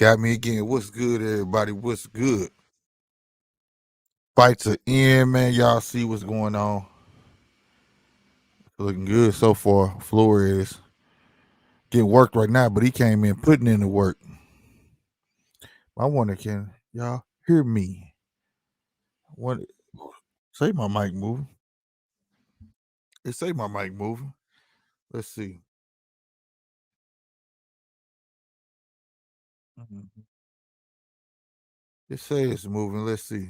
Got me again. What's good, everybody? What's good? Fights are in, man. Y'all see what's going on. Looking good so far. Flores getting worked right now, but he came in putting in the work. I wonder, can y'all hear me? What? Say my mic moving. It say my mic moving. Let's see. It say it's moving. Let's see.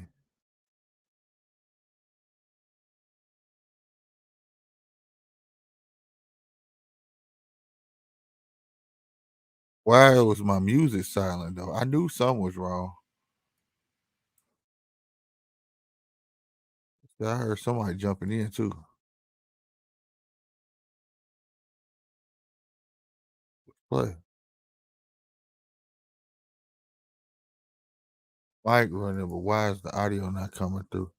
Why was my music silent though? I knew something was wrong. I heard somebody jumping in too. Play. Mic running, but why is the audio not coming through?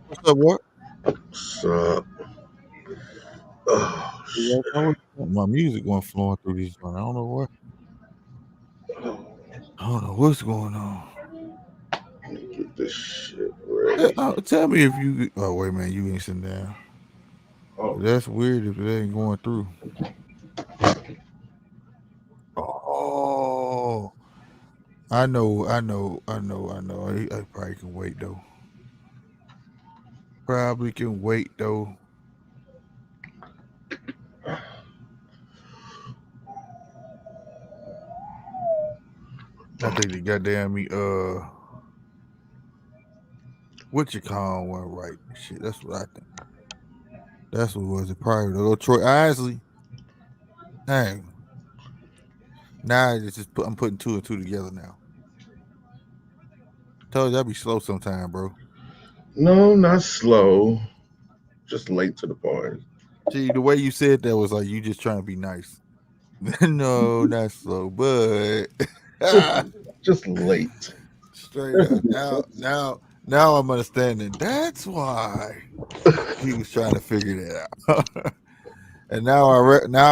What's up, what? What's up? Oh, shit. My music going flowing through these joints. I don't know what. I don't know what's going on. Get this shit ready. Tell me if you. Oh wait, man, you ain't sitting down. Oh. That's weird if it ain't going through. Oh, I know. I probably can wait though. Probably can wait though. I think they goddamn me. What you call one right? Shit, that's what I think. That's what was it. Probably though. Troy Isley. Dang. Now I'm putting two and two together now. Told you I'd be slow sometime, bro. No, not slow. Just late to the party. See, the way you said that was like you just trying to be nice. No, not slow, but Just late. straight up. Now I'm understanding. That's why he was trying to figure that out. And now I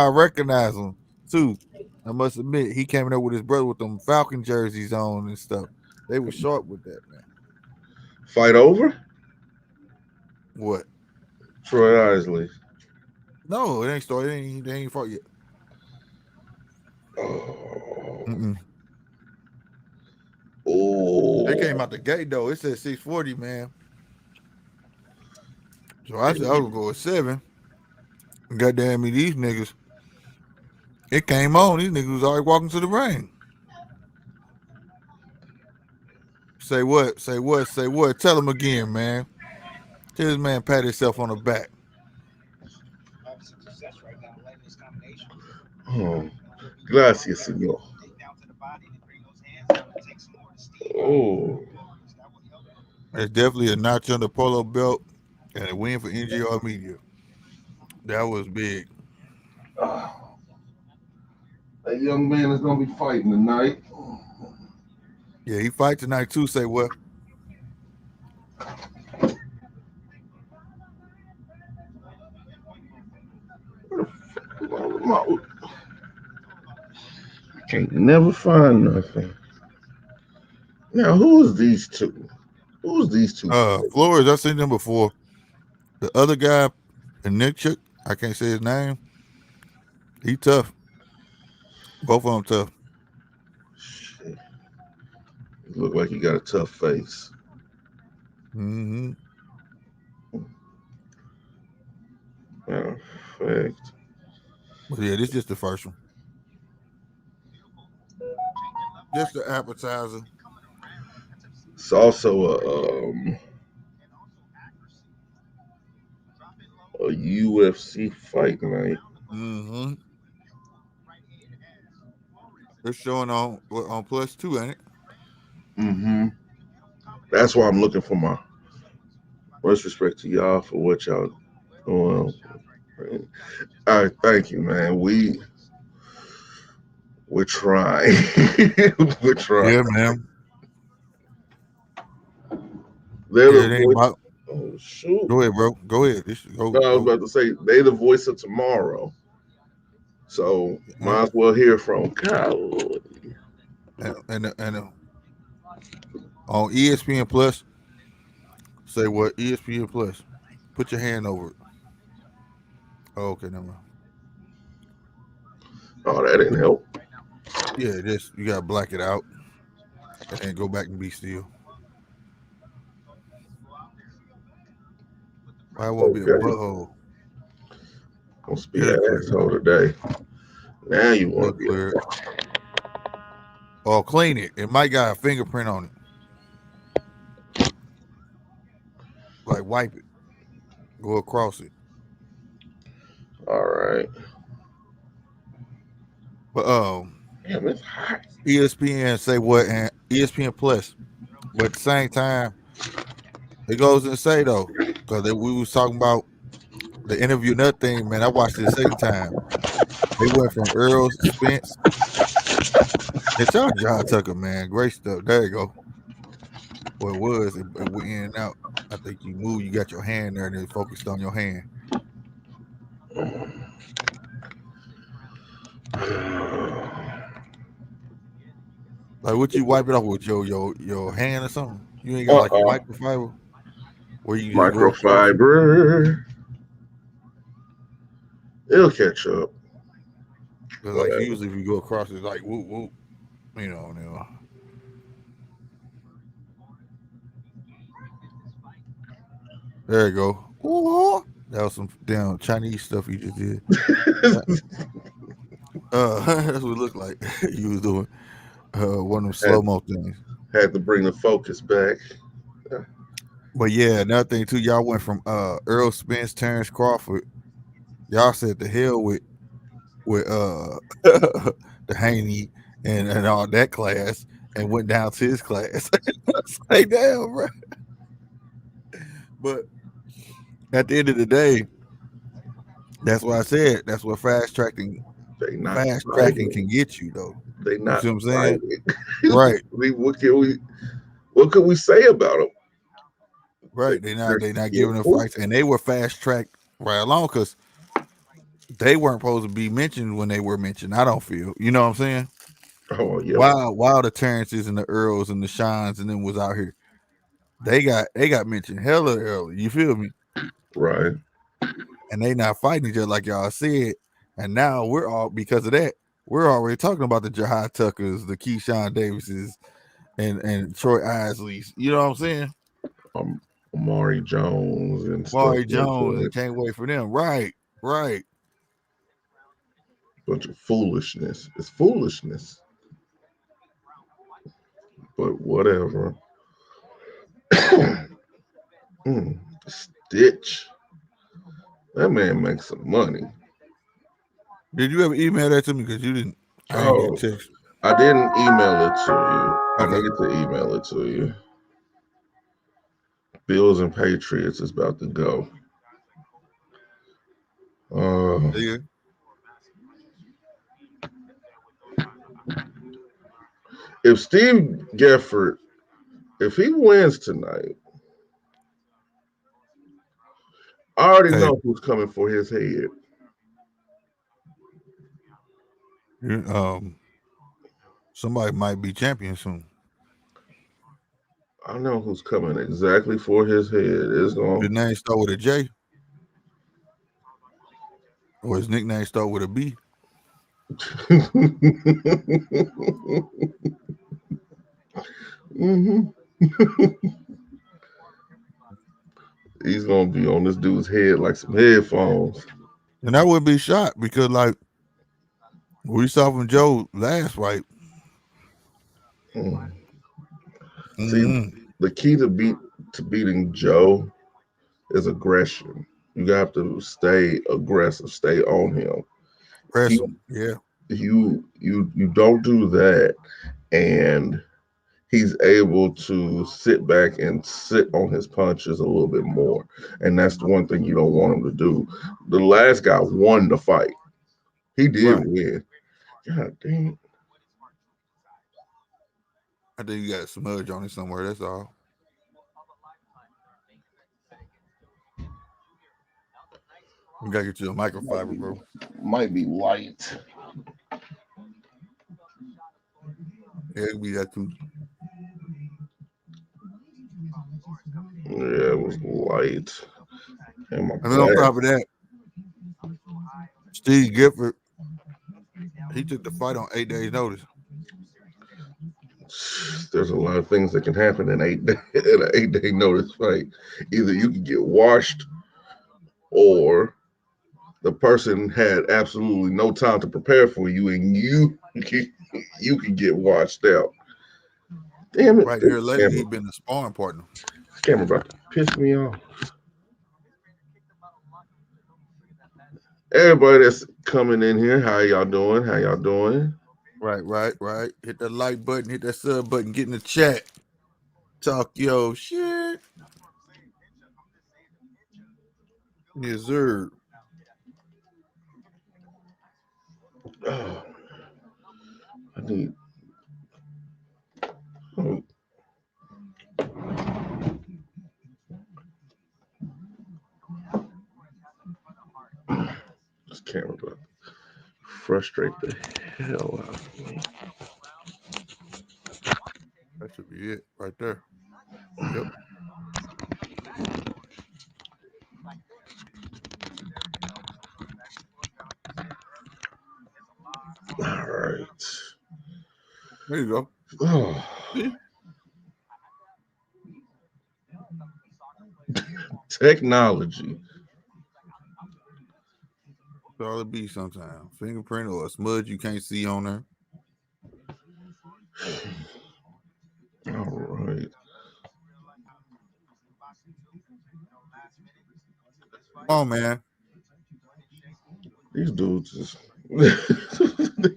recognize him too. I must admit, he came in there with his brother with them Falcon jerseys on and stuff. They were sharp with that, man. Fight over? What? Troy Isley. No, it ain't started. They ain't fought yet. Oh. Mm-mm. Oh. They came out the gate though. It said 640, man. So I said I was gonna go with 7. Goddamn me, these niggas. It came on. These niggas was already walking to the ring. Say what? Say what? Say what? Tell him again, man. Tell this man pat himself on the back. Oh. Gracias, senor. Oh. It's definitely a notch on the polo belt and a win for NGR Media. That was big. That young man is gonna be fighting tonight. Yeah, he fight tonight too. Say what? Can't never find nothing. Now, who's these two? Who's these two? Flores, I've seen them before. The other guy, Nick Chick, I can't say his name. He tough. Both of them tough. Shit. He look like he got a tough face. Mm-hmm. Perfect. But yeah, this is just the first one. Just the appetizer. It's also a UFC fight night. Mm-hmm. It's showing on +2, ain't it? Mm-hmm. That's why I'm looking for my much respect to y'all for what y'all doing. All right, thank you, man. We're trying. We're trying. Yeah, man. They're Yeah, the it ain't voice. about. Oh shoot! Go ahead, bro. Go ahead. Go. No, I was Go. about to say they the voice of tomorrow. So Huh? might as well hear from God. and on ESPN Plus, say what ESPN Plus. Put your hand over it. Oh, okay, never mind. Oh, that didn't help. Yeah, just you gotta black it out and then go back and be still. Why won't be a Okay. butthole? Must be It'll an clear. asshole today. Now you It'll want to be clear. Or clean it. It might got a fingerprint on it. Like wipe it. Go across it. all right. But Damn, it's hot. ESPN say what and ESPN Plus. But at the same time, it goes and say though, because we was talking about the interview and that thing, man. I watched it a second time. They went from Earl Spence. It's y'all John Tucker, man. Great stuff. There you go. Well, it was. It went in and out. I think you moved. You got your hand there, and it focused on your hand. Like, what you wipe it off with your hand or something? You ain't got like a Uh-uh. microfiber where you just go across it. Microfiber. It'll catch up. Because like Whatever. usually if you go across, it's like whoop whoop. You know. There you go. Ooh, that was some damn Chinese stuff you just did. That's what it looked like you was doing. One of them had slow mo things. had to bring the focus back. But yeah, another thing too, y'all went from Earl Spence, Terrence Crawford. Y'all said the hell with the Haney and all that class and went down to his class. It's like damn, bro. But at the end of the day, that's what I said. That's what They not fast tracking fighting. can get you though. They You not see what I'm saying? fighting. Right, What could we say about them? right. They not giving them Skillful. fights, and they were fast tracked right along because they weren't supposed to be mentioned when they were mentioned. I don't feel. You know what I'm saying? Oh yeah, While the Terrences and the Earls and the Shines and them was out here, they got mentioned hella early. You feel me? right. And they not fighting each other like y'all said. And now we're all because of that. We're already talking about the Jahi Tuckers, the Keyshawn Davises, and Troy Isleys. You know what I'm saying? Um, Amari Jones and stuff Maury like Jones that. and can't wait for them. Right, right. Bunch of foolishness. It's foolishness, but whatever. Mm, Stitch. That man makes some money. Did you ever email that to me? Because you didn't. I didn't get Oh, a text. I didn't email it to you. I Okay. need to email it to you. Bills and Patriots is about to go. Uh, Yeah. if Steve Geffrard, if he wins tonight, I already Hey, know who's coming for his head. um, somebody might be champion soon. I know who's coming exactly for his head. It's His going. name start with a J, or his nickname start with a B. hmm He's gonna be on this dude's head like some headphones. And I wouldn't be shocked because, like, we saw from Joe last fight. Mm. See, Mm-hmm. the key to beating Joe is aggression. You have to stay aggressive, stay on him. He, Wrestle. Yeah. you don't do that, and he's able to sit back and sit on his punches a little bit more. And that's the one thing you don't want him to do. The last guy won the fight. He did Right. win. God dang. I think you got a smudge on it somewhere. That's all. You gotta get you a Might microfiber, be, bro. might be white. Yeah, it be that too. Yeah, it was light. And my And then on back. top of that, Steve Gifford, he took the fight on 8 days' notice. There's a lot of things that can happen in 8 day, in an 8 day notice fight. Either you can get washed, or the person had absolutely no time to prepare for you, and you can get washed out. Damn it! Right This here lately, he been the sparring partner. camera about to piss me off. Everybody that's coming in here, how y'all doing? How y'all doing? Right. Hit that like button, hit that sub button, get in the chat. Talk yo shit. Yes, sir. Oh, I need. Oh, this camera about to frustrate the hell out of me. That should be it right there. Yep. All right. There you go. Oh, See? technology. That's all it be sometimes. Fingerprint or a smudge you can't see on there. All right. Come on, man. These dudes is they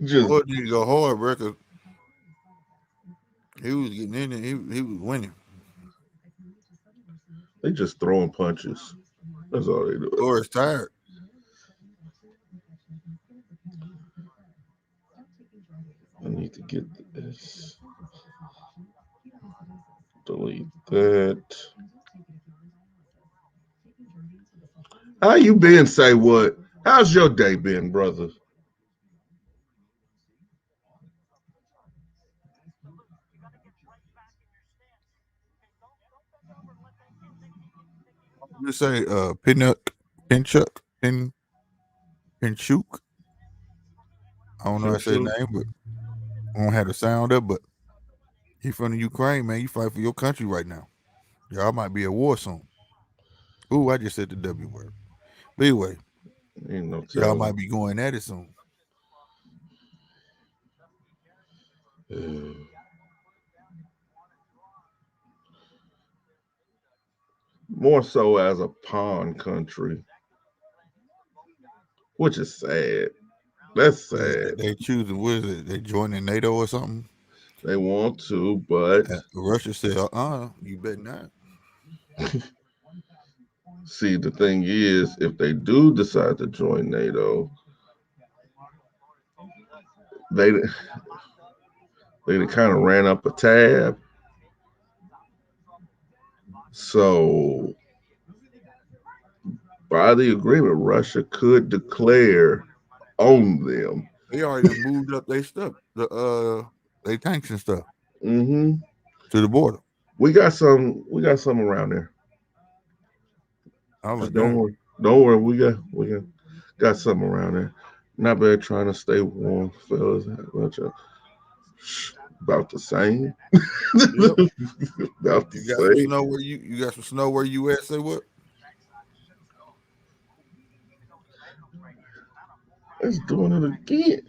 just Boy need to go hard, bro, 'cause he was getting in there. He was winning. they just throwing punches. That's all they do. Or is tired. I need to get this. Delete that. How you been? Say what? How's your day been, brother? You say Pinchuk, Pinchuk. I don't know how to say his Pinchu? name, but I don't have the sound up, but he from the Ukraine, man. You fight for your country right now. Y'all might be at war soon. Ooh, I just said the W word. But anyway, Ain't no y'all telling. might be going at it soon. More so as a pawn country, which is sad. That's sad. They choosing what is it? They joining NATO or something? They want to, but Russia said, you bet not. see, the thing is, if they do decide to join NATO, they they kind of ran up a tab. So by the agreement, Russia could declare on them. They already done moved up their stuff, they tanks and stuff Hmm. to the border. We got some. We got some around there. I was Just like, don't damn. worry. Don't worry. We got something around there. Not bad trying to stay warm, fellas. Bunch of about the same. Yep. About the You got some same. snow where you got some snow where you at? Say what? It's doing it again.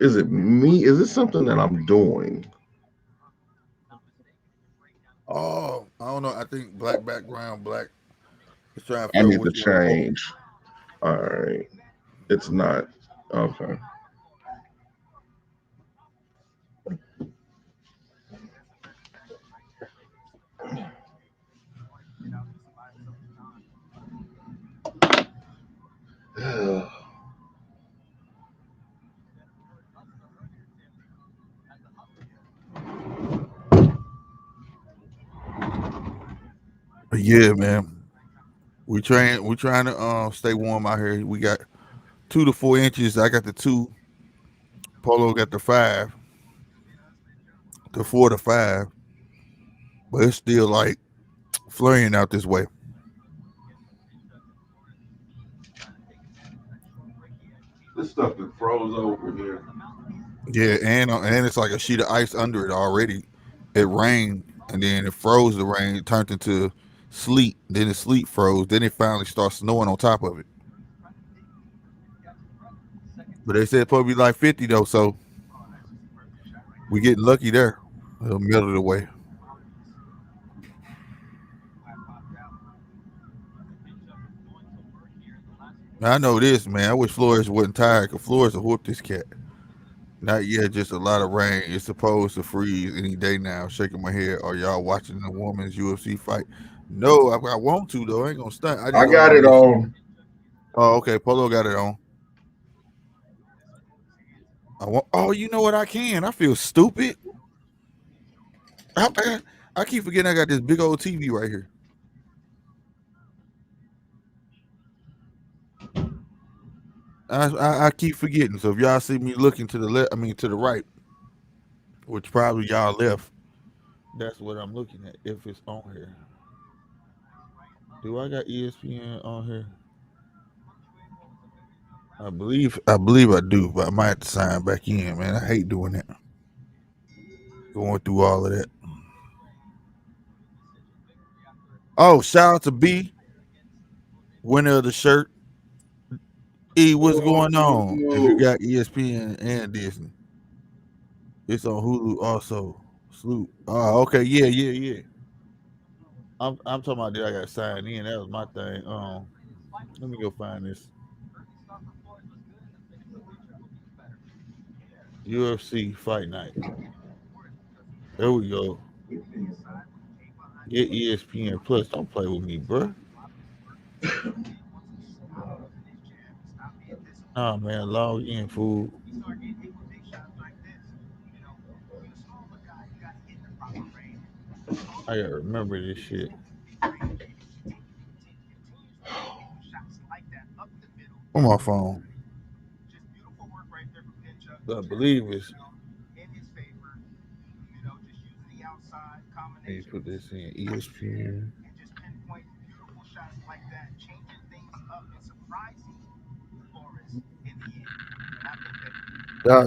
Is it me? Is it something that I'm doing? Oh, I don't know. I think black background, black. It's trying to I figure out need to what you want to post. change. All right. It's not. Okay. But yeah, man. We trying to stay warm out here. We got 2 to 4 inches. I got the 2. Polo got the 5. to 4 to 5, but it's still like flurrying out this way. This stuff that froze over here. Yeah, and it's like a sheet of ice under it already. It rained and then it froze. The rain it turned into sleet. Then the sleet froze. Then it finally starts snowing on top of it. But they said it's supposed to be like 50 though, so we getting lucky there. The middle of the way. Now, I know this, man. I wish Flores wasn't tired because Flores will whoop this cat. Not yet, just a lot of rain. It's supposed to freeze any day now. Shaking my head. Are y'all watching the women's UFC fight? No, I want to though. I ain't gonna stunt. I just I don't got know it this. on. Oh, okay. Polo got it on. I want. Oh, you know what? I can. I feel stupid. I keep forgetting I got this big old TV right here. I keep forgetting. So if y'all see me looking to the left, I mean to the right, which probably y'all left, that's what I'm looking at. If it's on here, do I got ESPN on here? I believe I do, but I might have to sign back in, man. I hate doing that. Going through all of that. Oh, shout out to B, winner of the shirt. E, what's going on? If you got ESPN and Disney, it's on Hulu also. Salute. Oh, okay, yeah, yeah, yeah. I'm talking about that I got signed in. That was my thing. Let me go find this UFC Fight Night. There we go. Get ESPN Plus. Don't play with me, bro. Nah, man, log in, fool. I gotta remember this shit on my phone. I believe it's. Let me put this in ESPN.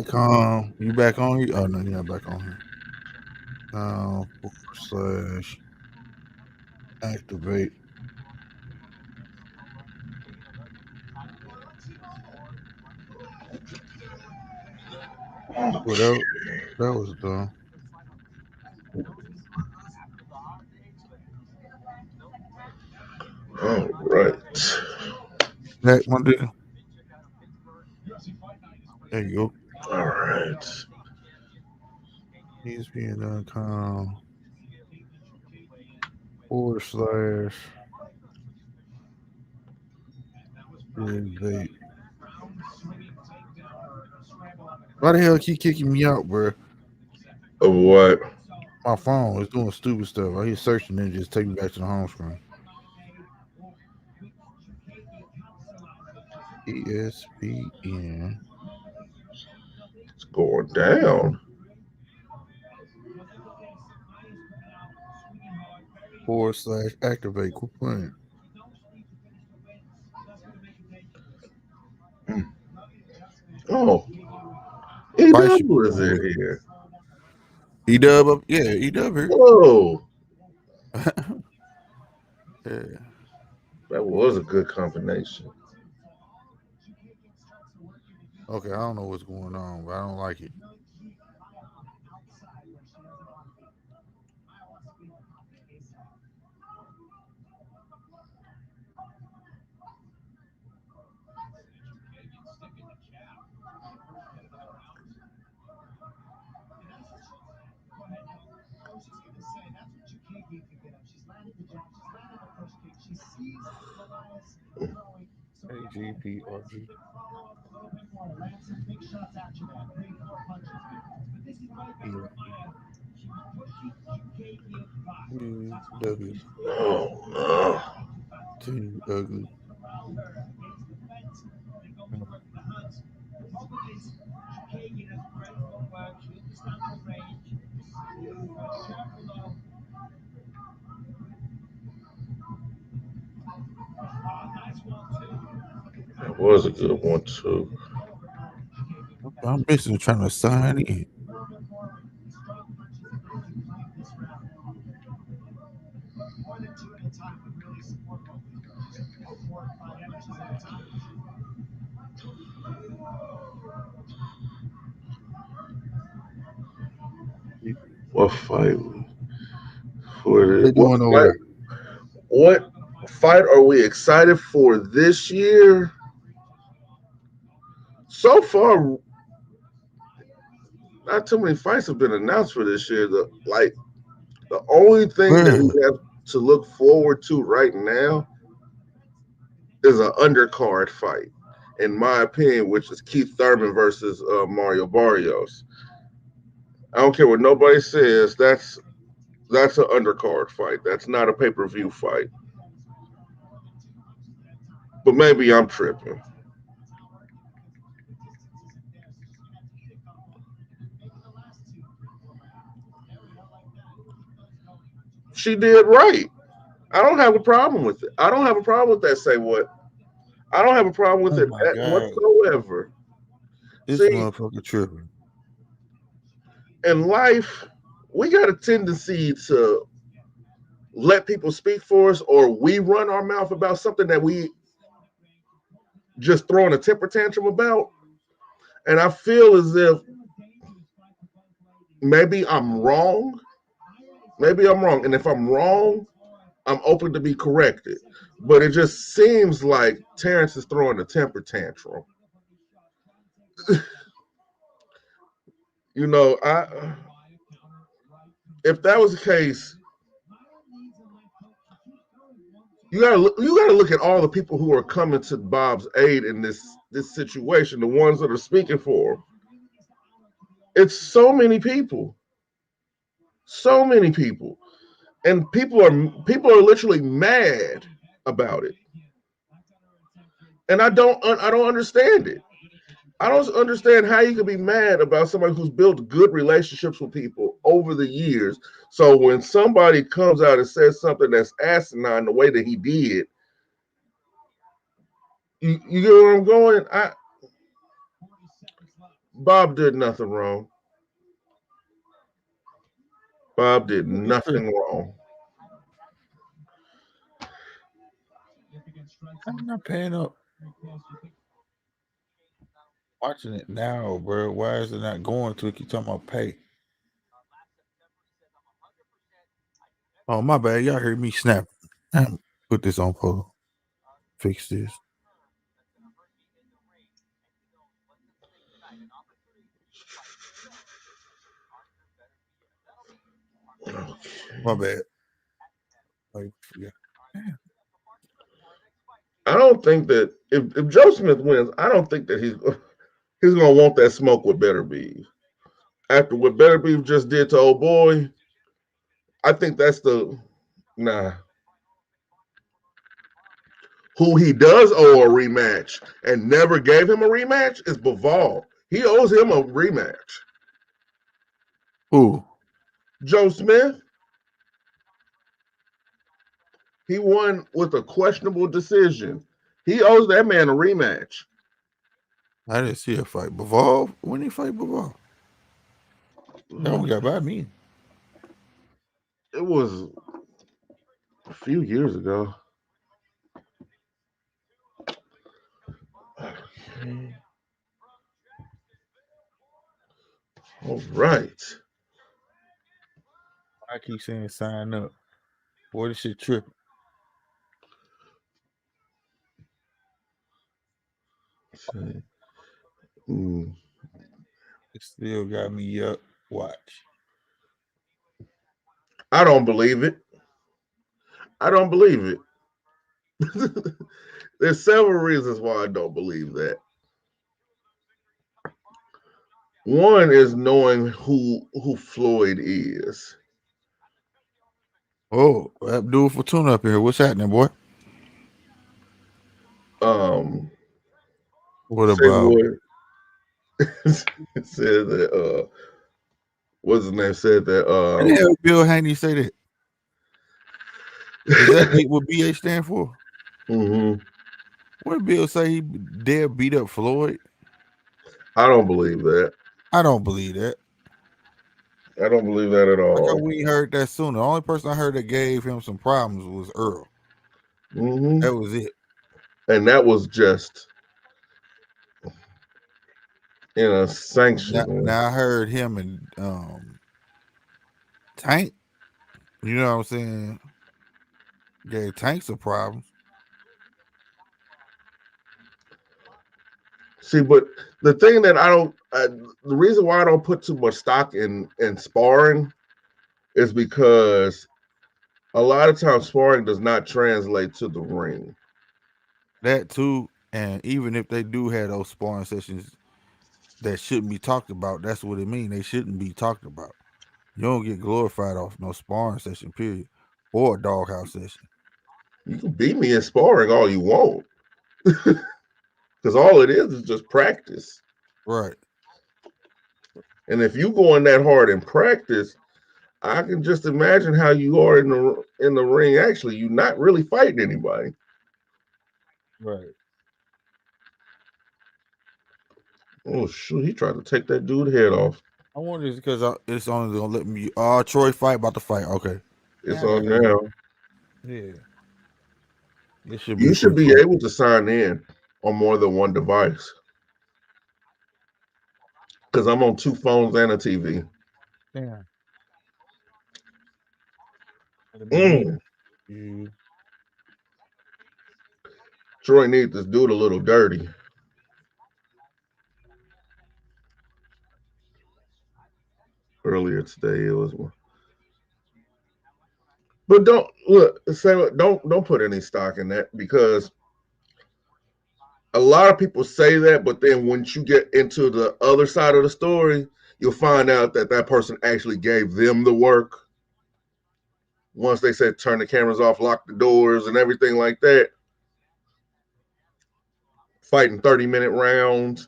.com. You back on here? Oh no, you're not back on here. Slash activate. Well, that was done. All right. That one did. There you go. All right. ESPN.com / activate. Why the hell keep kicking me out, bro? Of what? My phone is doing stupid stuff. I hit searching and just take me back to the home screen. ESPN It's going down. / activate. Quit playing. Oh, Fight should be EW is on it with here? Edub. Yeah, Edub here. Whoa, Yeah. that was a good combination. Okay, I don't know what's going on, but I don't like it. AGPRG. W. Oh no. Too ugly. That was a good one too. I'm basically trying to sign in. What fight for What the they doing over there? what fight are we excited for this year? So far, not too many fights have been announced for this year. The only thing that we Bruh. have to look forward to right now is an undercard fight, in my opinion, which is Keith Thurman versus Mario Barrios. I don't care what nobody says. That's an undercard fight. That's not a pay per view fight. But maybe I'm tripping. She did right. I don't have a problem with it. I don't have a problem with that. Say what? I don't have a problem with Oh it my God. whatsoever. This See, motherfucker tripping. in life, we got a tendency to let people speak for us, or we run our mouth about something that we just throwing a temper tantrum about. And I feel as if maybe I'm wrong. Maybe I'm wrong. And if I'm wrong, I'm open to be corrected. But it just seems like Terrence is throwing a temper tantrum. You know, I if that was the case, you gotta look at all the people who are coming to Bob's aid in this situation, the ones that are speaking for him. It's so many people, and people are literally mad about it, and I don't understand it. I don't understand how you can be mad about somebody who's built good relationships with people over the years. So when somebody comes out and says something that's asinine the way that he did, you get where I'm going? Bob did nothing wrong. Bob did He nothing tripping. wrong. I'm not paying up. Watching it now, bro. Why is it not going to it? Keep talking about pay. Oh, my bad. Y'all heard me snap. Put this on pause. Fix this. My bad. Like, yeah. I don't think that if Joe Smith wins, I don't think that he's gonna want that smoke with Better Beef. After what Better Beef just did to old boy, I think that's the nah. Who he does owe a rematch and never gave him a rematch is Bivol. He owes him a rematch. Who? Joe Smith, he won with a questionable decision. He owes that man a rematch. I didn't see a fight. Bivol? When he fight Bivol? That one got by me. It was a few years ago. Okay. All right. I keep saying sign up. Boy, this shit tripping. Mm, It still got me up. Watch. I don't believe it. I don't believe it. There's several reasons why I don't believe that. One is knowing who Floyd is. Oh, Abdul Fortuna up here. What's happening, boy? Um, What say about? what said that what's his name said that How the hell Bill Haney say that? Is that what BA stand for? mhm. What Bill say he dare beat up Floyd? I don't believe that. I don't believe that. I don't believe that at How come all. we ain't heard that sooner? The only person I heard that gave him some problems was Earl. Hmm. That was it. And that was just in a Now, sanctioning. now I heard him and Tank. You know what I'm saying? Gave Tank some problems. See, but the thing that the reason why I don't put too much stock in sparring is because a lot of times sparring does not translate to the ring. That too. And even if they do have those sparring sessions that shouldn't be talked about, that's what it means. They shouldn't be talked about. You don't get glorified off no sparring session, period, or a doghouse session. You can beat me in sparring all you want, because all it is just practice. Right. And if you going that hard in practice, I can just imagine how you are in the ring. Actually, you're not really fighting anybody. Right. Oh shoot, he tried to take that dude head off. I wonder is because it's only gonna let me. Troy fight about to fight. Okay. It's Yeah, I got on you. now. Yeah. This should be You a should quick be fight. able to sign in on more than one device. Because I'm on two phones and a TV. Yeah. Let me leave Mm. you. Troy needs this dude a little dirty. Earlier today, it was one. But don't look. Say don't put any stock in that because a lot of people say that, but then once you get into the other side of the story, you'll find out that that person actually gave them the work. Once they said turn the cameras off, lock the doors, and everything like that, fighting 30-minute rounds.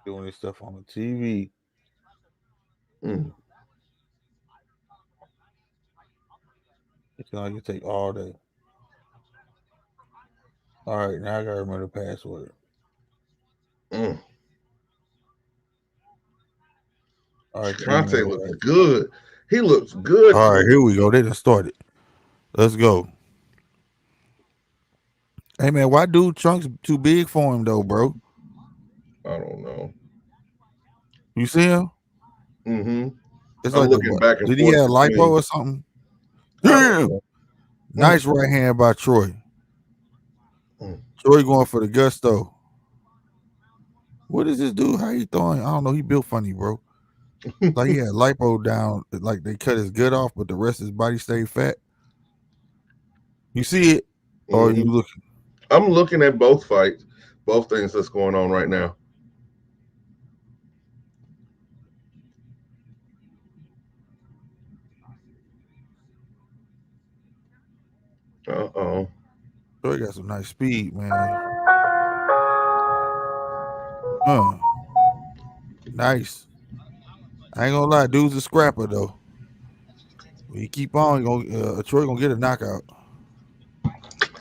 Doing this stuff on the TV. Mm, It's gonna take all day. All right, now I gotta remember the password. mm. All right, the Conte email, looks right? good. He looks good All right, too. here we go. They done started. Let's go. Hey man, why dude trunks too big for him though, bro? I don't know. You see him? Hmm. It's I'm like the looking what? back and Did he forth have lipo between. or something? I don't Damn! know. Mm, Nice right hand by Troy. mm. Troy going for the gusto. What is this dude? How he throwing? I don't know. He built funny, bro. Like he had lipo down, like they cut his gut off, but the rest of his body stayed fat. You see it? Or you Hmm. looking? I'm looking at both fights, both things that's going on right now. Uh-oh. Troy got some nice speed, man. Nice. I ain't gonna lie, dude's a scrapper though. When you keep on, Troy gonna get a knockout.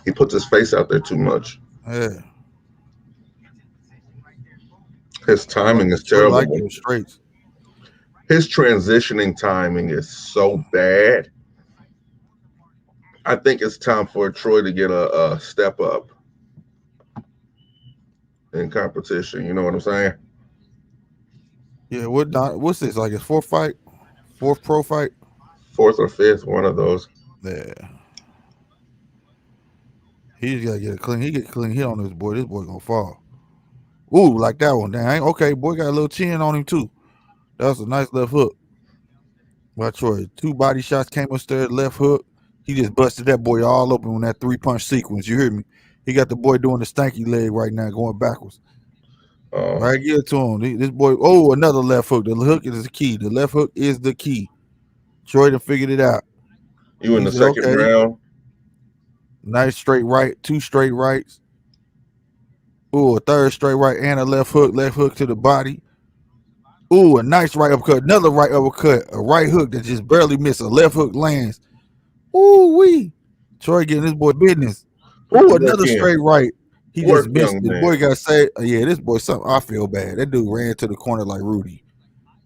He puts his face out there too much. Yeah, His timing is Troy terrible. like them straights. His transitioning timing is so bad. I think it's time for Troy to get a step up in competition. You know what I'm saying? Yeah, what's this? Like his fourth fight, fourth pro fight. Fourth or fifth, one of those. Yeah, he just gotta get a clean. He get a clean hit on this boy. This boy gonna fall. Ooh, like that one. Dang, okay, boy got a little chin on him too. That was a nice left hook by Troy. Two body shots came upstairs, left hook. He just busted that boy all open on that 3 punch sequence. You hear me? He got the boy doing the stanky leg right now, going backwards. Uh, Right, give it to him. This boy. Oh, another left hook. The hook is the key. The left hook is the key. Troy done figured it out. you in He the said, second "Okay, round? nice straight right, two straight rights. Oh, a third straight right and a left hook to the body. Ooh, a nice right uppercut, another right uppercut, a right hook that just barely missed, a left hook lands. Ooh wee. Troy getting this boy business. Put the Ooh, work another in. straight right. He just Work, missed young it. The man. boy got saved. Yeah, this boy something. I feel bad. That dude ran to the corner like Rudy.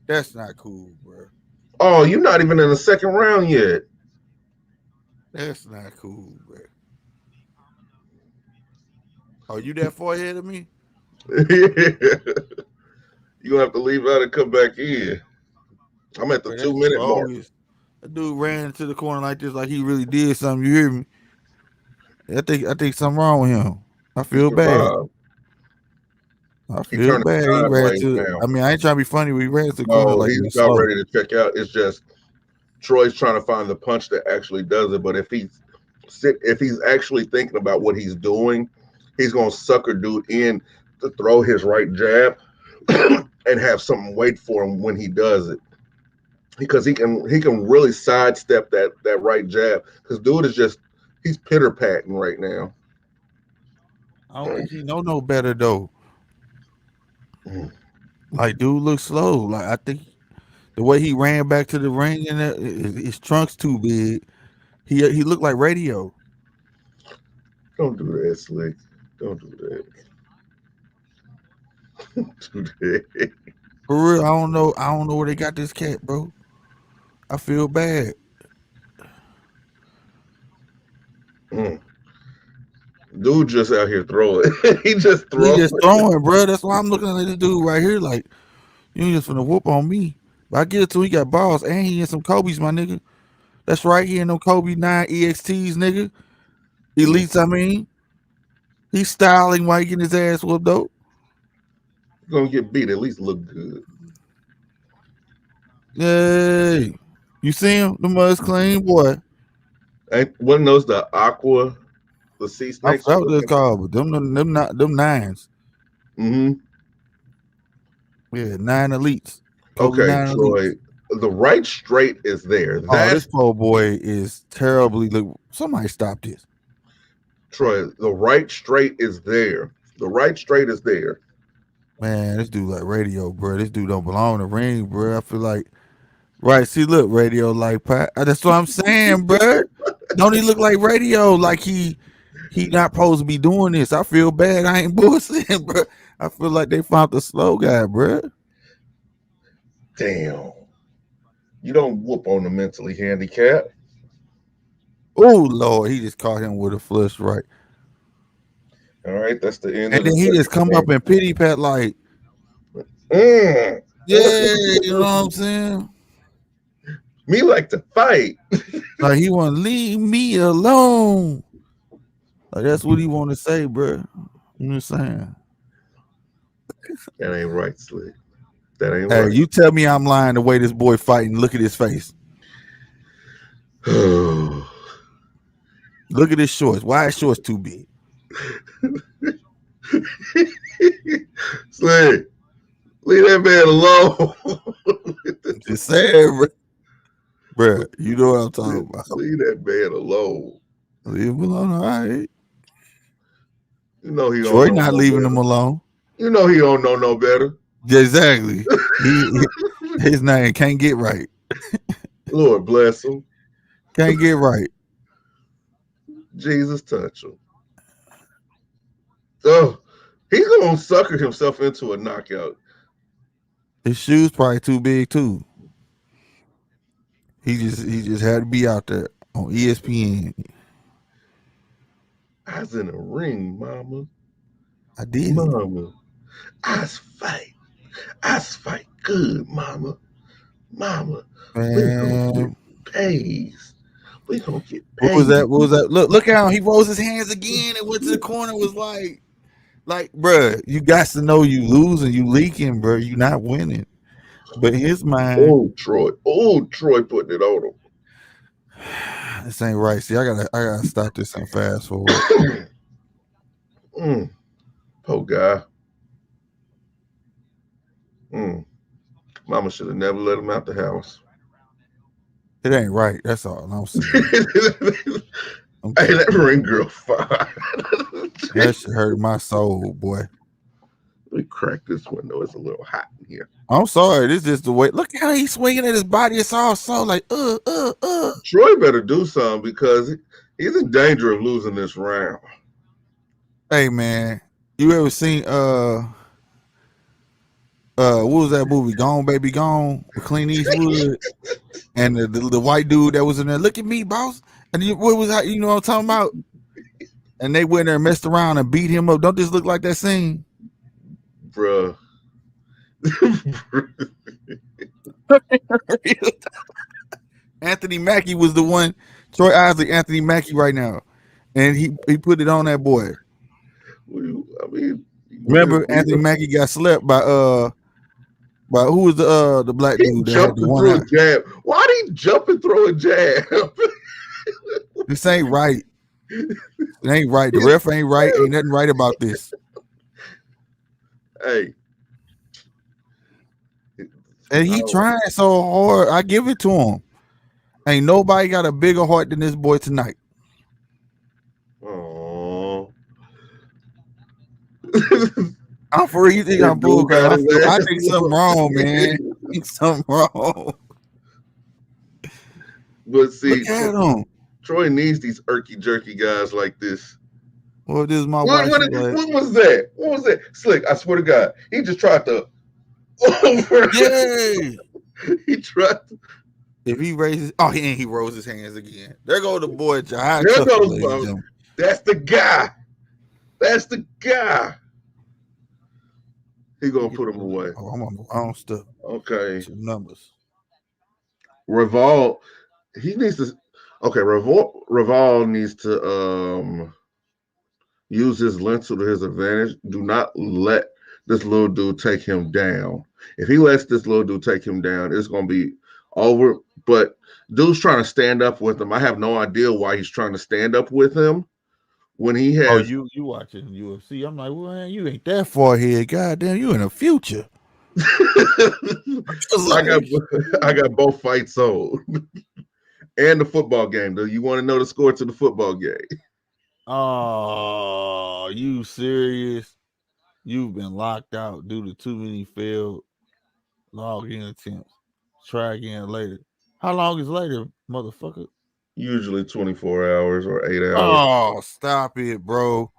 That's not cool, bro. Oh, you're not even in the second round yet. That's not cool, bro. Oh, you that far ahead of me? You're gonna have to leave out and come back in. I'm at the Bro, two that's minute mark. bogus. That dude ran into the corner like this, like he really did something. You hear me? I think something wrong with him. I He feel bad. survived. I He feel turning bad. He ran sideways to. now. I mean, I ain't trying to be funny, but he ran to the corner No, like he he's was about slow. ready to check out. It's just Troy's trying to find the punch that actually does it. But if he's actually thinking about what he's doing, he's gonna sucker dude in to throw his right jab and have something wait for him when he does it. Because he can really sidestep that right jab. Because dude is just he's pitter patting right now. I don't think he know no better though. Like dude looks slow. Like I think the way he ran back to the ring and his trunk's too big. He looked like radio. Don't do that, Slick. Don't do that. Don't do that. For real, I don't know. I don't know where they got this cat, bro. I feel bad. Mm. Dude just out here throwing. He just He throwing. just throwing, bro. That's why I'm looking at this dude right here. Like you ain't just finna whoop on me. But I get it too. He got balls and he in some Kobe's, my nigga. That's right. He in them Kobe 9 EXTs, nigga. Mm. Elites, I mean. He's styling while he getting his ass whooped though. Gonna get beat. At least look good. Yay. You see him? The mud's clean, boy. Ain't one of those the aqua, the sea I snakes you're forgot what they're looking called, but them not them nines. at? Mm-hmm. Yeah, 9 elites. Kobe Okay, 9 elites. Troy. The right straight is there. Oh, That's this poor boy is terribly look. Somebody stop this. Troy. The right straight is there. The right straight is there. Man, this dude like radio, bro. This dude don't belong in the ring, bro. I feel like right. See, look, radio like Pat. That's what I'm saying, bro. Don't he look like radio? Like he not supposed to be doing this. I feel bad. I ain't bullshitting, bro. I feel like they found the slow guy, bro. Damn. You don't whoop on the mentally handicapped. Oh Lord, he just caught him with a flush right, All right, that's the end of and the then he just second come up round. and pity pat like, Mm. yeah, you know what I'm saying? Me like to fight. Like he want to leave me alone. Like that's what he want to say, bro. I'm just saying. That ain't right, Slick. That ain't Hey, right. you tell me I'm lying the way this boy fighting. Look at his face. Look at his shorts. Why his shorts too big? Slick, leave that man alone. Just saying, bro. You know what I'm talking about. Leave that man alone. Leave him alone, all right. You know he don't Troy know not no leaving him better. alone. You know he don't know no better. Yeah, exactly. He his name can't get right. Lord bless him. Can't get right. Jesus touch him. Oh, he's gonna sucker himself into a knockout. His shoes probably too big too. He just had to be out there on ESPN. I was in the ring, mama. I did it. Mama. I's fight. I's fight good, mama. Mama. We gonna get Man, paid. We gonna get what was paid. that? What was that? Look how he rose his hands again and went to the corner. Was like, bruh, you got to know you losing, you leaking, bruh. You not winning. But in his mind, Oh, Troy. Oh, Troy putting it on this ain't right. See, I gotta stop this and fast forward. him. Poor guy. Mm. Mama should have never let him out the house. It ain't right. That's all I'm saying. Hey, that ring girl fine. That shit hurt my soul, boy. Let me crack this window. It's a little hot in here. I'm sorry. This is just the way. Look how he's swinging at his body. It's all so like, Troy better do something because he's in danger of losing this round. Hey man, you ever seen what was that movie? Gone Baby Gone with Clint Eastwood and the white dude that was in there. Look at me, boss. And what was that? You know what I'm talking about? And they went there and messed around and beat him up. Don't this look like that scene? Bruh. Anthony Mackie was the one. Troy Isaac, Anthony Mackie, right now, and he put it on that boy. I mean, Remember, Anthony Mackie got slept by who was the black dude that had jumped the and one threw out? a jab. Why did he jump and throw a jab? This ain't right. It ain't right. The ref ain't right. Ain't nothing right about this. Hey. And he trying so hard. I give it to him. Ain't nobody got a bigger heart than this boy tonight. Oh. I'm for you think I'm bull crap. I think something wrong, man. I think something wrong. But see, look at him. Troy needs these irky jerky guys like this. Well, this is my What wife. was that? What was that? Slick, I swear to God, he just tried to. Yay! He tried to. If he raises, he rose his hands again. There goes the boy Jahi. There goes. That's the guy. That's the guy. He gonna put him away. Oh, I'm on my own stuff. Okay. Some numbers. Revolve. He needs to. Okay, Revolve needs to use his length to his advantage. Do not let this little dude take him down. If he lets this little dude take him down, it's gonna be over. But dude's trying to stand up with him. I have no idea why he's trying to stand up with him when he has. Oh, you watching UFC? I'm like, well, you ain't that far ahead. Goddamn, you in the future. I got both fights sold. And the football game. Do you want to know the score to the football game? Oh, you serious? You've been locked out due to too many failed login attempts. Try again later. How long is later, motherfucker? Usually 24 hours or 8 hours. Oh, stop it, bro.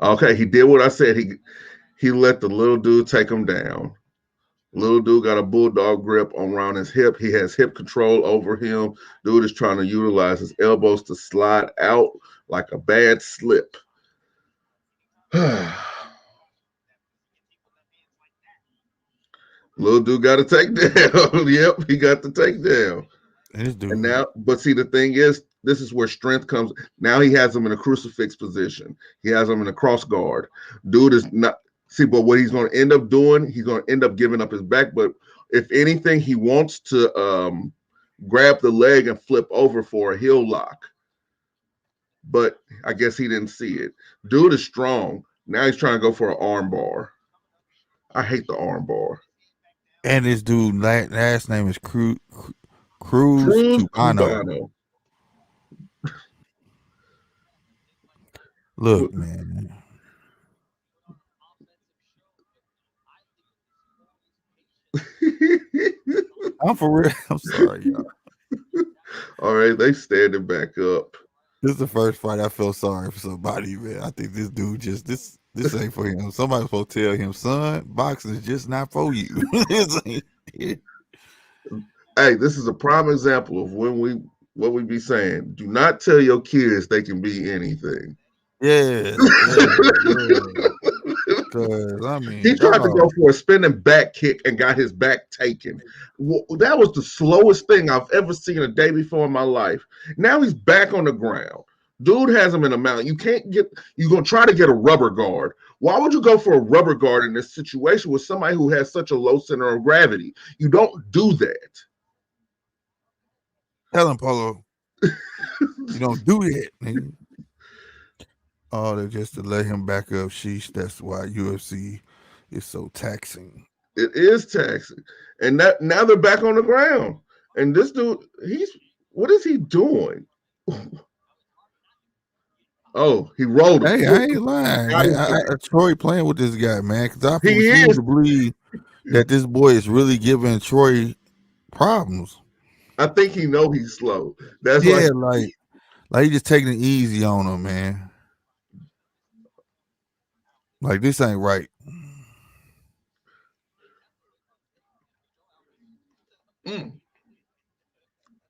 Okay, he did what I said. He let the little dude take him down. Little dude got a bulldog grip around his hip. He has hip control over him. Dude is trying to utilize his elbows to slide out like a bad slip. Little dude got a takedown. Yep, he got the takedown. And now, but see, the thing is, this is where strength comes. Now he has him in a crucifix position. He has him in a cross guard. Dude is not. See, but what he's going to end up doing, he's going to end up giving up his back. But if anything, he wants to grab the leg and flip over for a heel lock. But I guess he didn't see it. Dude is strong. Now he's trying to go for an arm bar. I hate the arm bar. And this dude last name is Cruz Cubano. Look, man. I'm for real. I'm sorry, y'all. All right, they standing back up. This is the first fight I felt sorry for somebody, man. I think this dude just this ain't for him. Somebody's supposed to tell him, son, boxing is just not for you. Hey, this is a prime example of what we be saying. Do not tell your kids they can be anything. Yeah. Because I mean, he tried to go for a spinning back kick and got his back taken. That was the slowest thing I've ever seen a day before in my life. Now he's back on the ground. Dude has him in a mount. You're gonna try to get a rubber guard. Why would you go for a rubber guard in this situation with somebody who has such a low center of gravity? You don't do that. Tell him, Polo. You don't do that, nigga. Oh, they're just to let him back up. Sheesh, that's why UFC is so taxing. It is taxing. And now they're back on the ground. And this dude, what is he doing? Oh, he rolled him. Hey, I ain't lying, Got man. his back. Troy playing with this guy, man, because I He refuse is. to believe that this boy is really giving Troy problems. I think he know he's slow. That's why. Yeah, like he just taking it easy on him, man. Like this ain't right. Mm,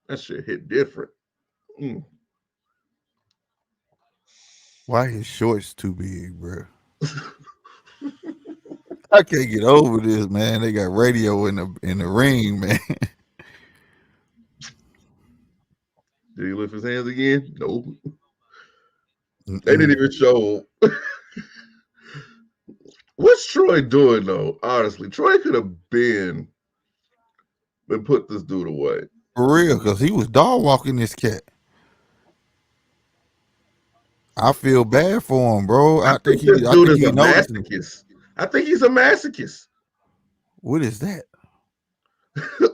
that shit hit different. Mm. Why his shorts too big, bro? I can't get over this, man. They got radio in the ring, man. Did he lift his hands again? No. They didn't Mm-mm. even show. What's Troy doing though? Honestly, Troy could have been put this dude away. For real, because he was dog walking this cat. I feel bad for him, bro. I think this I dude think is he a noticing. masochist. I think he's a masochist, What is that?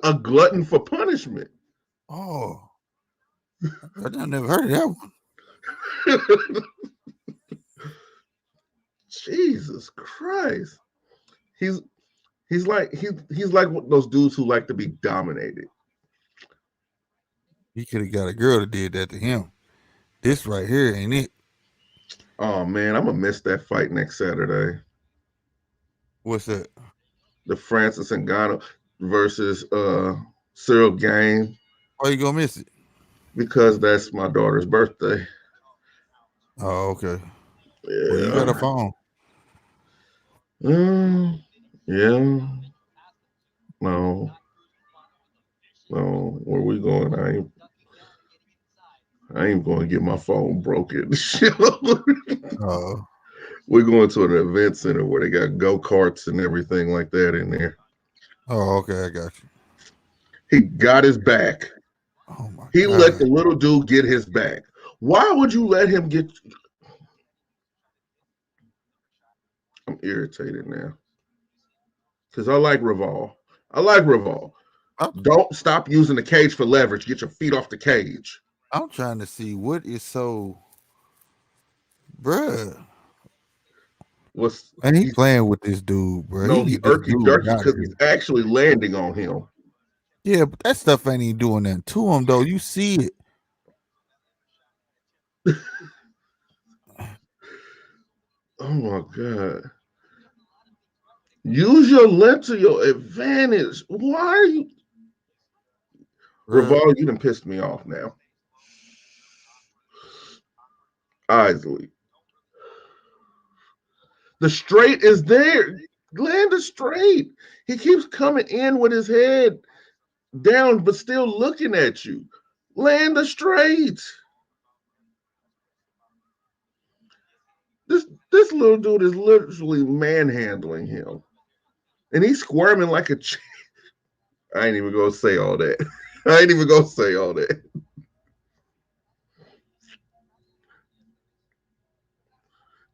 a glutton for punishment. Oh, I never heard of that one. Jesus Christ. He's he's like those dudes who like to be dominated. He could have got a girl that did that to him. This right here ain't it? Oh man, I'm gonna miss that fight next Saturday. What's that? The Francis Ngannou versus Cyril Game, Why you gonna miss it? because that's my daughter's birthday. Oh, okay. Well, you got a Yeah. phone. Yeah. No. No. Where we going? I ain't going to get my phone broken. Oh, We're going to an event center where they got go-karts and everything like that in there. okay, I got you. He got his back. Oh my He let god. the little dude get his back. Why would you let him get? I'm irritated now because I like Revolve. I like Revolve. I'm, Don't stop using the cage for leverage. Get your feet off the cage. I'm trying to see what is so, bruh. What's And he he's playing with this dude, bro. He no, he need this irky dude durky out of because here. he's actually landing on him. Yeah, but that stuff ain't even doing nothing to him though. You see it. Oh my god. Use your length to your advantage. Why are you Bruh. Revolve? You done pissed me off now. Isley. The straight is there. Land the straight. He keeps coming in with his head down, but still looking at you. Land the straight. This little dude is literally manhandling him, and he's squirming like a. I ain't even gonna say all that. I ain't even gonna say all that.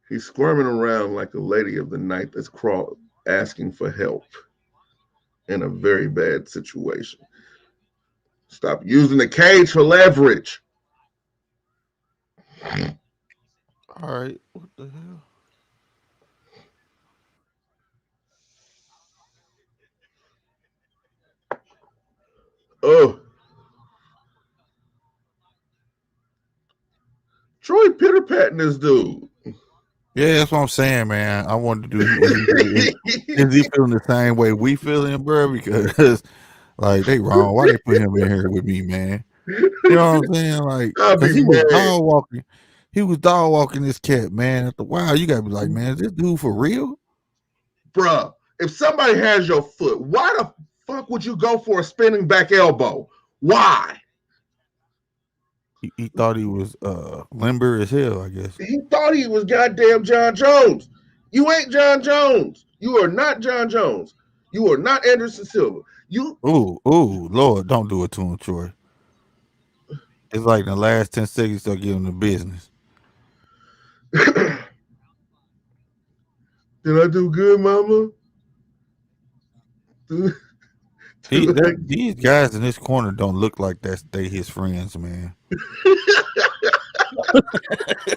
He's squirming around like a lady of the night that's crawled, asking for help in a very bad situation. Stop using the cage for leverage. All right. What the hell? Oh, Troy Pitter patting this dude. Yeah, that's what I'm saying, man. I wanted to do what he did. Is he feeling the same way we feeling, bro? Because like they wrong. Why they put him in here with me, man? You know what I'm saying? Like, I'll cause be he was mad, dog walking. He was dog walking this cat, man. After a while, you gotta be like, man, is this dude for real? bruh. If somebody has your foot, why the fuck would you go for a spinning back elbow? Why? He thought he was limber as hell, I guess. He thought he was goddamn John Jones. You ain't John Jones. You are not John Jones. You are not Anderson Silva. You Ooh, Lord, don't do it to him, Troy. It's like in the last 10 seconds they'll give him the business. did I do good, mama? These guys in this corner don't look like they his friends, man.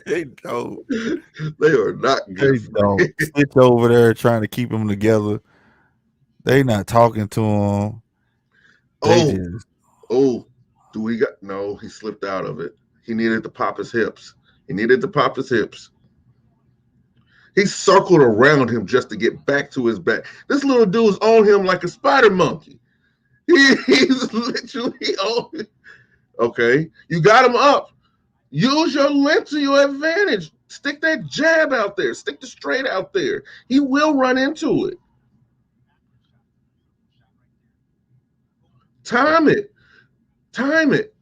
They don't. They are not They good for don't. it. Stitch over there trying to keep them together. They not talking to him. They Oh, just oh, do we got no? He slipped out of it. He needed to pop his hips. He needed to pop his hips. He circled around him just to get back to his back. This little dude's on him like a spider monkey. He's literally on him. Okay, you got him up. Use your length to your advantage. Stick that jab out there. Stick the straight out there. He will run into it. Time it. Time it.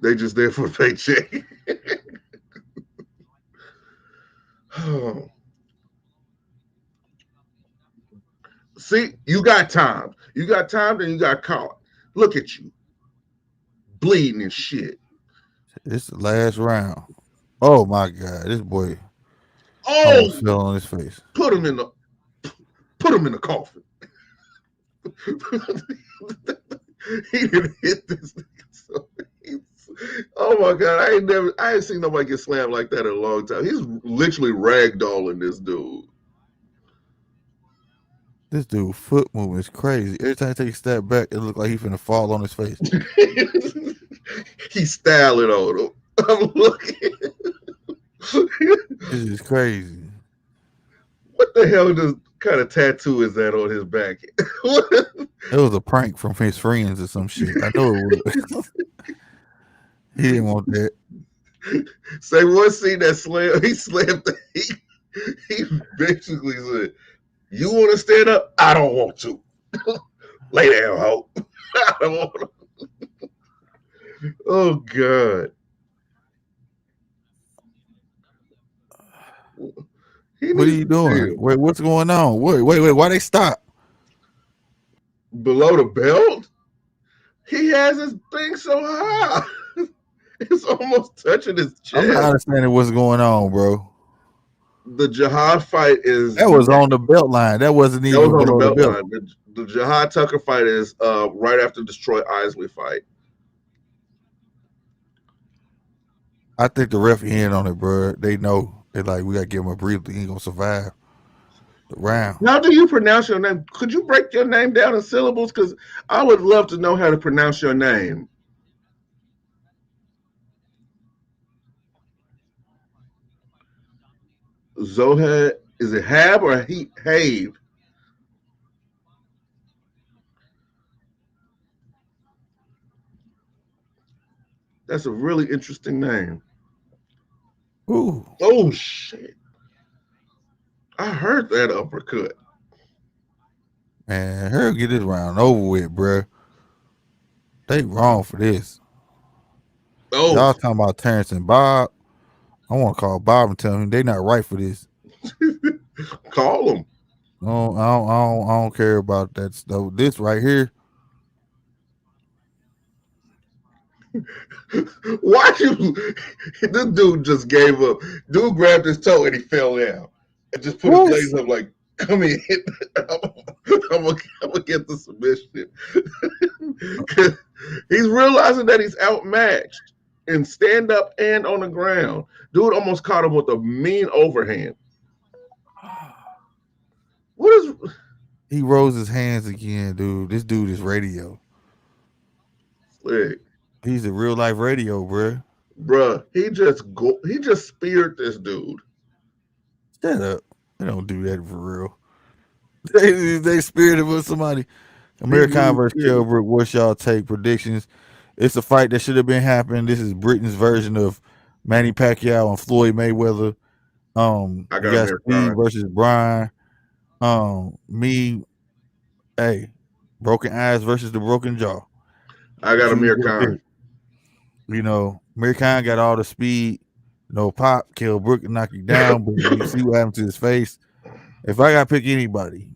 They just there for a paycheck. See, you got time. You got time, then you got caught. Look at you, bleeding and shit. it's the last round. Oh my god, this boy almost Oh, fell on his face. put him in the put him in the coffin. He didn't hit this nigga. So oh my god, I ain't seen nobody get slammed like that in a long time. He's literally ragdolling this dude. This dude foot movement is crazy. Every time he take a step back, it look like he finna fall on his face. He's styling on him. I'm looking. This is crazy. What the hell kind of tattoo is that on his back? It was a prank from his friends or some shit. I know it was. He didn't want that. Say one scene that he slammed he basically said, "You want to stand up? I don't want to. Lay down, ho. I don't want to." Oh god. What are you doing? Wait, what's going on? Wait. Why they stop? Below the belt? He has his thing so high. It's almost touching his chest. I'm not understanding what's going on, bro. The Jahi fight is That was on the belt line. That wasn't even on the below the belt belt. line. The Jahi Tucker fight is right after the Troy Isley fight. I think the ref in on it, bro. They know. They like, we gotta give him a breather. He ain't gonna survive the round. How do you pronounce your name? Could you break your name down in syllables? Because I would love to know how to pronounce your name. Zohad, is it Hab or Have? That's a really interesting name. Ooh, Oh shit! I heard that uppercut. man, her get this round over with, bro. They wrong for this. Oh, Y'all talking about Terrence and Bob? I want to call Bob and tell him they not right for this. call him. I don't care about that stuff. This right here, Why you? This dude just gave up. Dude grabbed his toe and he fell down and just put his what? legs up like, "Come in, I'm gonna get the submission." He's realizing that he's outmatched in stand up and on the ground. Dude almost caught him with a mean overhand. What is? He rose his hands again, dude. This dude is radio. Like, He's a real life radio, bro. bruh, he just speared this dude. Shut up. They don't do that for real. They spirited with somebody. He American really versus speared Kell him. Brook. What's y'all take predictions? It's a fight that should have been happening. This is Britain's version of Manny Pacquiao and Floyd Mayweather. I You got got Steve American. versus Brian. Me, hey, broken eyes versus the broken jaw. I got Choose your American. pick. You know, American got all the speed, no pop. Kell Brook can knock you down, but you see what happened to his face. If I gotta pick anybody,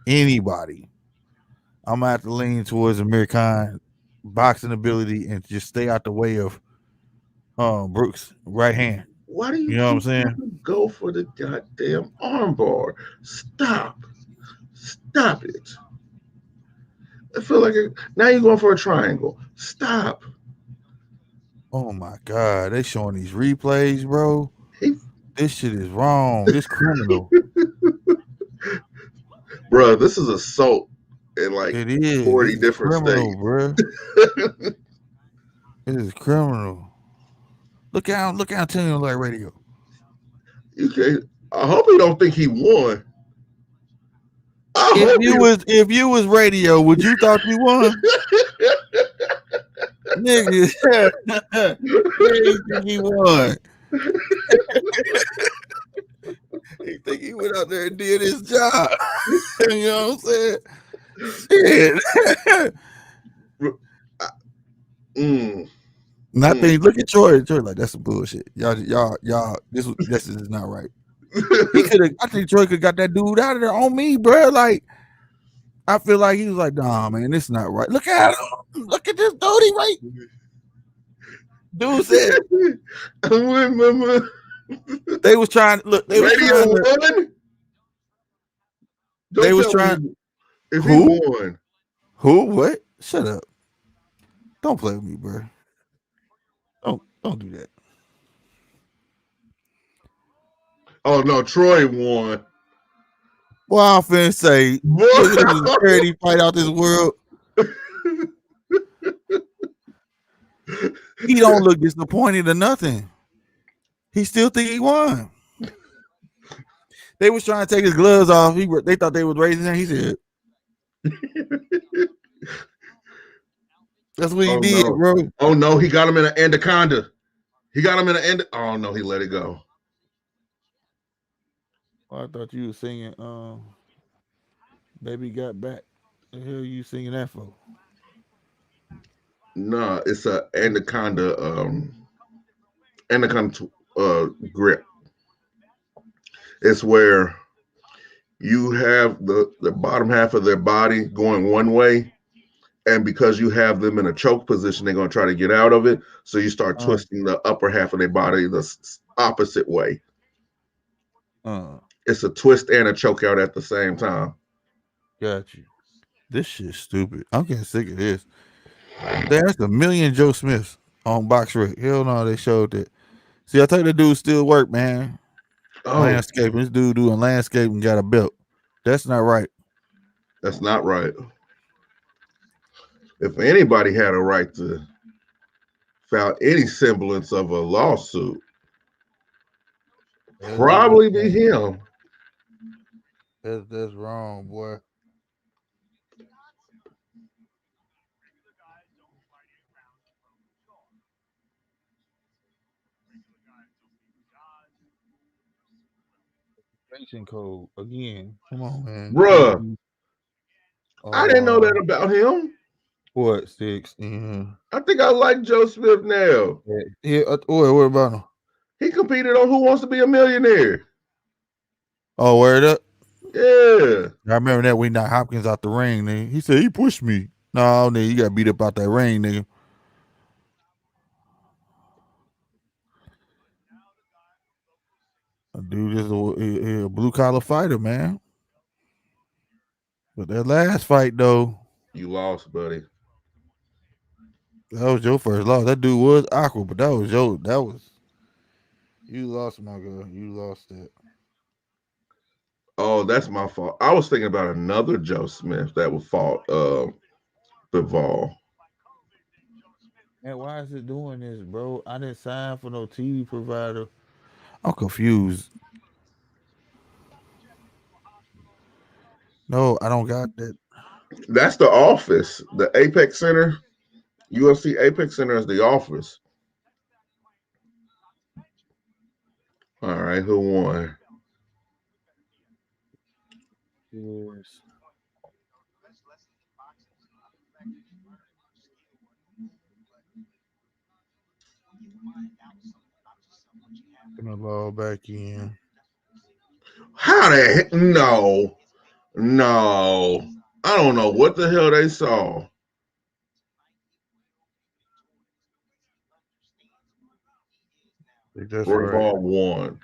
I'm gonna have to lean towards American boxing ability and just stay out the way of Brooks' right hand. Why do you You know what I'm keep saying? having to go for the goddamn armbar? Stop. Stop it. I feel like now you're going for a triangle. Stop. Oh my god, they showing these replays, bro. He, This shit is wrong. This criminal. bro, this is assault in like It is. 40 This is different criminal, states. bro. This is criminal. Look out, telling like radio. You can't. I hope he don't think he won. I hope If you was radio, would you thought you won? Nigga, yeah, you think he won. He think he went out there and did his job. You know what I'm saying? Shit. Mm, And I think, look at Troy. Troy, like, that's some bullshit. Y'all, this is not right. He could have. I think Troy could got that dude out of there on me, bro. Like, I feel like he was like, nah, man, this is not right. Look at him. Look at this dude. He right. Dude said I win, mama. they was trying. Look, they was Radio trying. won. They Don't was tell trying. me if he Who? won. Who? What? Shut up. Don't play with me, bro. Don't do that. Oh no, Troy won. Well, I'm finna say, Boy. nigga, this is a charity fight out this world. He don't look disappointed or nothing. He still think he won. They was trying to take his gloves off. They thought they was raising him. He said, "That's what he did, no. bro." Oh no, he got him in an anaconda. Oh no, he let it go. Oh, I thought you was singing. Baby got back. The hell you singing that for? Nah, it's a anaconda. Anaconda grip. It's where you have the bottom half of their body going one way, and because you have them in a choke position, they're going to try to get out of it. So you start twisting the upper half of their body the opposite way. It's a twist and a choke out at the same time. Got you. This shit's stupid. I'm getting sick of this. There's a million Joe Smiths on Box Rec. Hell no, they showed that. See, I think the dude still work, man. Oh, landscaping. This dude doing landscaping got a belt. That's not right. That's not right. If anybody had a right to file any semblance of a lawsuit, probably be him. That's wrong, boy. Extension code again. Come on, man. Bruh. I didn't know that about him. What, Six? I think I like Joe Smith now. Yeah. What about him? He competed on Who Wants to Be a Millionaire. Oh, word up. Yeah. I remember that we knocked Hopkins out the ring, nigga. He said he pushed me. No, nigga, you got beat up out that ring, nigga. Dude is a blue collar fighter, man. But that last fight, though, you lost, buddy. That was your first loss. That dude was awkward, but you lost, my girl. You lost that. Oh, that's my fault. I was thinking about another Joe Smith that would fought Bivol. Man, why is it doing this, bro? I didn't sign for no TV provider. I'm confused. No, I don't got that. That's the office. The Apex Center. UFC Apex Center is the office. All right, who won? Yes. Gonna log back in. How the heck? No. I don't know what the hell they saw. That's Ball won.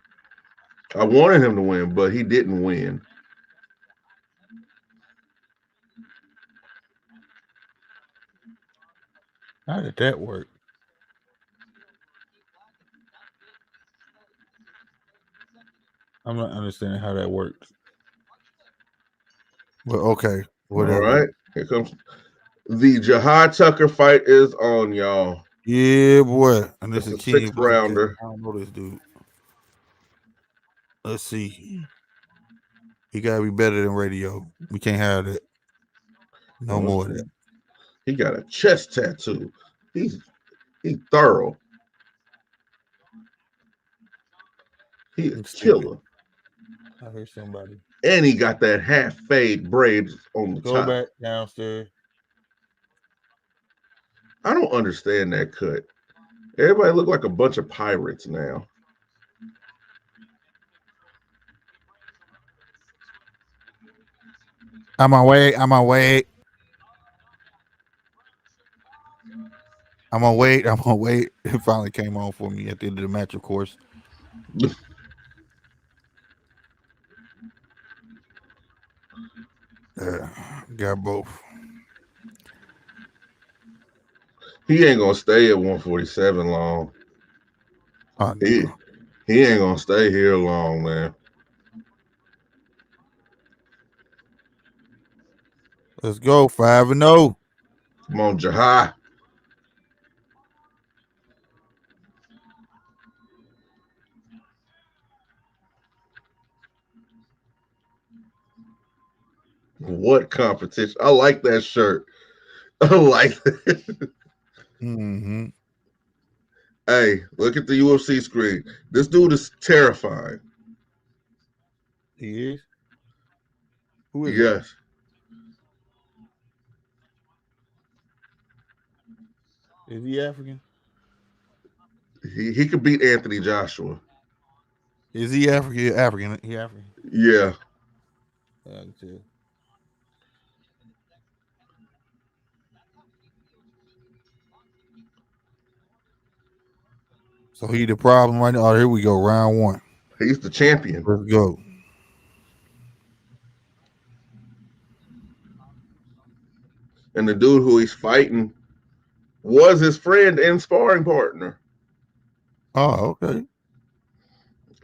I wanted him to win, but he didn't win. How did that work? I'm not understanding how that works. But okay, All whatever. right, here comes the Jahi Tucker fight is on, y'all. Yeah, boy. And this It's is a Akeem sixth versus Jahi. rounder. I don't know this dude. Let's see. He gotta be better than radio. We can't have that. No Oh, let's more of see. that. He got a chest tattoo. He's thorough. He a I'm stupid. killer. I hear somebody. And he got that half fade braids on the Go top. back downstairs. I don't understand that cut. Everybody look like a bunch of pirates now. I'm on way. I'm on way. I'm on wait. I'm on wait. It finally came on for me at the end of the match, of course. Uh, got both. He ain't gonna stay at 147 long. I He know. he ain't gonna stay here long, man. Let's go 5-0. Come on, Jahi. What competition? I like that shirt. I like that. Mm-hmm. Hey, look at the UFC screen. This dude is terrifying. He is. Who is it? Yes. Is he African? He could beat Anthony Joshua. Is he African? African. He African. Yeah. Yeah, I can tell. So he the problem right now. Oh, here we go. Round one. He's the champion. Let's go. And the dude who he's fighting was his friend and sparring partner. Oh, okay.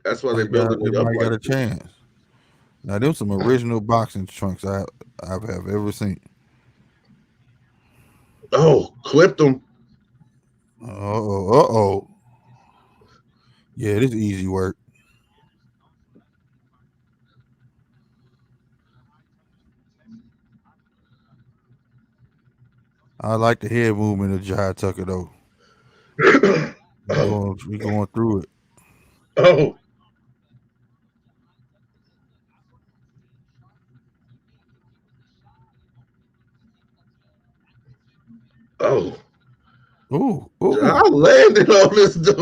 That's why they're building it up Everybody got like a this. chance. Now, them some original boxing trunks I've have ever seen. Oh, clipped him. Uh oh. Yeah, this is easy work. I like the head movement of Jahi Tucker though. Oh, We going through it. oh, oh. Ooh. I landed on this dude.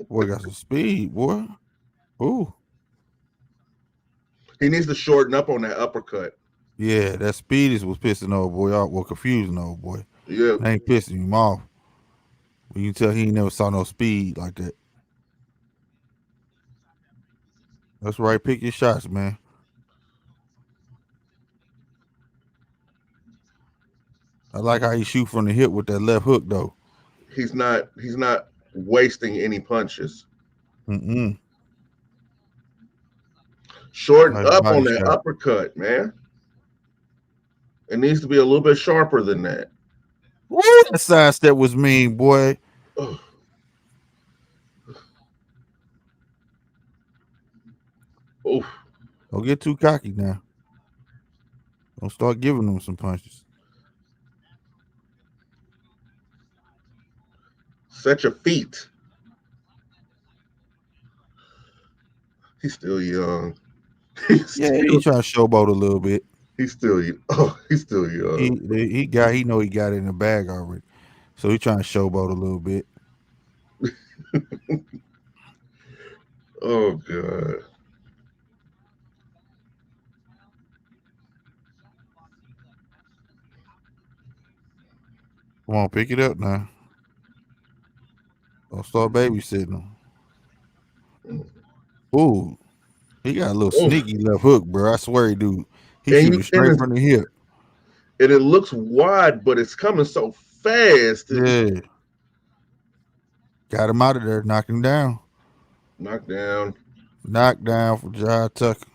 Boy got some speed, boy. Ooh. He needs to shorten up on that uppercut. Yeah, that speed is what's pissing old boy off. Well, confusing old boy. Yeah, It ain't pissing him off. But you can tell he ain't never saw no speed like that. That's right. Pick your shots, man. I like how he shoot from the hip with that left hook though. he's not wasting any punches. Mm-mm. Shorten Nice up body on that shot. uppercut, man. It needs to be a little bit sharper than that. Woo, that sidestep was mean, boy. Oh, oof. Don't get too cocky now. Don't start giving them some punches. Set your feet. He's still young. He's Yeah, he still trying to showboat a little bit. he's still oh he's still He young. he know he got it in the bag already. So he trying to showboat a little bit. Oh god. Come on, pick it up now. Don't start babysitting him. Ooh, he got a little Oof. sneaky left hook, bro. I swear he do. He And shooting straight from the hip. it looks wide, but it's coming so fast. Yeah. Got him out of there, knocked him down. Knockdown. Knocked down for Jahi Tucker.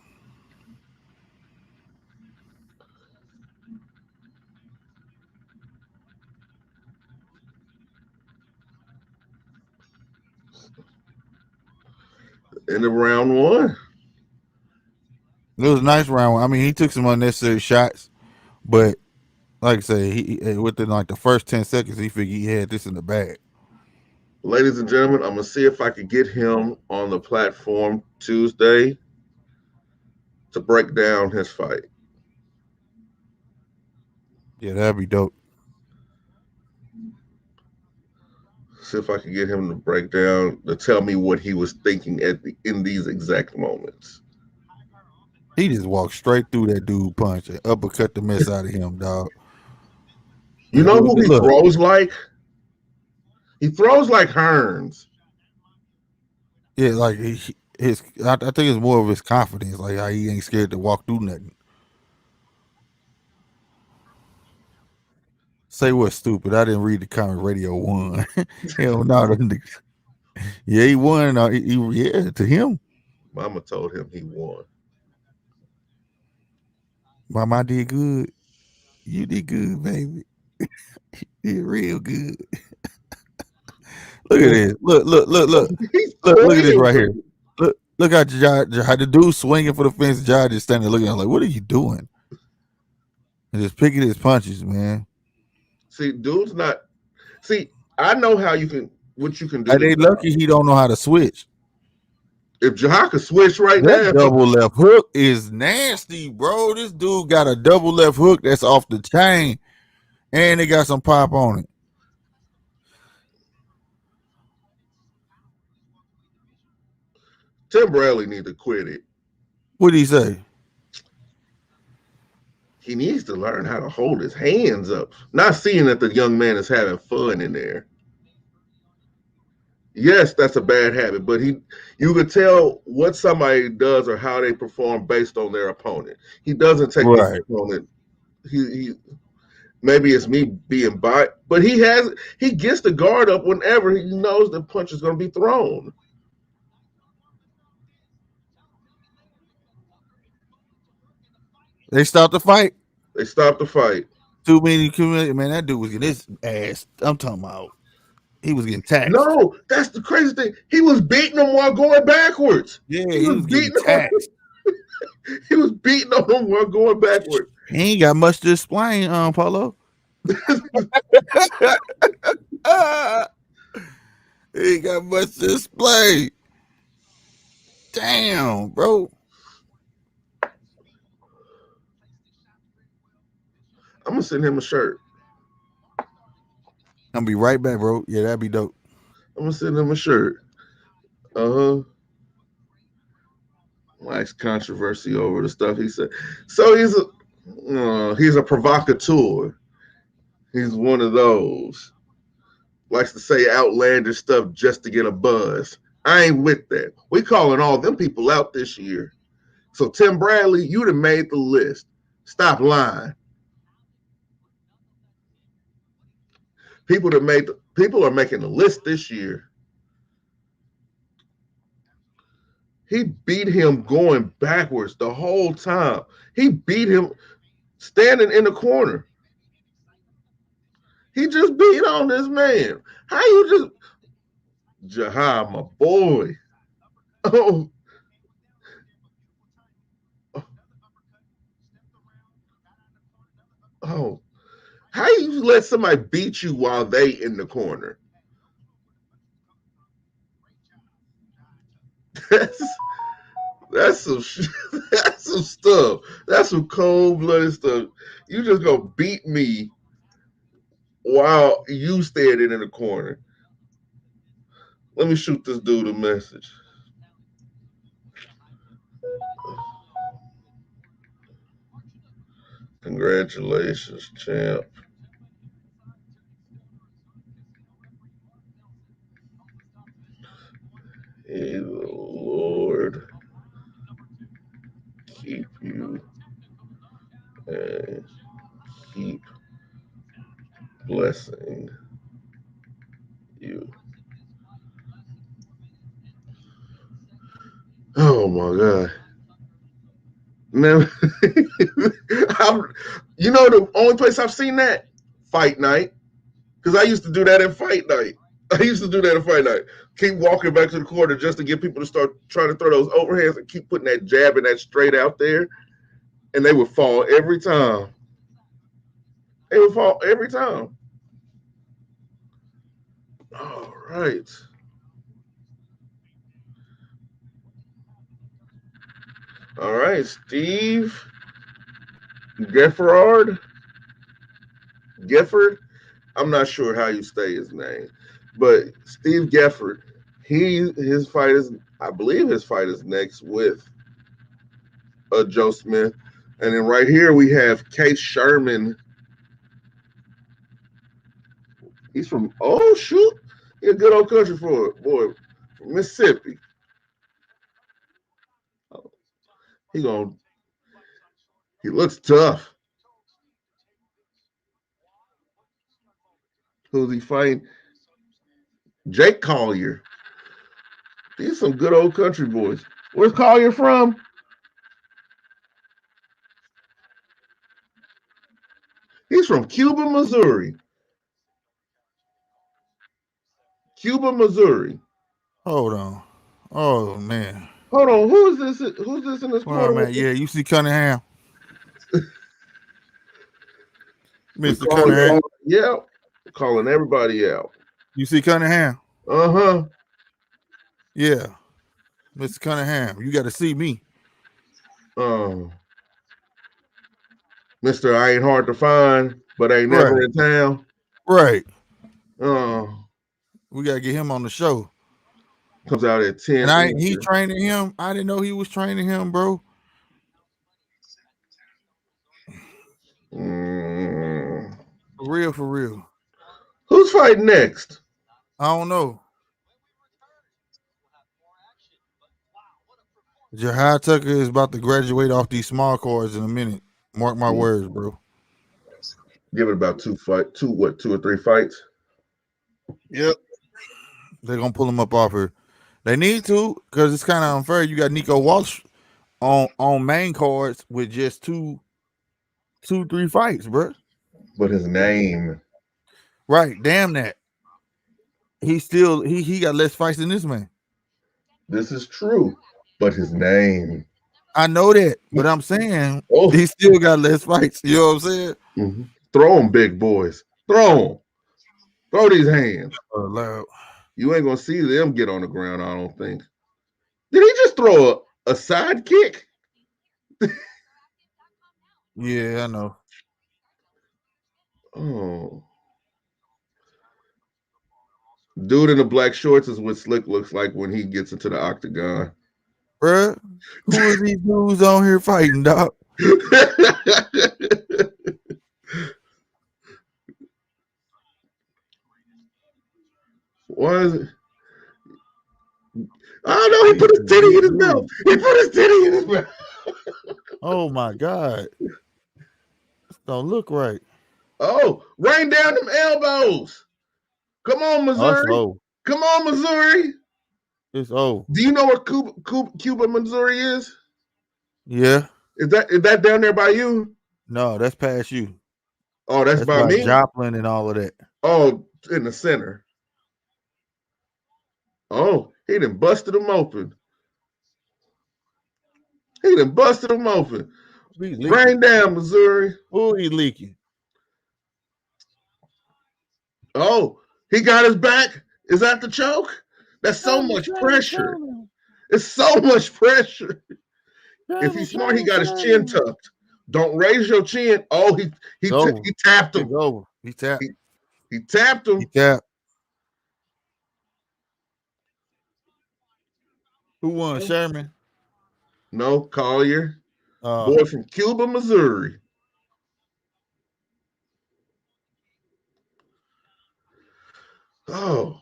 End of round one. It was a nice round. I mean, he took some unnecessary shots, but like I say, within like the first 10 seconds, he figured he had this in the bag. Ladies and gentlemen, I'm gonna see if I can get him on the platform Tuesday to break down his fight. Yeah, that'd be dope. See if I can get him to break down to tell me what he was thinking in these exact moments. He just walked straight through that dude punch and uppercut the mess out of him, dog. You know who he Look, throws like? He throws like Hearns. yeah, like I think it's more of his confidence, like how he ain't scared to walk through nothing. Say what's stupid. I didn't read the comment. Radio won. Hell no, yeah, he won. Yeah, to him. Mama told him he won. Mama, I did good. You did good, baby. You did real good. Look at this. He's Look at this toying right with here. me. Look how the dude swinging for the fence. Jai just standing there looking at him like, what are you doing? And just picking his punches, man. See, dude's not. See, I know how you can. What you can do Like, to they Jahi. lucky he don't know how to switch. If Jahi could switch right That now, double left hook is nasty, bro. This dude got a double left hook that's off the chain, and it got some pop on it. Tim Bradley need to quit it. What did he say? He needs to learn how to hold his hands up. Not seeing that the young man is having fun in there. Yes, that's a bad habit, but you could tell what somebody does or how they perform based on their opponent. He doesn't take his Right. opponent. He maybe it's me being biased, but he gets the guard up whenever he knows the punch is going to be thrown. They stopped the fight. They stop the fight. Too many, man. That dude was getting his ass. I'm talking about. He was getting taxed. No, that's the crazy thing. He was beating him while going backwards. Yeah, He he was was getting beating him. taxed. He was beating on him while going backwards. He ain't got much to explain, Polo. He ain't got much to explain. Damn, bro. I'm gonna send him a shirt. I'm be right back, bro. Yeah, that'd be dope. I'm gonna send him a shirt. Uh huh. Likes controversy over the stuff he said. So he's a provocateur. He's one of those. Likes to say outlandish stuff just to get a buzz. I ain't with that. We calling all them people out this year. So Tim Bradley, you'd have made the list. Stop lying. People are making the list this year. He beat him going backwards the whole time. He beat him standing in the corner. He just beat on this man. How you just Jahi, my boy? Oh, oh. How you let somebody beat you while they in the corner? That's that's some that's some stuff. That's some cold blooded stuff. You just gonna beat me while you standing in the corner. Let me shoot this dude a message. Congratulations, champ. May the Lord keep you and keep blessing Oh my god. Now, the only place I've seen that fight night, because I used to do that at fight night. I used to do that at fight night. Keep walking back to the corner just to get people to start trying to throw those overhands and keep putting that jab and that straight out there, and they would fall every time. They would fall every time. All right. All right, Steve Geffrard. Geffrard. I'm not sure how you say his name, but Steve Geffrard. His fight is, I believe, his fight is next with Joe Smith, and then right here we have Case Sherman. He's from shoot, he's a good old country boy from Mississippi. He going he looks tough. Who's he fighting? Jake Collier. These some good old country boys. Where's Collier from? He's from Cuba, Missouri. Cuba, Missouri. Hold on. Oh man. Hold on, who is this? Who's this in this Well, corner? man, yeah, you see Cunningham, We Mr. calling Cunningham. yeah, calling everybody out. You see Cunningham? Uh-huh. Yeah, Mr. Cunningham. You got to see me. Um, Mr. I ain't hard to find, but ain't never Right, in town. right. Uh, We got to get him on the show. comes out at 10 And he Eastern. training him. I didn't know he was training him, bro. Mm. For real, for real. Who's fighting next? I don't know. Jahi Tucker is about to graduate off these small cards in a minute. Mark my words, bro. Give it about two or three fights. Yep. They're gonna pull him up off here. They need to, because it's kind of unfair. You got Nico Walsh on main cards with just two, 3 fights, bro. But his name, Right. Damn that. He got less fights than this man. this is true. But his name. I know that, but I'm saying Oh, he still got less fights. You know what I'm saying? mhm. Throw them, big boys. Throw them. Throw these hands. Loud. You ain't gonna see them get on the ground, I don't think. Did he just throw a side kick? Yeah, I know. Oh. Dude in the black shorts is what Slick looks like when he gets into the octagon. Bruh, who is these dudes on here fighting, dog? Why is it? Oh no, he put his titty in his mouth. He put his titty in his mouth. Oh my God. This don't look right. Oh, rain down them elbows. Come on, Oh, it's Missouri. old. Come on, Missouri. It's old. Do you know where Cuba, Missouri is? Yeah. Is that down there by you? No, that's past you. Oh, that's That's by by me? Joplin and all of that. Oh, in the center. Oh, he done busted them open. He done busted them open. He Rain leaking. down, Missouri. Who he leaking? Oh, he got his back. Is that the choke? That's so much pressure. It's so much pressure. If he's smart, he got his chin tucked. Don't raise your chin. Oh, It's over. he tapped It's him. over. He tapped. He tapped He him. tapped. Who won? Sherman? No, Collier. Uh Boy from Cuba, Missouri. Oh.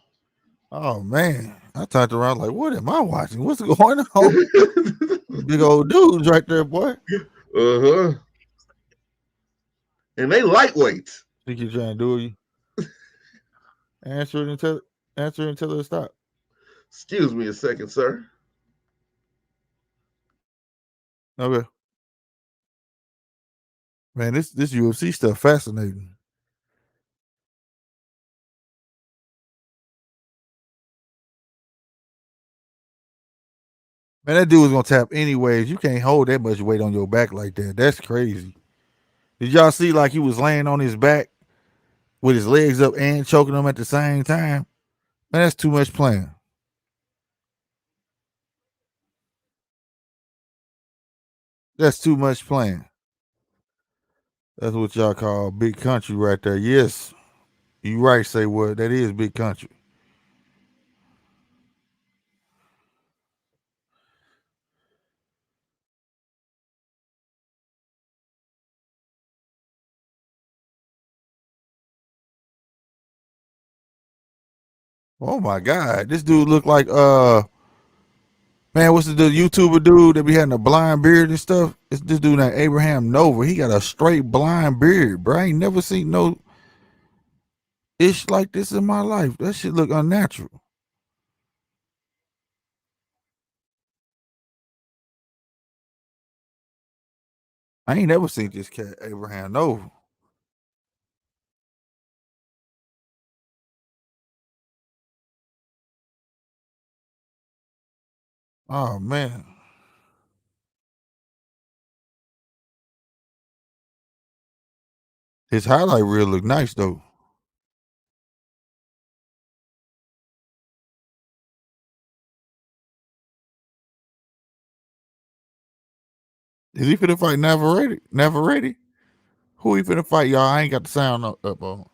oh man. I turned around like, what am I watching? What's going on? Big old dudes right there, boy. Uh-huh. And they lightweights. Think you're trying to do you? Answer it until it stop. Excuse me a second, sir. Okay. Man, this UFC stuff fascinating. Man, that dude was gonna tap anyways. You can't hold that much weight on your back like that. That's crazy. Did y'all see like he was laying on his back with his legs up and choking him at the same time? Man, that's too much playing. That's too much playing. That's what y'all call big country right there. Yes, you right. Say what? That is big country. Oh my God, this dude look like man, what's the YouTuber dude that be having a blind beard and stuff? It's this dude named Abraham Nova. He got a straight blind beard, bro. I ain't never seen no ish like this in my life. That shit look unnatural. I ain't never seen this cat Abraham Nova. Oh man, his highlight reel look nice though. Is he finna fight Navarrete? Navarrete? Who he finna fight, y'all? I ain't got the sound up on.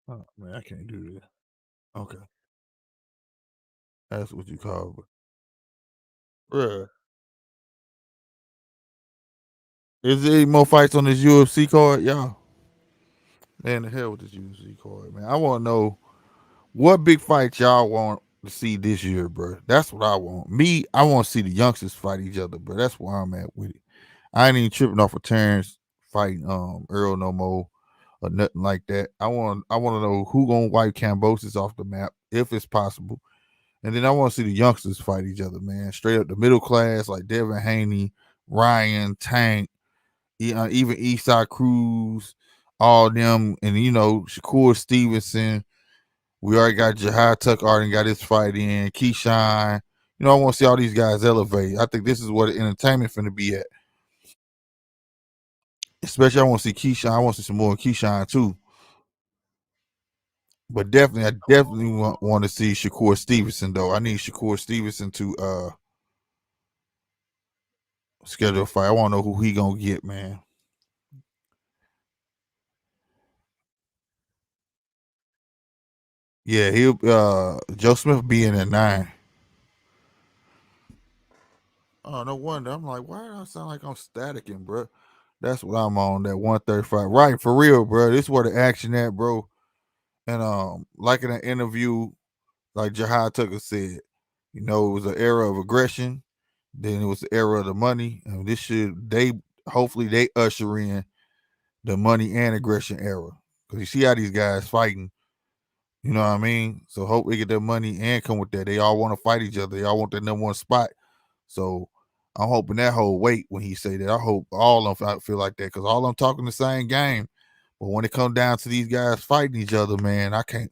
Oh man, I can't do this. Okay, that's what you call it. Bruh. Is there any more fights on this UFC card, y'all? Man, the hell with this UFC card, man. I want to know what big fight y'all want to see this year, bro. That's what I want. Me, I want to see the youngsters fight each other, bro. That's where I'm at with it. I ain't even tripping off of Terrence fighting Earl no more or nothing like that. I want to know who gonna wipe Cambosis off the map if it's possible, and then I want to see the youngsters fight each other, man. Straight up the middle class like Devin Haney, Ryan Tank, even Eastside Cruz, all them, and Shakur Stevenson. We already got Jahi Tuck already got his fight in. Keyshawn. I want to see all these guys elevate. I think this is where the entertainment finna be at. Especially I want to see Keyshawn. I want to see some more Keyshawn too. But definitely, I definitely want to see Shakur Stevenson though. I need Shakur Stevenson to schedule a fight. I want to know who he gonna get, man. Yeah, he'll Joe Smith be in at 9. Oh, no wonder. I'm like, why do I sound like I'm staticking, bro? That's what I'm on, that 135. Right, for real, bro. This is where the action at, bro. And like in an interview, like Jahi Tucker said, it was an era of aggression, then it was the era of the money. And this should they hopefully they usher in the money and aggression era. Cause you see how these guys fighting, you know what I mean? So hope they get their money and come with that. They all want to fight each other. They all want that number one spot. So I'm hoping that whole weight when he say that. I hope all of them feel like that because all of them talking the same game. But when it comes down to these guys fighting each other, man, I can't.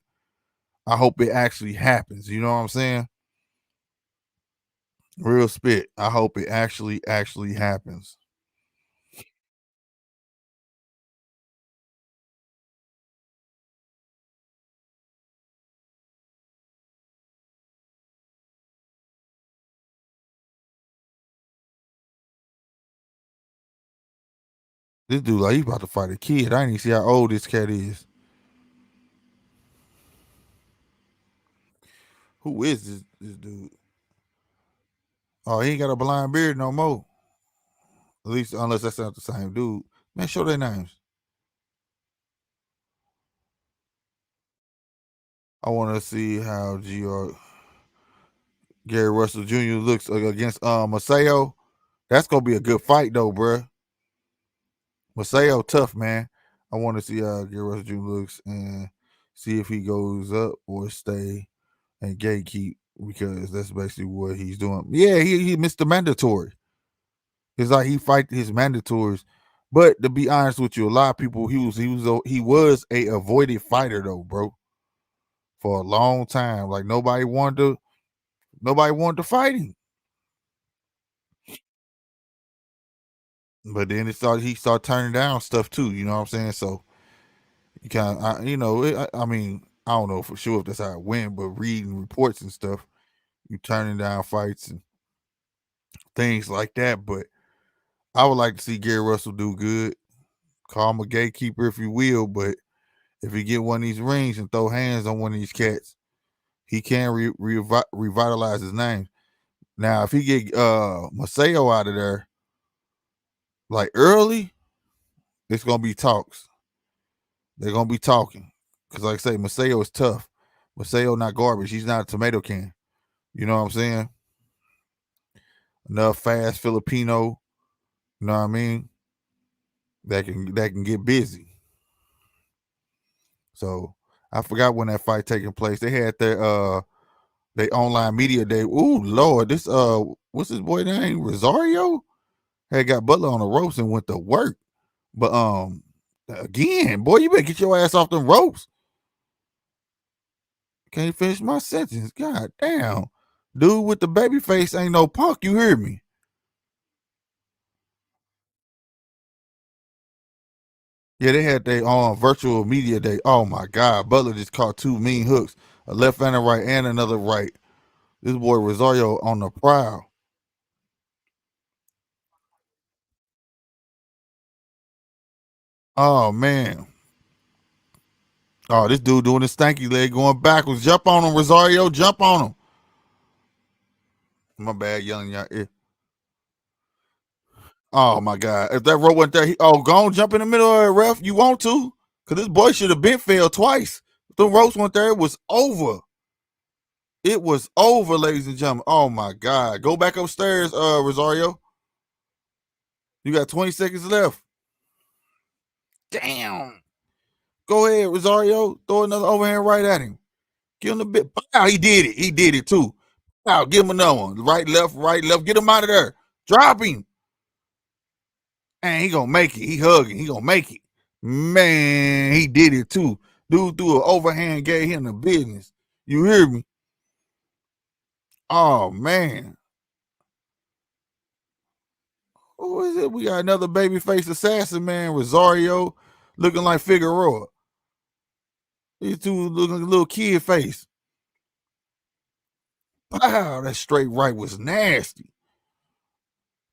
I hope it actually happens. You know what I'm saying? Real spit. I hope it actually happens. This dude like he about to fight a kid. I ain't even see how old this cat is. Who is this dude? Oh, he ain't got a blind beard no more. At least unless that's not the same dude. Man, show their names. I want to see how Gary Russell Jr. looks against Maseo. That's gonna be a good fight though, bruh. Maseo tough, man. I want to see how Gary Russell Jr. looks and see if he goes up or stay and gatekeep because that's basically what he's doing. Yeah, he missed the mandatory. It's like he fight his mandatories. But to be honest with you, a lot of people he was a avoided fighter though, bro, for a long time. Like nobody wanted to fight him. But then he started turning down stuff too. You know what I'm saying? So you kind of I mean I don't know for sure if that's how it went, but reading reports and stuff, you turning down fights and things like that. But I would like to see Gary Russell do good. Call him a gatekeeper if you will, but if he get one of these rings and throw hands on one of these cats, he can revitalize his name. Now, if he get Maseo out of there like early, it's gonna be talks. They're gonna be talking because, like I say, Maseo is tough. Maseo not garbage. He's not a tomato can. You know what I'm saying? Enough fast Filipino. You know what I mean? That can get busy. So I forgot when that fight taking place. They had their online media day. Ooh Lord, this what's his boy name? Rosario had got Butler on the ropes and went to work. But again, boy, you better get your ass off them ropes. Can't finish my sentence. God damn. Dude with the baby face ain't no punk, you hear me? Yeah, they had their virtual media day. Oh my God. Butler just caught two mean hooks. A left and a right and another right. This boy Rosario on the prowl. Oh man. Oh, this dude doing his stanky leg going backwards. Jump on him, Rosario. Jump on him. My bad, yelling y'all. Oh my God. If that rope went there, go on, jump in the middle of the ref. You want to? Cause this boy should have been failed twice. If the ropes went there, it was over. It was over, ladies and gentlemen. Oh my God. Go back upstairs, Rosario. You got 20 seconds left. Damn. Go ahead, Rosario. Throw another overhand right at him. Give him the bit. Wow, he did it. He did it too. Wow, give him another one. Right, left, right, left. Get him out of there. Drop him. And he gonna make it. He hugging. He gonna make it. Man, he did it too. Dude threw an overhand, gave him the business. You hear me? Oh man. Who is it? We got another babyface assassin, man. Rosario, looking like Figueroa. These two looking like a little kid face. Wow, that straight right was nasty.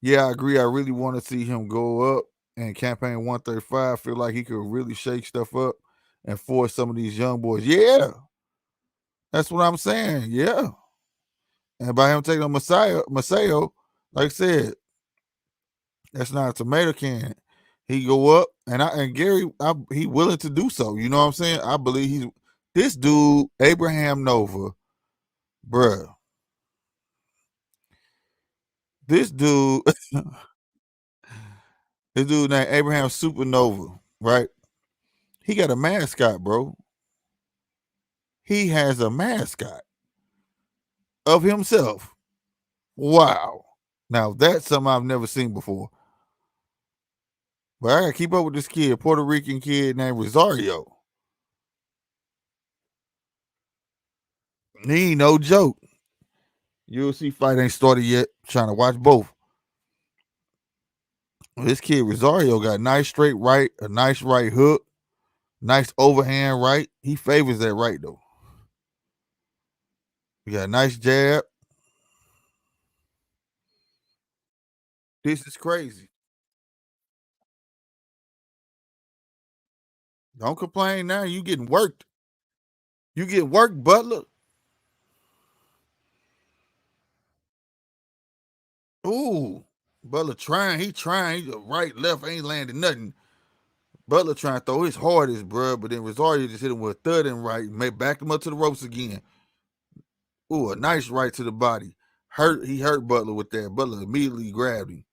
Yeah, I agree. I really want to see him go up and campaign 135. Feel like he could really shake stuff up and force some of these young boys. Yeah, that's what I'm saying. Yeah. And by him taking on Maseo, like I said, that's not a tomato can. He go up and Gary, he willing to do so. You know what I'm saying? I believe he's this dude, Abraham Nova, bruh. This dude, this dude named Abraham Supernova, right? He got a mascot, bro. He has a mascot of himself. Wow. Now that's something I've never seen before. But I gotta keep up with this kid, Puerto Rican kid named Rosario. He ain't no joke. UFC fight ain't started yet. Trying to watch both. This kid Rosario got a nice straight right, a nice right hook, nice overhand right. He favors that right though. He got a nice jab. This is crazy. Don't complain now. You getting worked. You get worked, Butler. Ooh, Butler trying. He trying. He right, left, ain't landing nothing. Butler trying to throw his hardest, bro, but then Rosario just hit him with a third and right, backed him up to the ropes again. Ooh, a nice right to the body. He hurt Butler with that. Butler immediately grabbed him.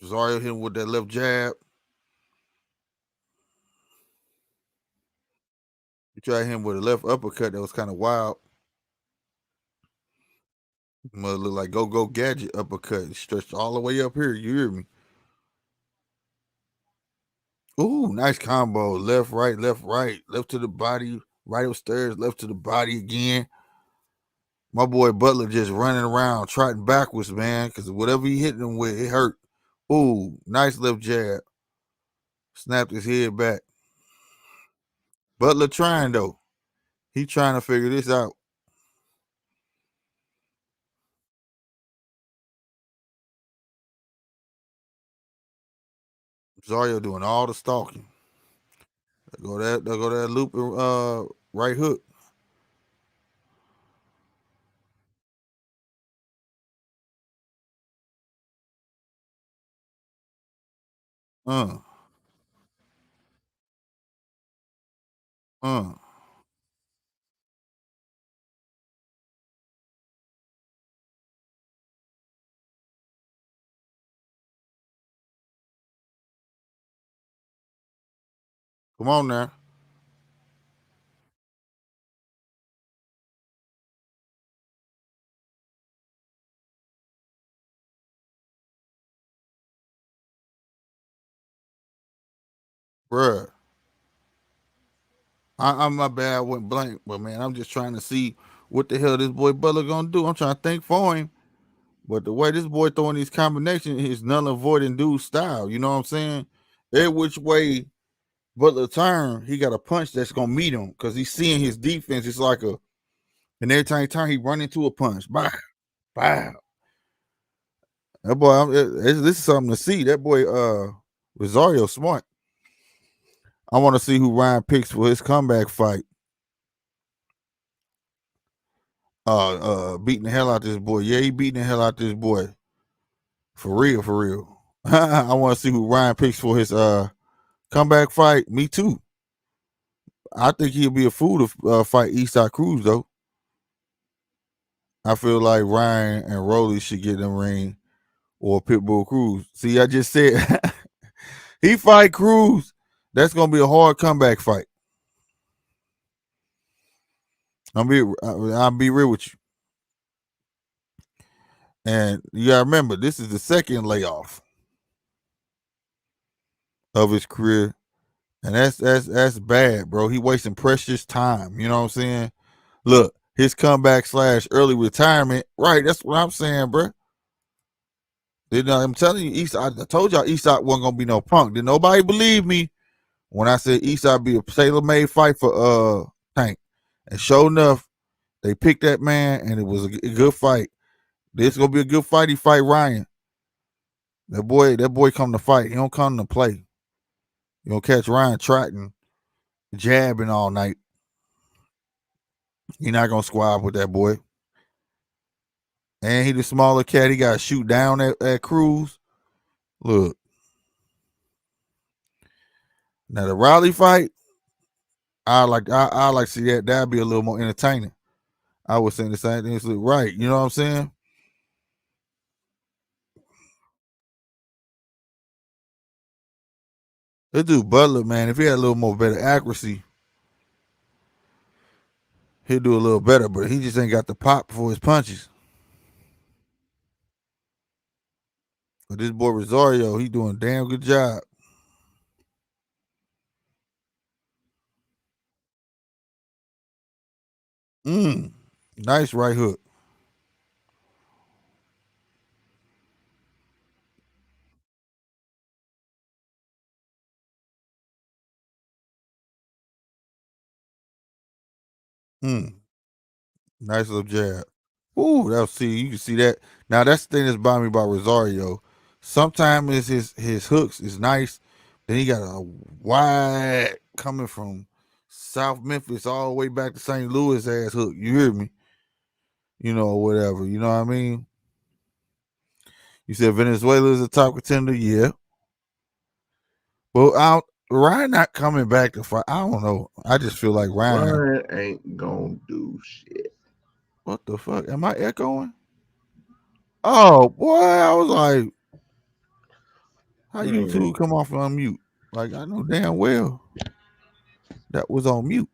Rosario hit him with that left jab. He tried him with a left uppercut that was kind of wild. Mother look like go gadget uppercut. It stretched all the way up here. You hear me? Ooh, nice combo. Left, right, left to the body, right upstairs, left to the body again. My boy Butler just running around, trotting backwards, man, because whatever he hit him with, it hurt. Ooh, nice left jab. Snapped his head back. Butler trying, though. He trying to figure this out. Zario doing all the stalking. There go that looping right hook. Uh, uh. Come on now. Bruh. I'm my bad. I went blank, but man, I'm just trying to see what the hell this boy Butler gonna do. I'm trying to think for him. But the way this boy throwing these combinations is null avoiding dude style. You know what I'm saying? Every which way Butler turn, he got a punch that's gonna meet him because he's seeing his defense. It's like a, and every time he turn, he run into a punch. Bah, bah. That boy, this is something to see. That boy, Rosario smart. I want to see who Ryan picks for his comeback fight. Beating the hell out this boy. Yeah, he beating the hell out this boy. For real, for real. I want to see who Ryan picks for his comeback fight. Me too. I think he'll be a fool to fight Eastside Cruz though. I feel like Ryan and Rolly should get in the ring or Pitbull Cruz. See, I just said he fight Cruz. That's gonna be a hard comeback fight. I'll be real with you. And you gotta remember, this is the second layoff of his career. And that's bad, bro. He wasting precious time. You know what I'm saying? Look, his comeback / early retirement. Right, that's what I'm saying, bro. I'm telling you, Eastside. I told y'all Eastside wasn't gonna be no punk. Did nobody believe me when I said Eastside be a tailor-made fight for Tank? And sure enough, they picked that man, and it was a good fight. This gonna be a good fight. He fight Ryan. That boy come to fight. He don't come to play. You don't catch Ryan trotting, jabbing all night. He not gonna squab with that boy. And he the smaller cat. He got to shoot down at Cruz. Look, now the Riley fight, I like to see that. That'd be a little more entertaining. I was saying the same thing. It's like, right, you know what I'm saying? This dude Butler, man, if he had a little more better accuracy, he'd do a little better. But he just ain't got the pop for his punches. But this boy Rosario, he doing a damn good job. Mm, nice right hook. Mm, nice little jab. Ooh, that'll see. You can see that. Now that's the thing that's bothering me about Rosario. Sometimes his hooks is nice. Then he got a wide coming from South Memphis all the way back to St. Louis ass hook. You hear me? or whatever. You know what I mean? You said Venezuela is a top contender, yeah. But Ryan not coming back to fight. I don't know. I just feel like Ryan. Ryan ain't gonna do shit. What the fuck? Am I echoing? Oh boy, I was like, how you two come off on mute? Like I know damn well that was on mute.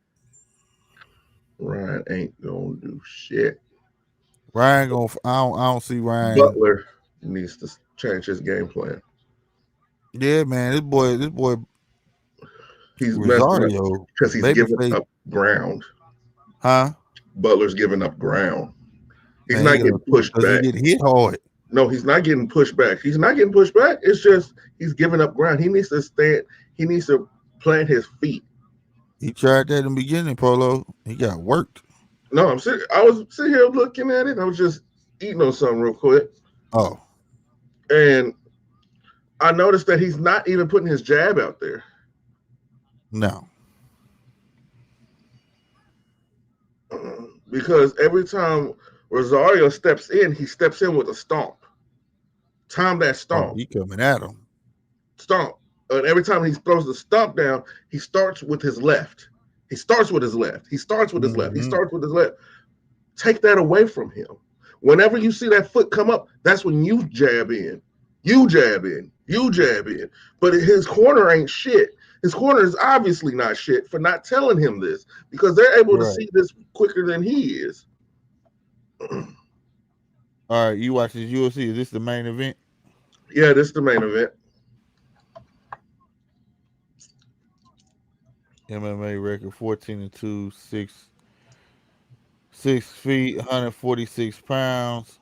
Ryan ain't gonna do shit. Ryan gonna. I don't see Ryan. Butler needs to change his game plan. Yeah, man, this boy He's messing up Rosario because he's giving babyface, up ground. huh? Butler's giving up ground. He's Man, not getting pushed because he back. get hit hard. No, he's not getting pushed back. He's not getting pushed back. It's just he's giving up ground. He needs to stand. He needs to plant his feet. He tried that in the beginning, Polo. He got worked. No, I was sitting here looking at it. I was just eating on something real quick. Oh, And I noticed that he's not even putting his jab out there. no. Because every time Rosario steps in, he steps in with a stomp. Time that stomp. Oh, he coming at him. Stomp. And every time he throws the stomp down, he starts with his left. He starts with his left. He starts with his left. He starts with his left. Take that away from him. Whenever you see that foot come up, that's when you jab in. You jab in. You jab in. But his corner ain't shit. His corner is obviously not shit for not telling him this because they're able to see this quicker than he is. All right, you watch this UFC. Is this the main event? Yeah, this is the main event. MMA record 14-2, 6 feet, 146 pounds.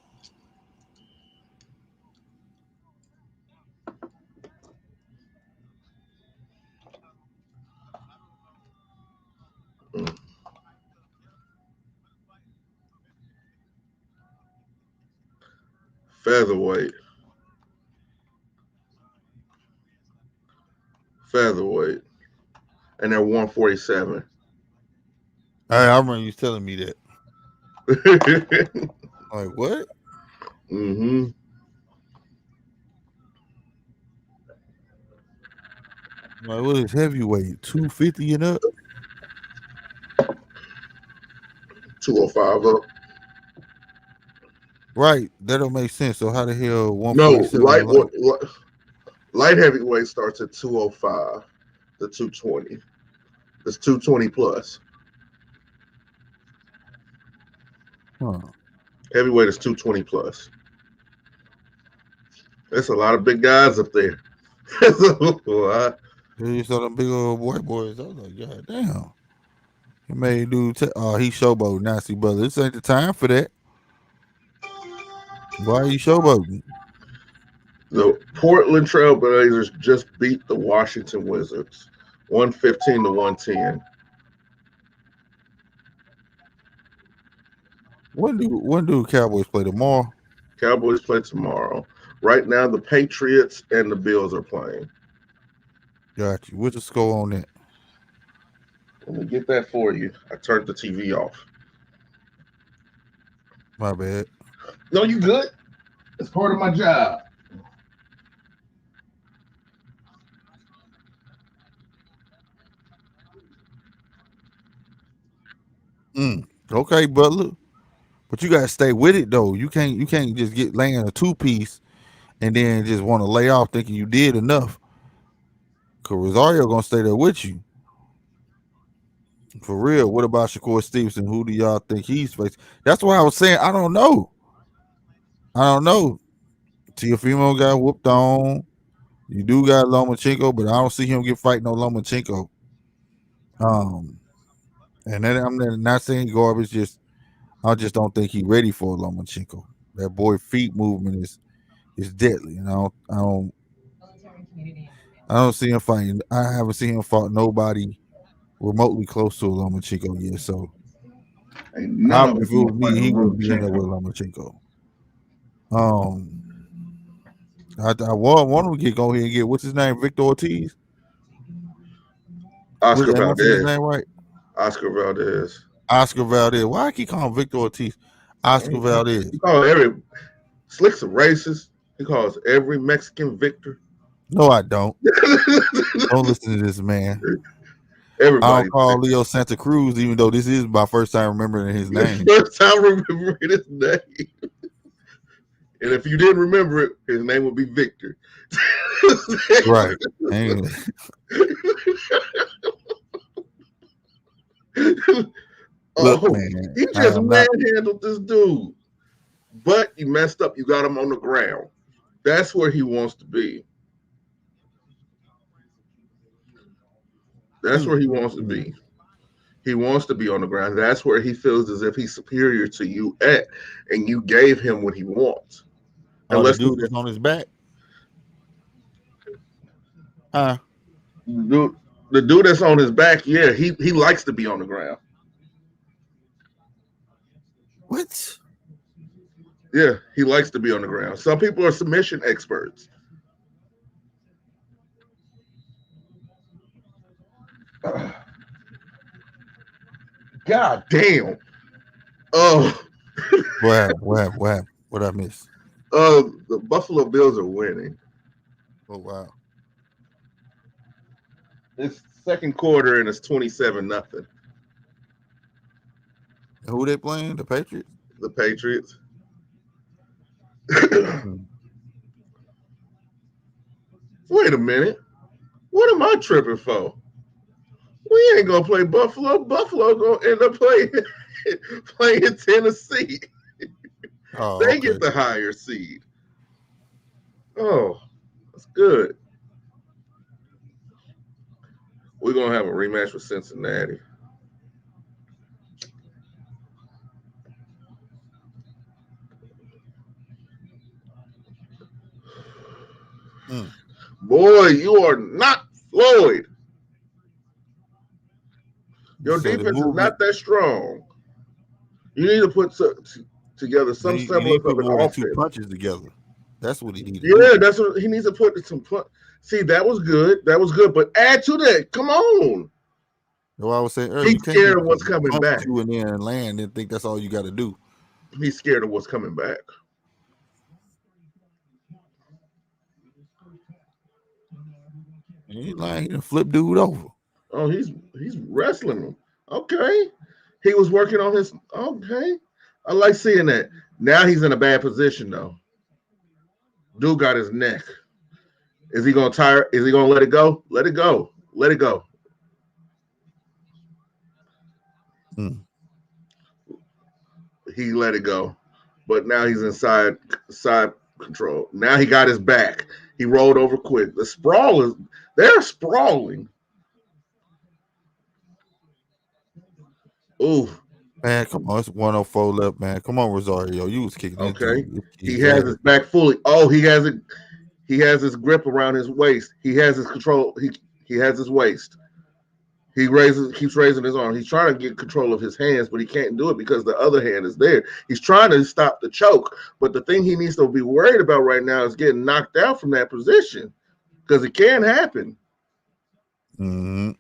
Featherweight. And they're 147. I remember you telling me that. Like, what? Mm-hmm. Like, what is heavyweight? 250 and up? 205 up. Right. That don't make sense. So how the hell No, 147? light heavyweight starts at 205 to 220. It's 220 plus. Huh. Heavyweight is 220 plus. There's a lot of big guys up there. You saw them big old white boys. I was like, God damn. He made dude. He showboating. Nasty brother. This ain't the time for that. Why are you showboating? The Portland Trailblazers just beat the Washington Wizards, 115 to 110. When do Cowboys play tomorrow? Cowboys play tomorrow. Right now, the Patriots and the Bills are playing. Got you. What's the score on that? Let me get that for you. I turned the TV off. My bad. No, you good? It's part of my job. Okay, Butler. But you gotta stay with it though. You can't just get laying a 2-piece and then just want to lay off thinking you did enough. Cause Rosario gonna stay there with you. For real. What about Shakur Stevenson? Who do y'all think he's facing? That's why I was saying I don't know. Teofimo got whooped on. You do got Lomachenko, but I don't see him get fighting no Lomachenko. And then I'm not saying garbage. I just don't think he's ready for Lomachenko. That boy feet movement is deadly. I don't see him fighting. I haven't seen him fight nobody remotely close to Lomachenko yet. So if it was me, he would be in there with Lomachenko. I want him to go ahead and get what's his name, Victor Ortiz. Oscar Am I saying his Valdez. name right? Oscar Valdez. Oscar Valdez. Why I keep calling him Victor Ortiz? Oscar Valdez. He calls every Slick's a racist. He calls every Mexican Victor. No, I don't. Don't listen to this man. I Everybody. don't call Leo Santa Cruz, even though this is my first time remembering his name. First time remembering his name. And if you didn't remember it, his name would be Victor. Right. Ain't- Look, man, he I just am not. manhandled this dude. But you messed up. You got him on the ground. That's where he wants to be. That's where he wants to be. He wants to be on the ground. That's where he feels as if he's superior to you at, and you gave him what he wants. Oh, the Unless dude that's on his back. the dude that's on his back, yeah, he likes to be on the ground. What? Yeah, he likes to be on the ground. Some people are submission experts. God damn. Oh, What happened? What happened? What happened? What I missed? the Buffalo Bills are winning. Oh wow. It's second quarter and it's 27-0. Who they playing? The Patriots. The Patriots. Hmm. Wait a minute. What am I tripping for? We ain't gonna play Buffalo. Buffalo gonna end up playing Tennessee. Oh, They okay. get the higher seed. Oh, that's good. We're gonna have a rematch with Cincinnati. Mm. Boy, you are not Floyd. You Your said the defense is movement. not that strong. You need to put together some You need semblance to of put an more than two offense. punches together. That's what he need to do. Yeah, that's what he needs to put some. See, that was good. That was good. But add to that. Come on. That's why I was saying earlier, you He's can't scared just of what's coming punch back. two in there and land and think that's all you got to do. He's scared of what's coming back. And he's like, he done flip dude over. Oh, he's wrestling him. Okay. He was working on his. Okay. I like seeing that. Now he's in a bad position though. Dude got his neck. Is he gonna tire? Is he gonna let it go? Let it go. Let it go. Mm. He let it go. But now he's inside side control. Now he got his back. He rolled over quick. The sprawl is they're sprawling. Ooh, Man, come on. It's 104 left, man. Come on, Rosario. You was kicking okay. into He his has ass. his back fully. Oh, he has it. He has his grip around his waist. He has his control. He has his waist. He keeps raising his arm. He's trying to get control of his hands, but he can't do it because the other hand is there. He's trying to stop the choke, but the thing he needs to be worried about right now is getting knocked out from that position because it can happen. Mm-hmm.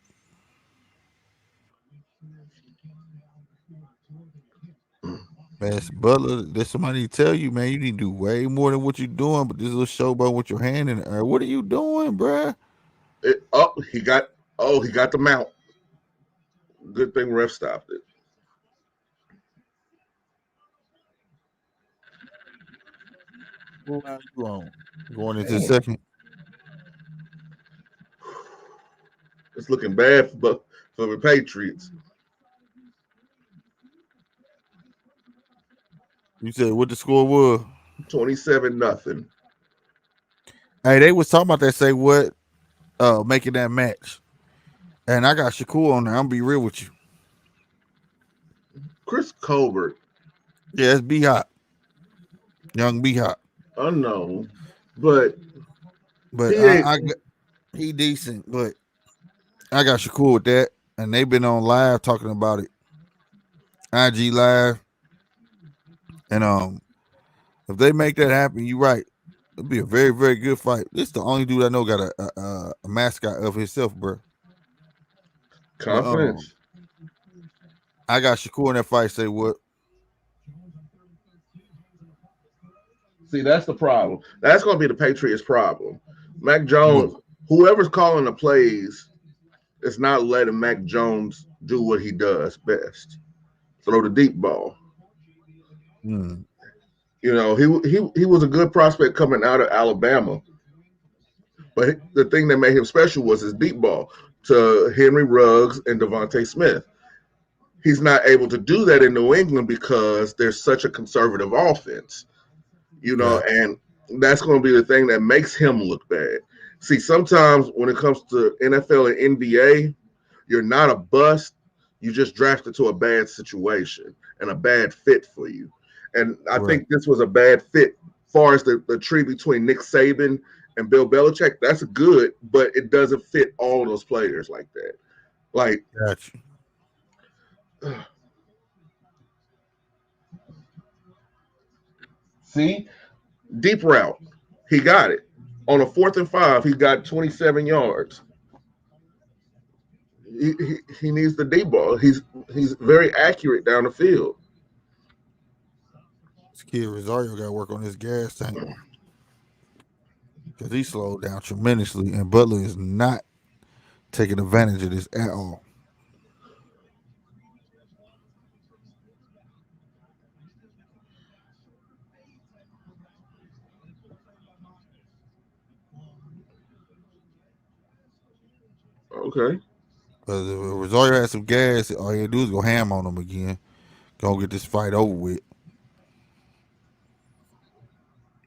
Man, Butler, there's somebody tell you, man, you need to do way more than what you're doing, but this little showboat with your hand in the air. What are you doing, bruh? He got the mount. Good thing ref stopped it. What round you on? Going into the second? It's looking bad for the Patriots. You said what the score was? 27-0. Hey, they was talking about that, say what, making that match. And I got Shakur on there. I'm gonna be real with you. Chris Colbert, Yeah, it's B Hop. Young B Hop. unknown, but But he ain't. he decent, but I got Shakur with that. And they've been on live talking about it. IG live. And if they make that happen, you're right. It'll be a very, very good fight. This is the only dude I know got a mascot of himself, bro. But Confidence. I got Shakur in that fight. Say what? See, that's the problem. That's going to be the Patriots' problem. Mac What? Jones, whoever's calling the plays, is not letting Mac Jones do what he does best: throw the deep ball. Mm, You know, he was a good prospect coming out of Alabama, but the thing that made him special was his deep ball to Henry Ruggs and Devontae Smith. He's not able to do that in New England because there's such a conservative offense, you know, gotcha. and that's going to be the thing that makes him look bad. See, sometimes when it comes to NFL and NBA, you're not a bust. You just drafted to a bad situation and a bad fit for you. And I Right. think this was a bad fit. Far as the tree between Nick Saban and Bill Belichick, that's good, but it doesn't fit all those players like that. Like, Gotcha. see, deep route, he got it. On a 4th and 5, he got 27 yards. He needs the deep ball. He's very accurate down the field. This kid Rosario got to work on his gas tank because he slowed down tremendously, and Butler is not taking advantage of this at all. Okay. Because if Rosario has some gas, all he do is go ham on him again. Gonna get this fight over with.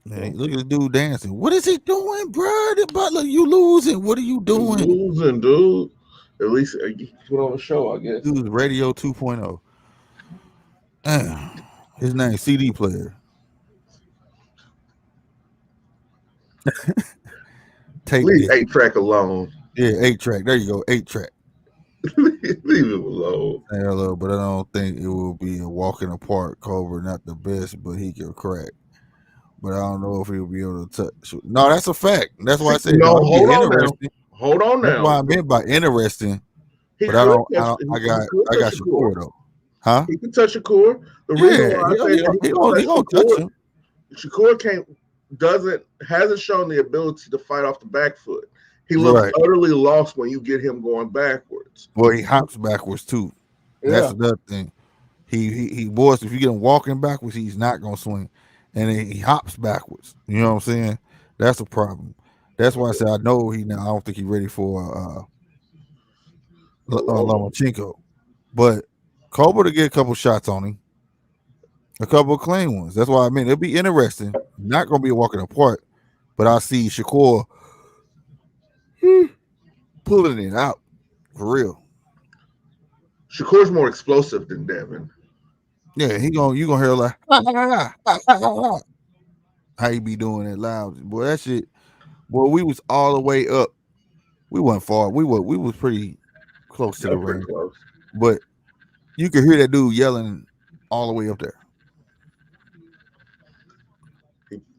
Man, look at this dude dancing. What is he doing, bro? The Butler, you losing. What are you You're doing? losing, dude. At least you put on a show, I guess. Dude's Radio 2.0. Damn. His name CD player. Tape Leave deck. 8 track alone. Yeah, 8 track. There you go. 8 track. Leave it alone. Hello, but I don't think it will be a walk in the park. Cobra, not the best, but he can crack. But I don't know if he'll be able to touch. No, that's a fact. That's why See, I said no, no. It'll be hold on now. interesting. Hold on That's now. why I meant by interesting. He But I could don't. I touch. don't. He could I touch got Shakur. Shakur though. Huh? He could touch Shakur. The reason Yeah. why I say He, that he could touch he gonna touch Shakur, him. Shakur hasn't shown the ability to fight off the back foot. He looks Right. utterly lost when you get him going backwards. Well, he hops backwards too. That's Yeah. another thing. He boys. If you get him walking backwards, he's not gonna swing, and then he hops backwards. You know what I'm saying? That's a problem. That's why I said I know he now. I don't think he's ready for Loma. Lomachenko, but Cobra to get a couple shots on him, a couple of clean ones. That's why I mean it'll be interesting. Not gonna be a walking apart, but I see Shakur pulling it out for real. Shakur's more explosive than Devin. Yeah, you gonna hear like how he be doing it loud, boy. That shit, boy. We was all the way up. We wasn't far. We was pretty close to Yeah, the pretty ring, close. but you could hear that dude yelling all the way up there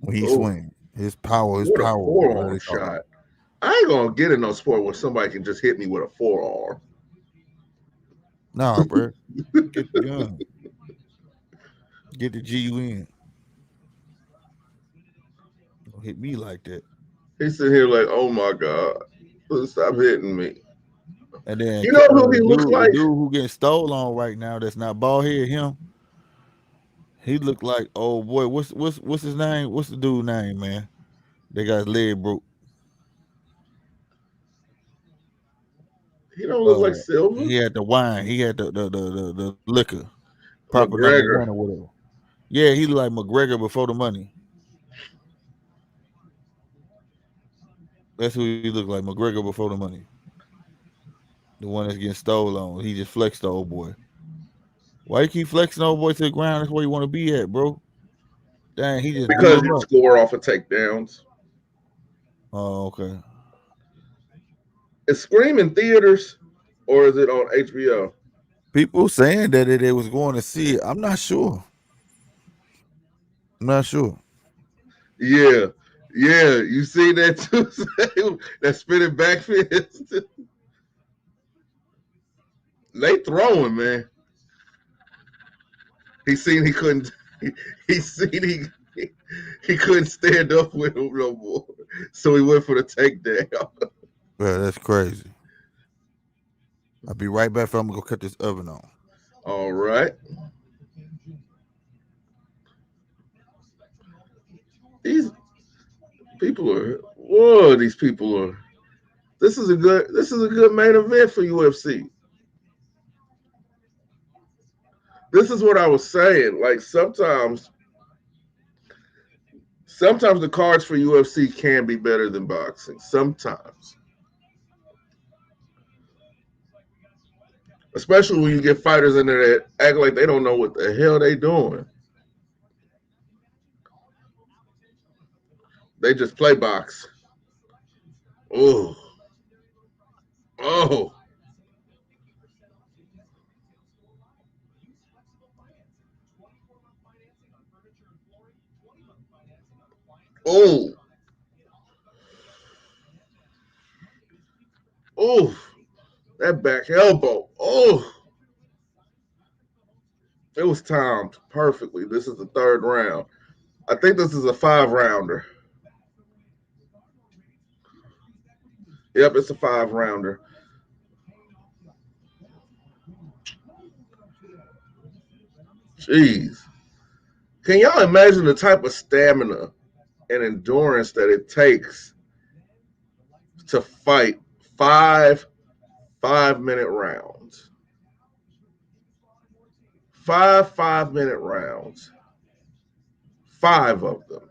when he Oh, swing. His what a power, whatever forearm they call it. shot. I ain't gonna get in no sport where somebody can just hit me with a forearm. Nah, bro. Get the gun. Get the GUN. Don't hit me like that. He's sitting here like, oh my God, stop hitting me. And then You know who he looks the like? dude who getting stole on right now that's not bald head, him, he look like, oh boy, what's his name? What's the dude name, man? They got his leg broke. He don't look like Silver. He had the wine. He had the liquor. Proper number McGregor. one or whatever. Yeah, he look like McGregor before the money. That's who he looked like, McGregor before the money. The one that's getting stole on. He just flexed the old boy. Why you keep flexing the old boy to the ground? That's where you want to be at, bro. Dang, he just blew Because him you up. score off of takedowns. Oh, okay. Is Scream in theaters or is it on HBO? People saying that they was going to see it. I'm not sure. I'm not sure. Yeah. Yeah. You see that too? That spinning back fist. They throwing, man. He seen he couldn't. He seen He couldn't stand up with him no more, so he went for the takedown. Bro, that's crazy. I'll be right back. I'm gonna go cut this oven on. All right, these people are. Whoa, these people are. This is a good. This is a good main event for UFC. This is what I was saying. Like sometimes the cards for UFC can be better than boxing. Sometimes, especially when you get fighters in there that act like they don't know what the hell they doing. They just play box. Oh, oh, oh, oh. That back elbow. Oh, it was timed perfectly. This is the third round. I think this is a 5 rounder. Yep, it's a 5 rounder. Jeez. Can y'all imagine the type of stamina and endurance that it takes to fight 5 5 minute rounds? 5 5 minute rounds. 5 of them.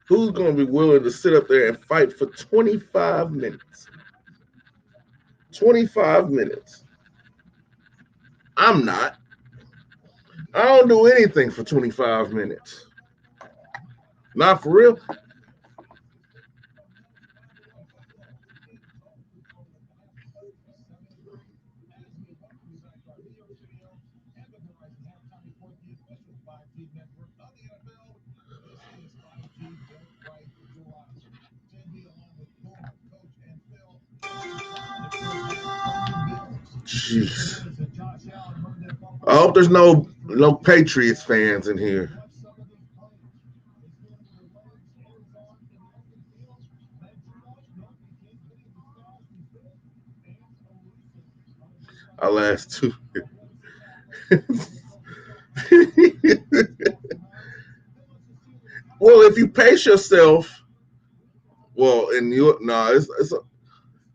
Who's going to be willing to sit up there and fight for 25 minutes? 25 minutes. I'm not. I don't do anything for 25 minutes. Not for real. Jeez. I hope there's no Patriots fans in here. I'll ask too. Well, if you pace yourself, well, and you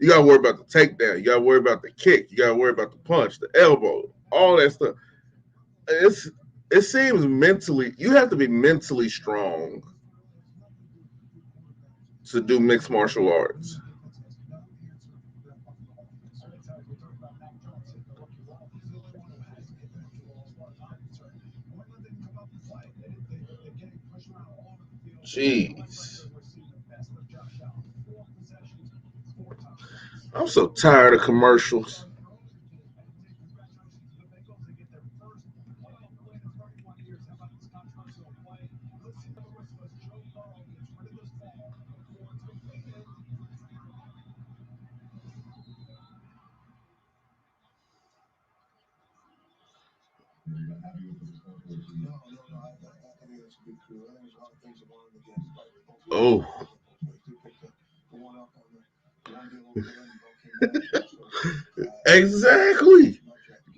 gotta worry about the takedown. You gotta worry about the kick. You gotta worry about the punch, the elbow, all that stuff. It's it seems mentally you have to be mentally strong to do mixed martial arts. Jeez. I'm so tired of commercials. Oh, exactly.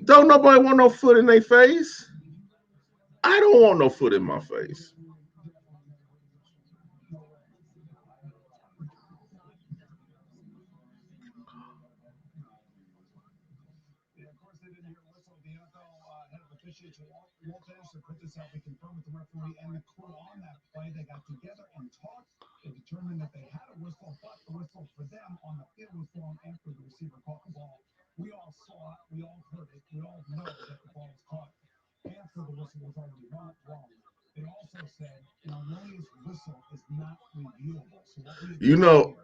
Don't nobody want no foot in their face. I don't want no foot in my face.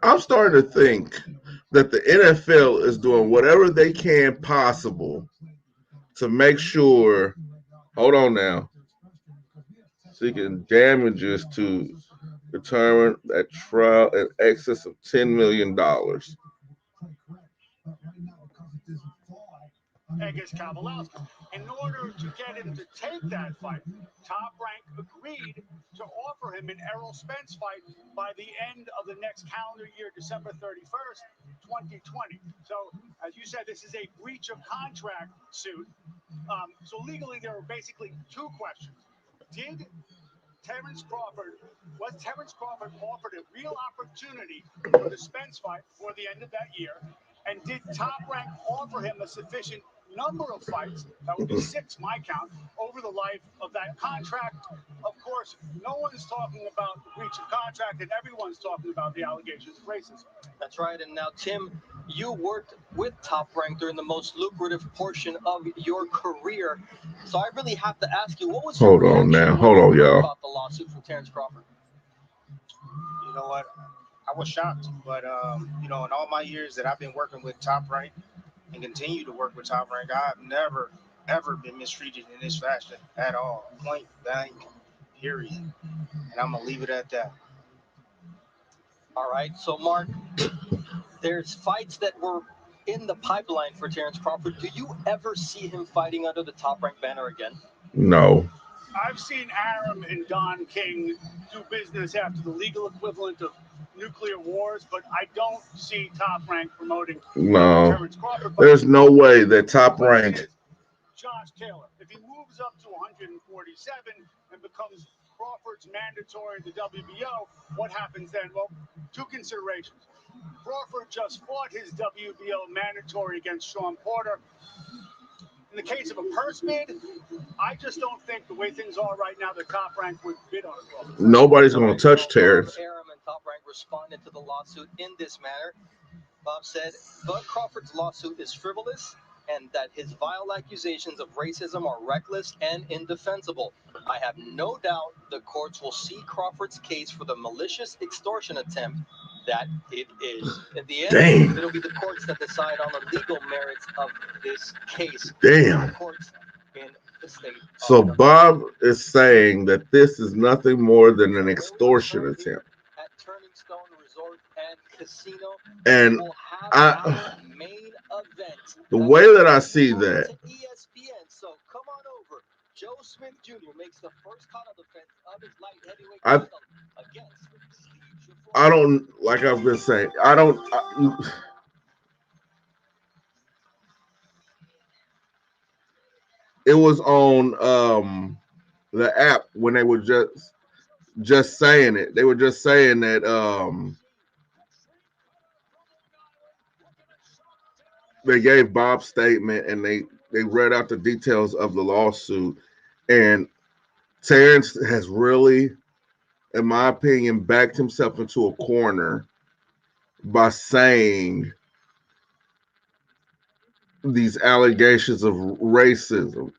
I'm starting to think that the NFL is doing whatever they can possible to make sure. Hold on now. Seeking damages to determine that trial in excess of $10 million. In order to get him to take that fight, Top Rank agreed to offer him an Errol Spence fight by the end of the next calendar year, December 31st, 2020. So, as you said, this is a breach of contract suit. So legally, there are basically two questions. Did Terrence Crawford was Terrence Crawford offered a real opportunity for the Spence fight before the end of that year? And did Top Rank offer him a sufficient number of fights, that would be 6, my count, over the life of that contract? Of course, no one's talking about the breach of contract, and everyone's talking about the allegations of racism. That's right. And now, Tim, you worked with Top Rank during the most lucrative portion of your career. So I really have to ask you, what was your Hold on reaction now. when Hold you on, heard y'all. about the lawsuit from Terrence Crawford? You know what? I was shocked, but in all my years that I've been working with Top Rank and continue to work with Top Rank, I've never ever been mistreated in this fashion at all. Point blank, period. And I'm gonna leave it at that. All right. So, Mark, there's fights that were in the pipeline for Terrence Crawford. Do you ever see him fighting under the Top Rank banner again? No. I've seen Aram and Don King do business after the legal equivalent of nuclear wars, but I don't see Top Rank promoting No. Terrence Crawford. There's no way that Top Rank. Josh Taylor, if he moves up to 147 and becomes Crawford's mandatory in the WBO, what happens then? Well, two considerations. Crawford just fought his WBO mandatory against Sean Porter. In the case of a purse bid, I just don't think the way things are right now, the Top Rank would bid on it. Nobody's going to touch Terrence. Aram and Top Rank responded to the lawsuit in this manner. Bob said, Bud Crawford's lawsuit is frivolous and that his vile accusations of racism are reckless and indefensible. I have no doubt the courts will see Crawford's case for the malicious extortion attempt that it is. In the end, it'll be the courts that decide on the legal merits of this case. Damn. Courts in the state. So Bob is saying that this is nothing more than an extortion attempt. At Turning Stone Resort and Casino, and we'll have our main event. The way that I see that, ESPN. So come on over. Joe Smith Jr. makes the first title defense of his light heavyweight title against Steve Geffrard. I don't, like I've been saying, it was on the app when they were just saying it. They were just saying that they gave Bob's statement and they read out the details of the lawsuit. And Terrence has really, in my opinion, backed himself into a corner by saying these allegations of racism.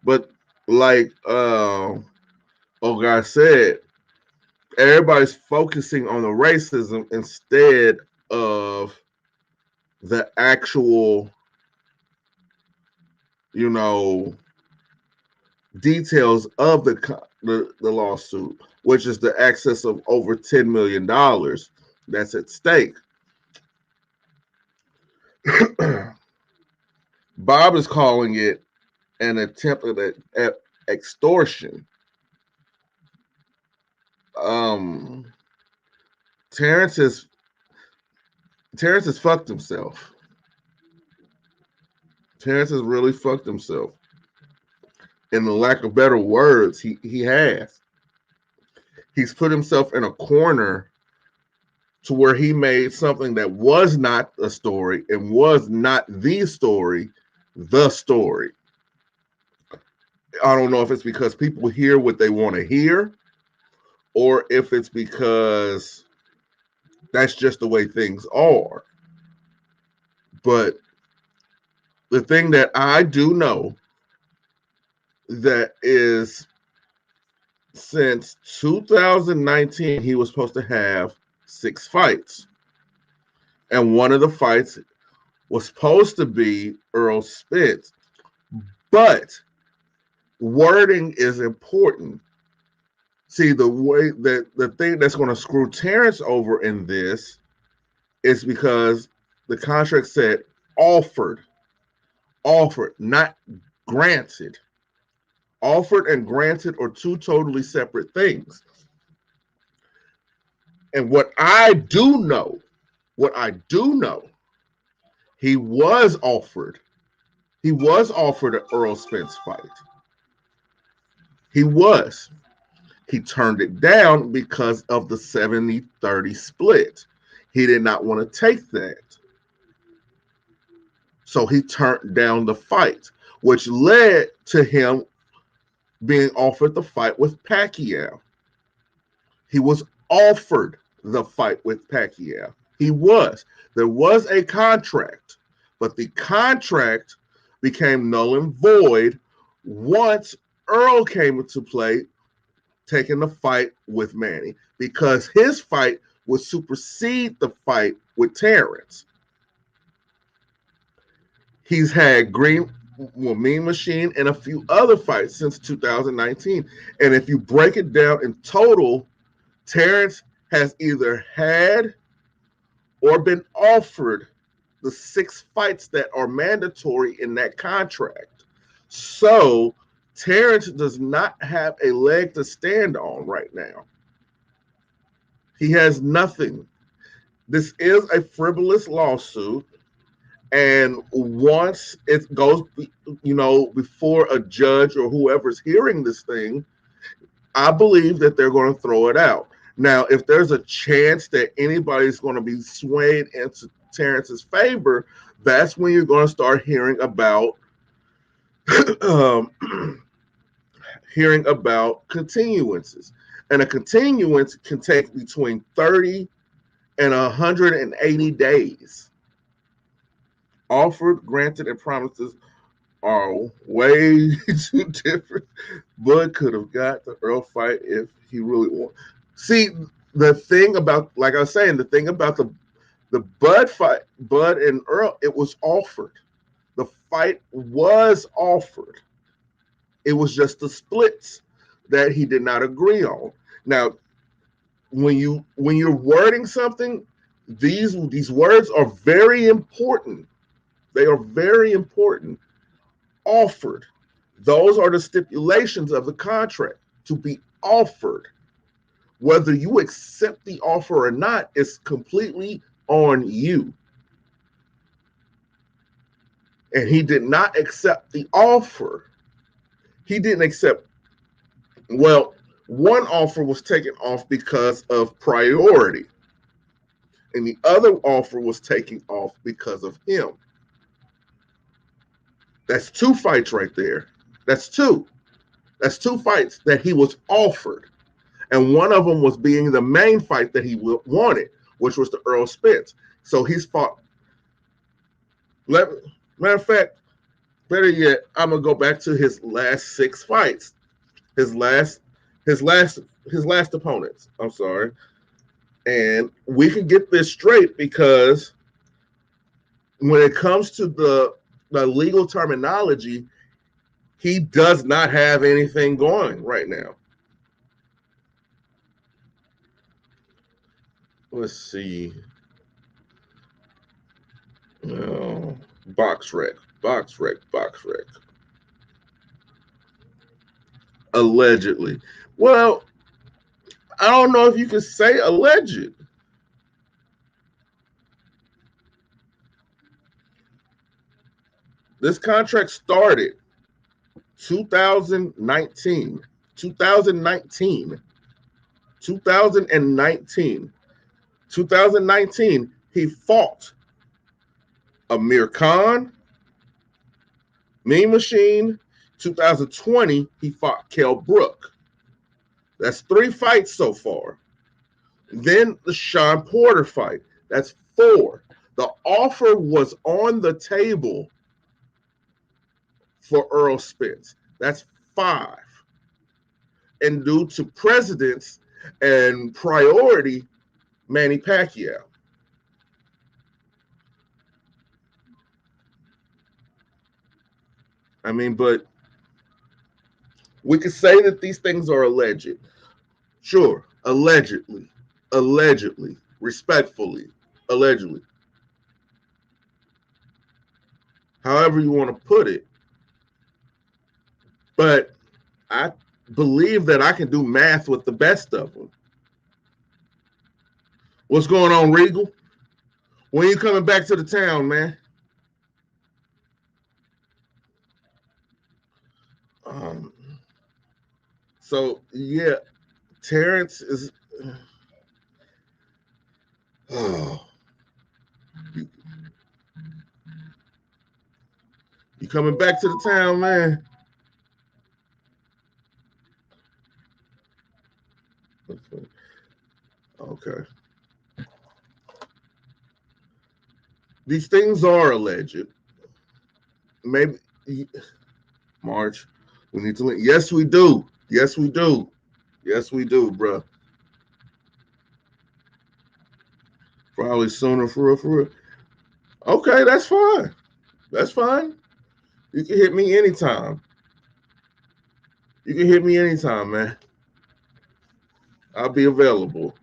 But like Ogai said, everybody's focusing on the racism instead of the actual, details of the lawsuit, which is the excess of over $10 million that's at stake. Bob is calling it an attempt at extortion. Terrence has fucked himself. Terrence has really fucked himself. In the lack of better words, he has. He's put himself in a corner to where he made something that was not a story and was not the story. I don't know if it's because people hear what they want to hear or if it's because that's just the way things are. But the thing that I do know that is, since 2019, he was supposed to have 6 fights. And one of the fights was supposed to be Earl Spence. But wording is important. See, the way that the thing that's going to screw Terrence over in this is because the contract said offered. Offered, not granted. Offered and granted are two totally separate things. And what I do know, he was offered. He was offered an Earl Spence fight. He was. He turned it down because of the 70-30 split. He did not want to take that. So he turned down the fight, which led to him being offered the fight with Pacquiao. He was offered the fight with Pacquiao. He was. There was a contract, but the contract became null and void once Earl came into play, taking the fight with Manny, because his fight would supersede the fight with Terrence. He's had Mean Machine and a few other fights since 2019. And if you break it down in total, Terrence has either had or been offered the 6 fights that are mandatory in that contract. So Terrence does not have a leg to stand on right now. He has nothing. This is a frivolous lawsuit. And once it goes, before a judge or whoever's hearing this thing, I believe that they're going to throw it out. Now, if there's a chance that anybody's going to be swayed into Terrence's favor, that's when you're going to start hearing about hearing about continuances. And a continuance can take between 30 and 180 days. Offered, granted, and promises are way too different. Bud could have got the Earl fight if he really wanted. See, the thing about, like I was saying, the thing about the Bud fight, Bud and Earl, it was offered. The fight was offered. It was just the splits that he did not agree on. Now, when you're wording something, these words are very important. They are very important. Offered. Those are the stipulations of the contract, to be offered. Whether you accept the offer or not is completely on you. And he did not accept the offer. He didn't accept, well, one offer was taken off because of priority. And the other offer was taken off because of him. That's 2 fights right there. That's 2. That's 2 fights that he was offered. And one of them was being the main fight that he wanted, which was the Earl Spence. So he's fought. Matter of fact, better yet, I'm gonna go back to his last 6 fights. His last opponents. I'm sorry. And we can get this straight, because when it comes to the legal terminology, he does not have anything going right now. Let's see. Oh, box rec. Allegedly. Well, I don't know if you can say alleged. This contract started 2019. 2019, he fought Amir Khan, Mean Machine. 2020, he fought Kell Brook. That's 3 fights so far. Then the Sean Porter fight. That's 4. The offer was on the table for Earl Spence. That's 5. And due to precedence and priority, Manny Pacquiao. I mean, but we could say that these things are alleged. Sure, allegedly, respectfully, allegedly. however you want to put it. But I believe that I can do math with the best of them. What's going on, Regal? When you coming back to the town, man? Um, so yeah, Terrence is. Oh, you, you coming back to the town, man? Okay. These things are alleged. Maybe March. We need to. Yes, we do. Yes, we do. Yes, we do, bro. Probably sooner for real, for real. Okay, that's fine. That's fine. You can hit me anytime. You can hit me anytime, man. I'll be available.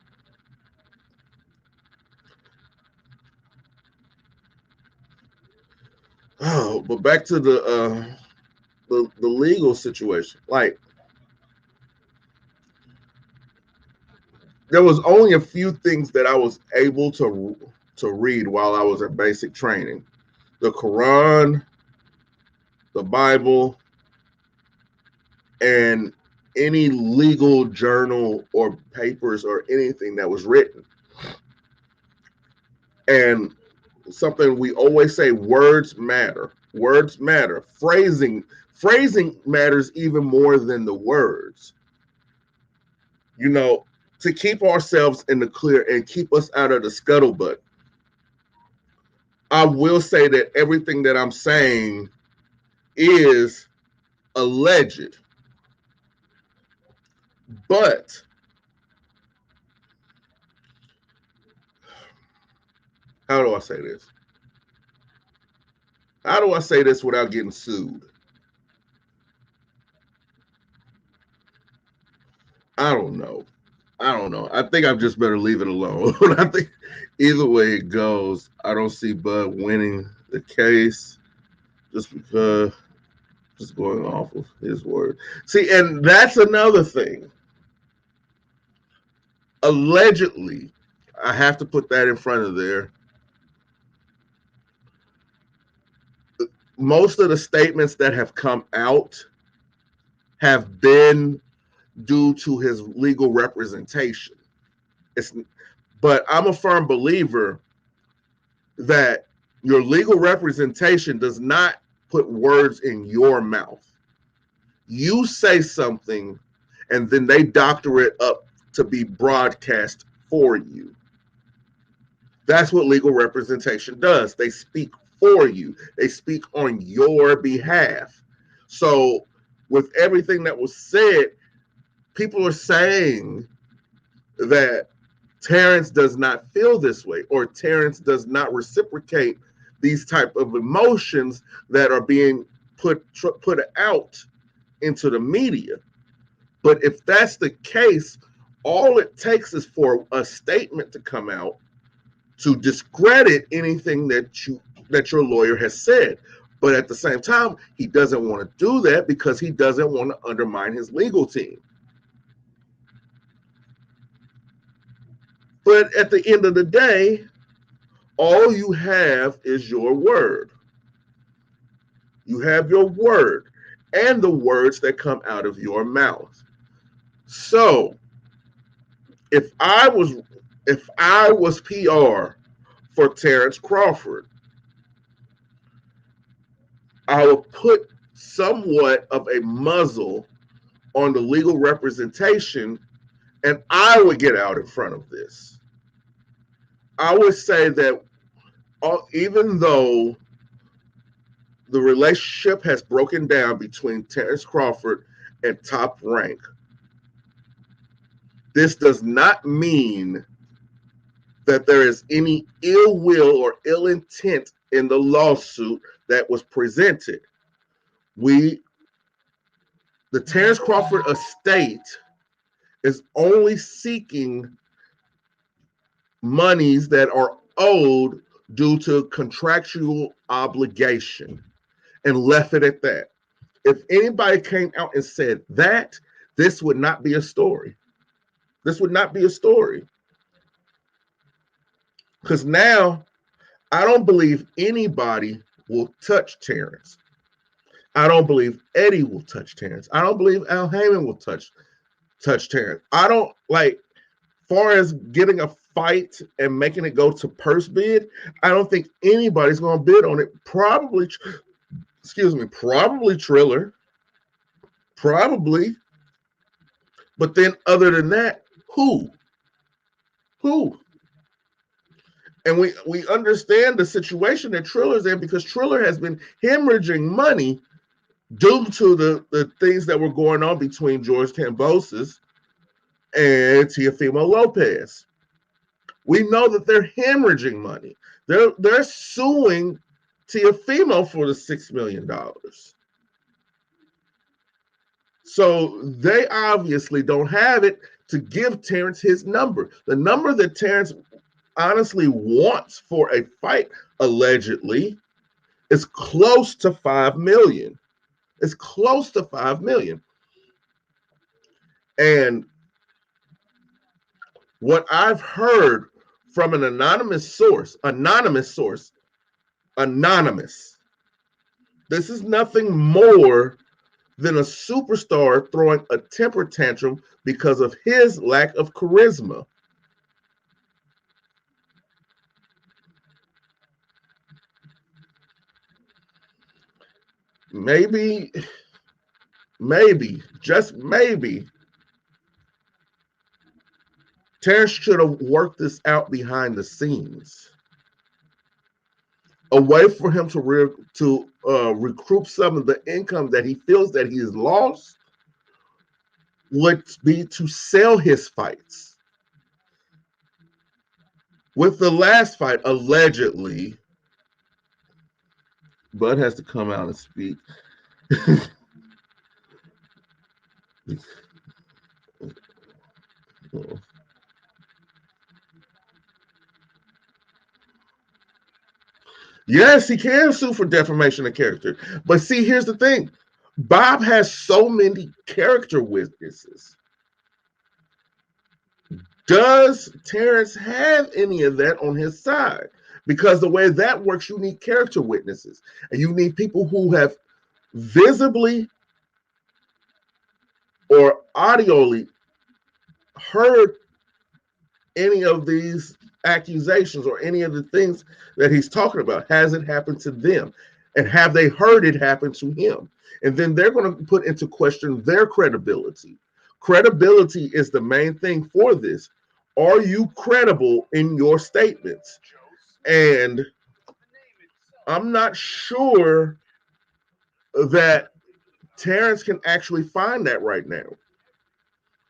Oh, but back to the legal situation. Like there was only a few things that I was able to read while I was at basic training. The Quran, the Bible, and any legal journal or papers or anything that was written. And something we always say, words matter. Words matter. Phrasing matters even more than the words. You know, to keep ourselves in the clear and keep us out of the scuttlebutt. I will say that everything that I'm saying is alleged. But how do I say this? How do I say this without getting sued? I don't know. I don't know. I think I just better leave it alone. I think either way it goes, I don't see Bud winning the case just because, just going off of his word. See, and that's another thing. Allegedly, I have to put that in front of there. Most of the statements that have come out have been due to his legal representation. It's, but I'm a firm believer that your legal representation does not put words in your mouth. You say something and then they doctor it up to be broadcast for you. That's what legal representation does. They speak for you, they speak on your behalf. So, with everything that was said, people are saying that Terrence does not feel this way, or Terrence does not reciprocate these type of emotions that are being put out into the media. But if that's the case, all it takes is for a statement to come out to discredit anything that your lawyer has said. But at the same time, he doesn't want to do that because he doesn't want to undermine his legal team. But at the end of the day, all you have is your word. You have your word and the words that come out of your mouth. So, if I was PR for Terrence Crawford, I would put somewhat of a muzzle on the legal representation, and I would get out in front of this. I would say that even though the relationship has broken down between Terrence Crawford and Top Rank, this does not mean that there is any ill will or ill intent in the lawsuit that was presented. The Terrence Crawford estate is only seeking monies that are owed due to contractual obligation and left it at that. If anybody came out and said that, this would not be a story. This would not be a story. Because now I don't believe anybody will touch Terrence. I don't believe Eddie will touch Terrence. I don't believe Al Heyman will touch Terrence. I don't like, far as getting a fight and making it go to purse bid, I don't think anybody's going to bid on it. Probably Triller. Probably. But then other than that, who? And we understand the situation that Triller's in, because Triller has been hemorrhaging money due to the things that were going on between George Kambosos and Teofimo Lopez. We know that they're hemorrhaging money. They're suing Teofimo for the $6 million. So they obviously don't have it to give Terrence his number. The number that Terrence honestly wants for a fight, allegedly, is close to $5 million. It's close to $5 million. And what I've heard from an anonymous source, this is nothing more than a superstar throwing a temper tantrum because of his lack of charisma. Maybe, just maybe, Terrence should have worked this out behind the scenes. A way for him to recoup some of the income that he feels that he has lost would be to sell his fights. With the last fight, allegedly, Bud has to come out and speak. Yes, he can sue for defamation of character. But see, here's the thing. Bob has so many character witnesses. Does Terrence have any of that on his side? Because the way that works, you need character witnesses. And you need people who have visibly or audioly heard any of these accusations or any of the things that he's talking about. Has it happened to them? And have they heard it happen to him? And then they're going to put into question their credibility. Credibility is the main thing for this. Are you credible in your statements? And I'm not sure that Terrence can actually find that right now.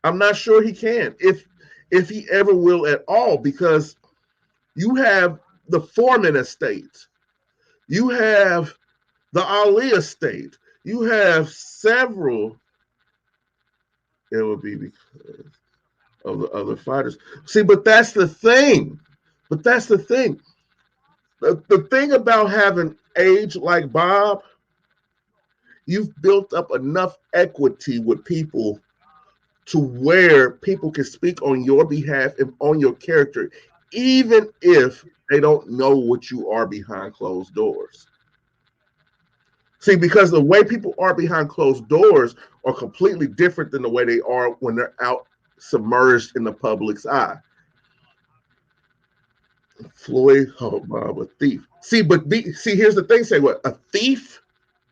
I'm not sure he can, if he ever will at all, because you have the Foreman estate, you have the Ali estate, you have several. It would be because of the other fighters. See, but that's the thing. The thing about having age like Bob, you've built up enough equity with people to where people can speak on your behalf and on your character, even if they don't know what you are behind closed doors. See, because the way people are behind closed doors are completely different than the way they are when they're out submerged in the public's eye. Floyd, oh, Bob, a thief. See, here's the thing. Say what? A thief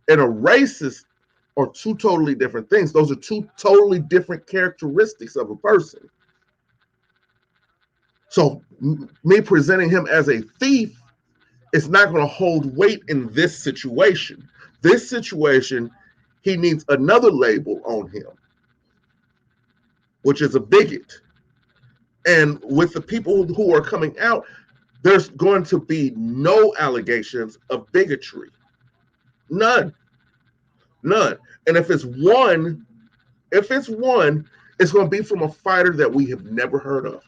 and a racist are two totally different things. Those are two totally different characteristics of a person. So me presenting him as a thief is not going to hold weight in this situation. This situation, he needs another label on him, which is a bigot. And with the people who are coming out, there's going to be no allegations of bigotry. None. And if it's one, it's going to be from a fighter that we have never heard of.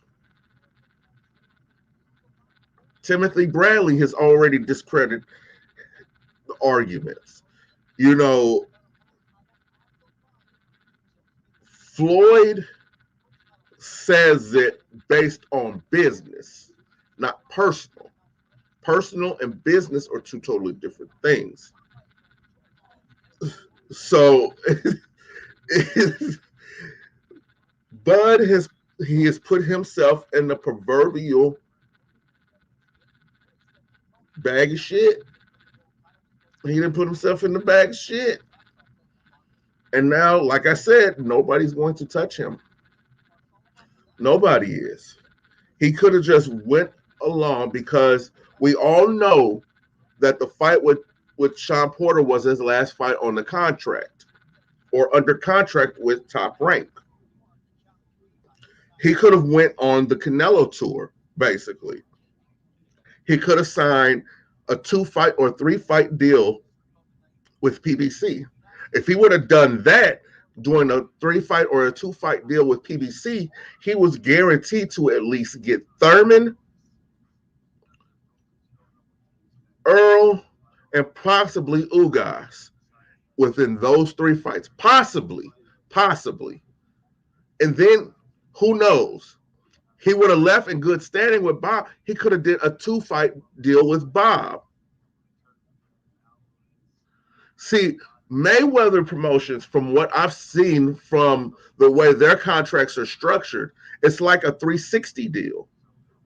Timothy Bradley has already discredited the arguments. You know, Floyd says it based on business, not personal. Personal and business are two totally different things. So Bud has put himself in the proverbial bag of shit. He didn't put himself in the bag of shit. And now, like I said, nobody's going to touch him. Nobody is. He could have just went along because we all know that the fight with Sean Porter was his last fight on the contract or under contract with Top Rank. He could have went on the Canelo tour, basically. He could have signed a 2-fight or 3-fight deal with PBC. If he would have done that during a 3-fight or a 2-fight deal with PBC, he was guaranteed to at least get Thurman, Earl, and possibly Ugas within those 3 fights. Possibly. And then, who knows? He would have left in good standing with Bob. He could have did a 2-fight deal with Bob. See, Mayweather Promotions, from what I've seen from the way their contracts are structured, it's like a 360 deal.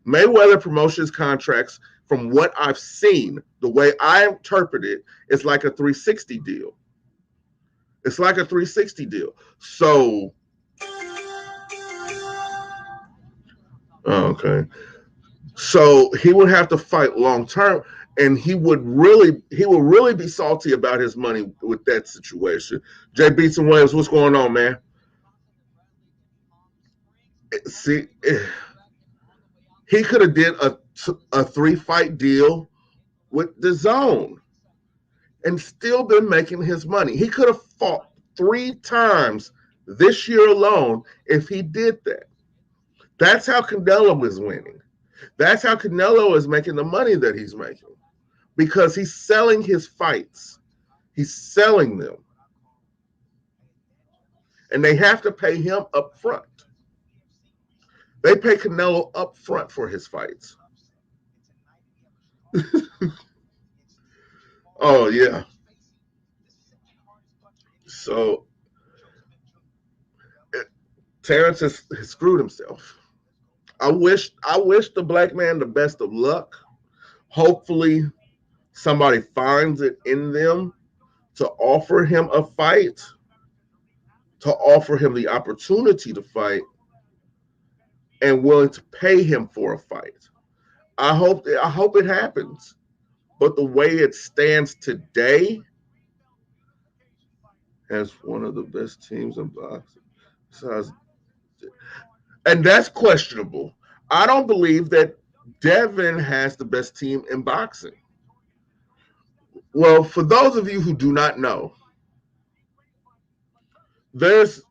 Mayweather Promotions contracts, from what I've seen, the way I interpret it, it's like a 360 deal. It's like a 360 deal. So, okay. So he would have to fight long term, and he would really be salty about his money with that situation. Jay Beatson Williams, what's going on, man? See, he could have did a 3-fight deal with the Zone and still been making his money. He could have fought 3 times this year alone if he did that. That's how Canelo is winning. That's how Canelo is making the money that he's making, because he's selling his fights. He's selling them. And they have to pay him up front. They pay Canelo up front for his fights. Oh, yeah. So Terrence has screwed himself. I wish the black man the best of luck. Hopefully somebody finds it in them to offer him a fight, to offer him the opportunity to fight, and willing to pay him for a fight. I hope it happens. But the way it stands today, as one of the best teams in boxing, besides, and that's questionable. I don't believe that Devin has the best team in boxing. Well, for those of you who do not know, there's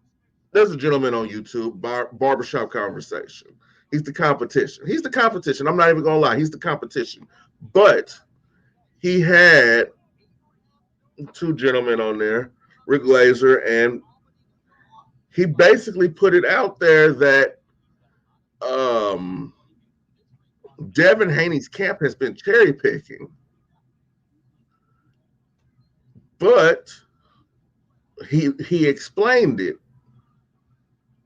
a gentleman on YouTube, Barbershop Conversation. He's the competition. I'm not even gonna lie. He's the competition. But he had 2 gentlemen on there, Rick Glazer, and he basically put it out there that Devin Haney's camp has been cherry picking, but he explained it,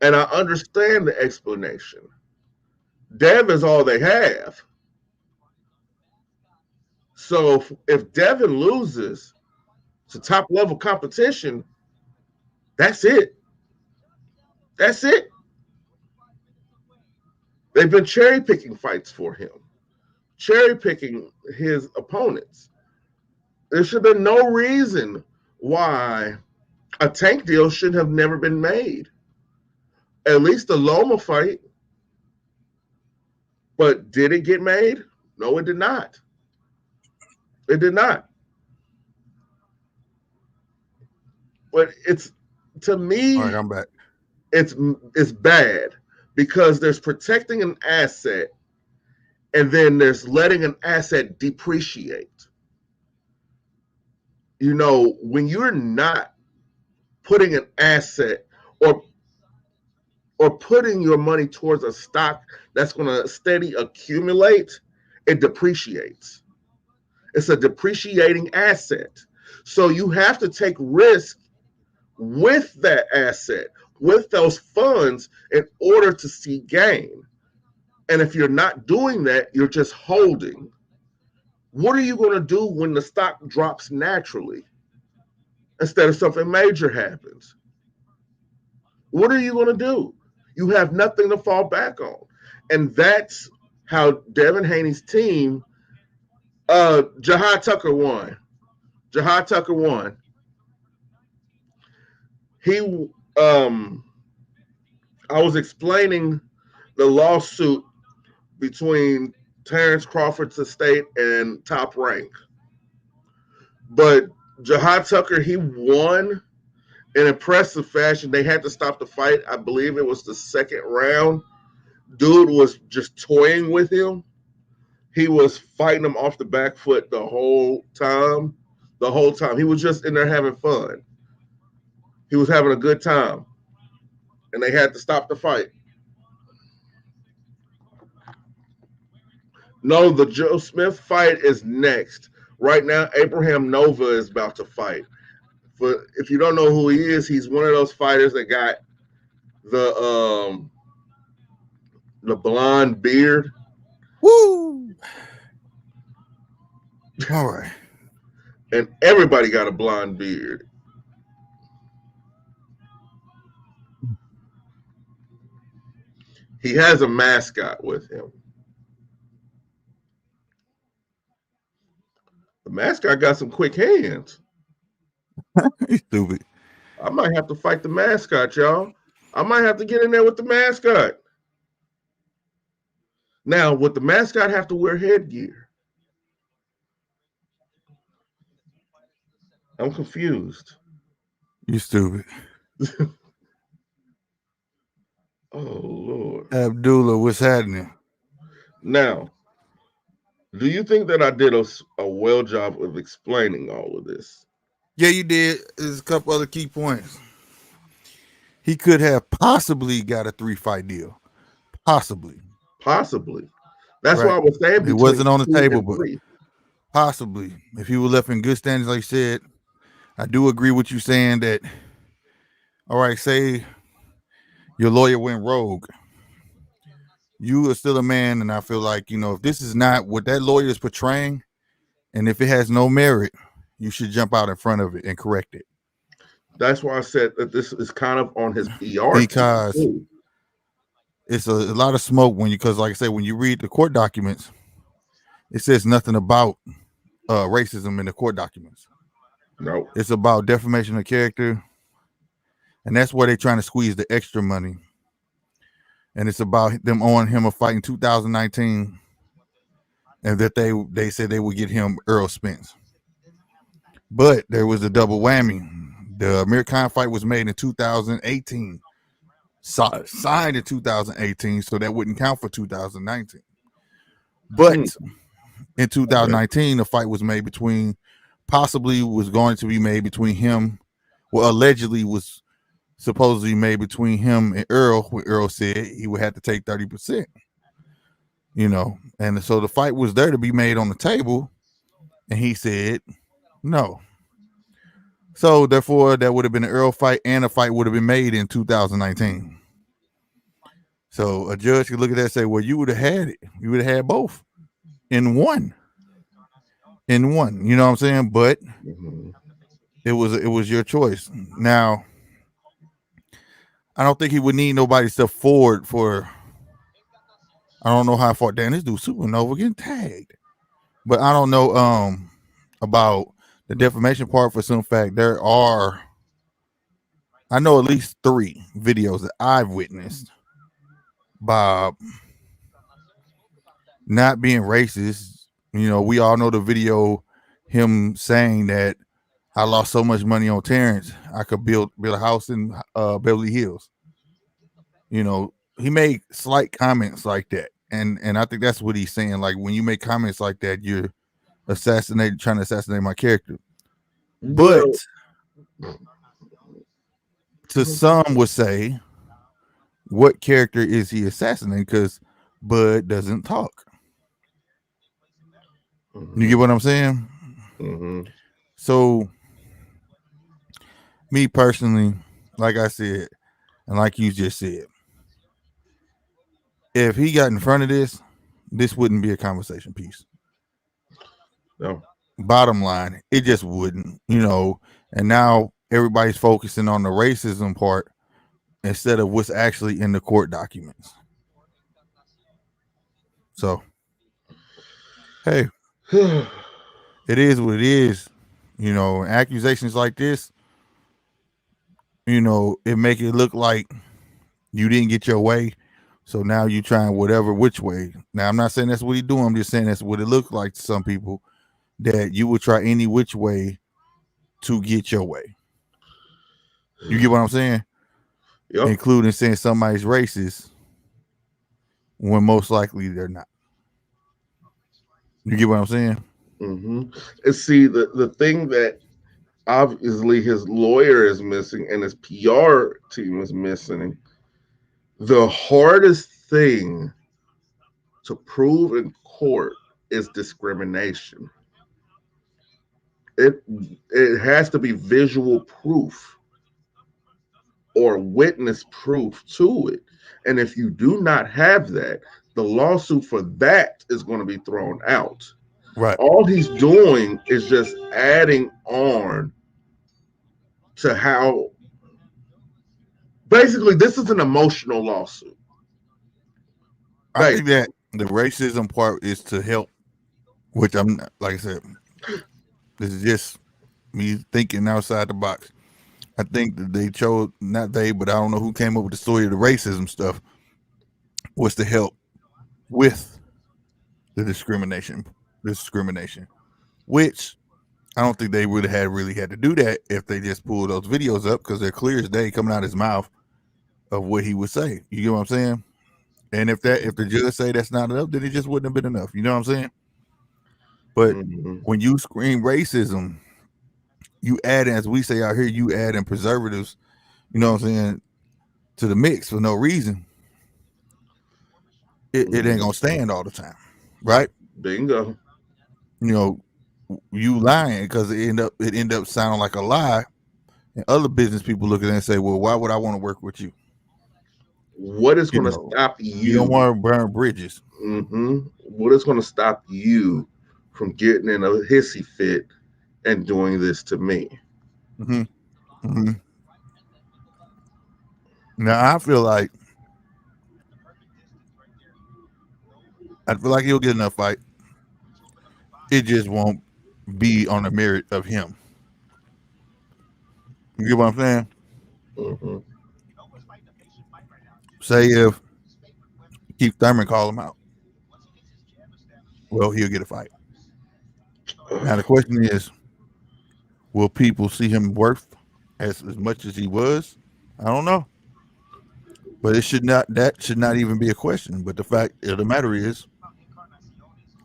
and I understand the explanation. Dev is all they have. So if Devin loses to top level competition, that's it. That's it. They've been cherry picking fights for him, cherry picking his opponents. There should have been no reason why a Tank deal should have never been made. At least the Loma fight. But did it get made? No, it did not. It did not. But it's, to me, All right, I'm back. It's bad because there's protecting an asset, And then there's letting an asset depreciate. When you're not putting an asset or putting your money towards a stock that's going to steady accumulate, it depreciates. It's a depreciating asset. So you have to take risk with that asset, with those funds, in order to see gain. And if you're not doing that, you're just holding. What are you going to do when the stock drops naturally instead of something major happens? What are you going to do? You have nothing to fall back on. And that's how Devin Haney's team, Jahi Tucker won. Jahi Tucker won. He, I was explaining the lawsuit between Terrence Crawford's estate and Top Rank. But Jahi Tucker, he won in impressive fashion. They had to stop the fight. I believe it was the second round. Dude was just toying with him. He was fighting him off the back foot the whole time. The whole time. He was just in there having fun. He was having a good time. And they had to stop the fight. No, the Joe Smith fight is next. Right now, Abraham Nova is about to fight. If you don't know who he is, he's one of those fighters that got the blonde beard. Woo! All right. And everybody got a blonde beard. He has a mascot with him. The mascot got some quick hands. You stupid. I might have to fight the mascot, y'all. I might have to get in there with the mascot. Now, would the mascot have to wear headgear? I'm confused. You stupid. Oh, Lord. Abdullah, what's happening? Now, do you think that I did a well job of explaining all of this? Yeah, you did. There's a couple other key points. He could have possibly got a 3-fight deal. Possibly. That's Right. why I was saying It wasn't on the table, but 3. possibly. If he was left in good standings, like you said, I do agree with you saying that, all right, say your lawyer went rogue. You are still a man, and I feel like, if this is not what that lawyer is portraying, and if it has no merit, you should jump out in front of it and correct it. That's why I said that this is kind of on his PR. Because it's a lot of smoke because, like I said, when you read the court documents, it says nothing about racism in the court documents. No. It's about defamation of character, and that's where they're trying to squeeze the extra money. And it's about them owing him a fight in 2019, and that they said they would get him Earl Spence. But there was a double whammy. The Amir Khan fight was made in 2018, signed in 2018, so that wouldn't count for 2019. But in 2019, the fight was made going to be made between him, allegedly was supposedly made between him and Earl, where Earl said he would have to take 30%. And so the fight was there to be made on the table, and he said no. So therefore, that would have been an Earl fight, and a fight would have been made in 2019. So a judge could look at that and say, well, you would have had it. You would have had both in one. You know what I'm saying? But it was your choice. Now, I don't think he would need nobody to step forward for. I don't know how far. Damn, this dude Supernova getting tagged. But I don't know about the defamation part for some fact. I know at least 3 videos that I've witnessed. Bob not being racist. We all know the video, him saying that I lost so much money on Terrence, I could build a house in Beverly Hills. He made slight comments like that. and I think that's what he's saying. Like when you make comments like that, you're trying to assassinate my character. But to some would say, what character is he assassinating? Because Bud doesn't talk. You get what I'm saying? So, me personally, like I said, and like you just said, if he got in front of this wouldn't be a conversation piece. No. Bottom line, it just wouldn't, and now everybody's focusing on the racism part instead of what's actually in the court documents. So, hey, it is what it is. Accusations like this, it make it look like you didn't get your way. So now you trying which way. Now, I'm not saying that's what he doing. I'm just saying that's what it looked like to some people, that you would try any which way to get your way. You get what I'm saying? Yep. Including saying somebody's racist when most likely they're not. You get what I'm saying? And see, the thing that obviously his lawyer is missing and his PR team is missing, the hardest thing to prove in court is discrimination. It has to be visual proof or witness proof to it. And if you do not have that, the lawsuit for that is going to be thrown out. Right. All he's doing is just adding on to how basically this is an emotional lawsuit. I think that the racism part is to help, which I'm like I said, this is just me thinking outside the box. I think that they chose, not they, but I don't know who came up with the story of the racism stuff, was to help with the discrimination, which I don't think they would have really had to do that if they just pulled those videos up, because they're clear as day coming out of his mouth of what he would say. You get what I'm saying? And if the judge say that's not enough, then it just wouldn't have been enough. You know what I'm saying? But when you scream racism, you add, as we say out here, you add in preservatives, you know what I'm saying, to the mix for no reason. It ain't gonna stand all the time, right? Bingo. You lying because it end up sounding like a lie, and other business people look at it and say, "Well, why would I want to work with you?" What is going to stop you? You don't want to burn bridges. What is going to stop you from getting in a hissy fit and doing this to me? Now I feel like he'll get enough fight. It just won't be on the merit of him. You get what I'm saying? Say if Keith Thurman call him out, well, he'll get a fight. Now the question is, will people see him worth as much as he was? I don't know. But that should not even be a question. But the fact of the matter is,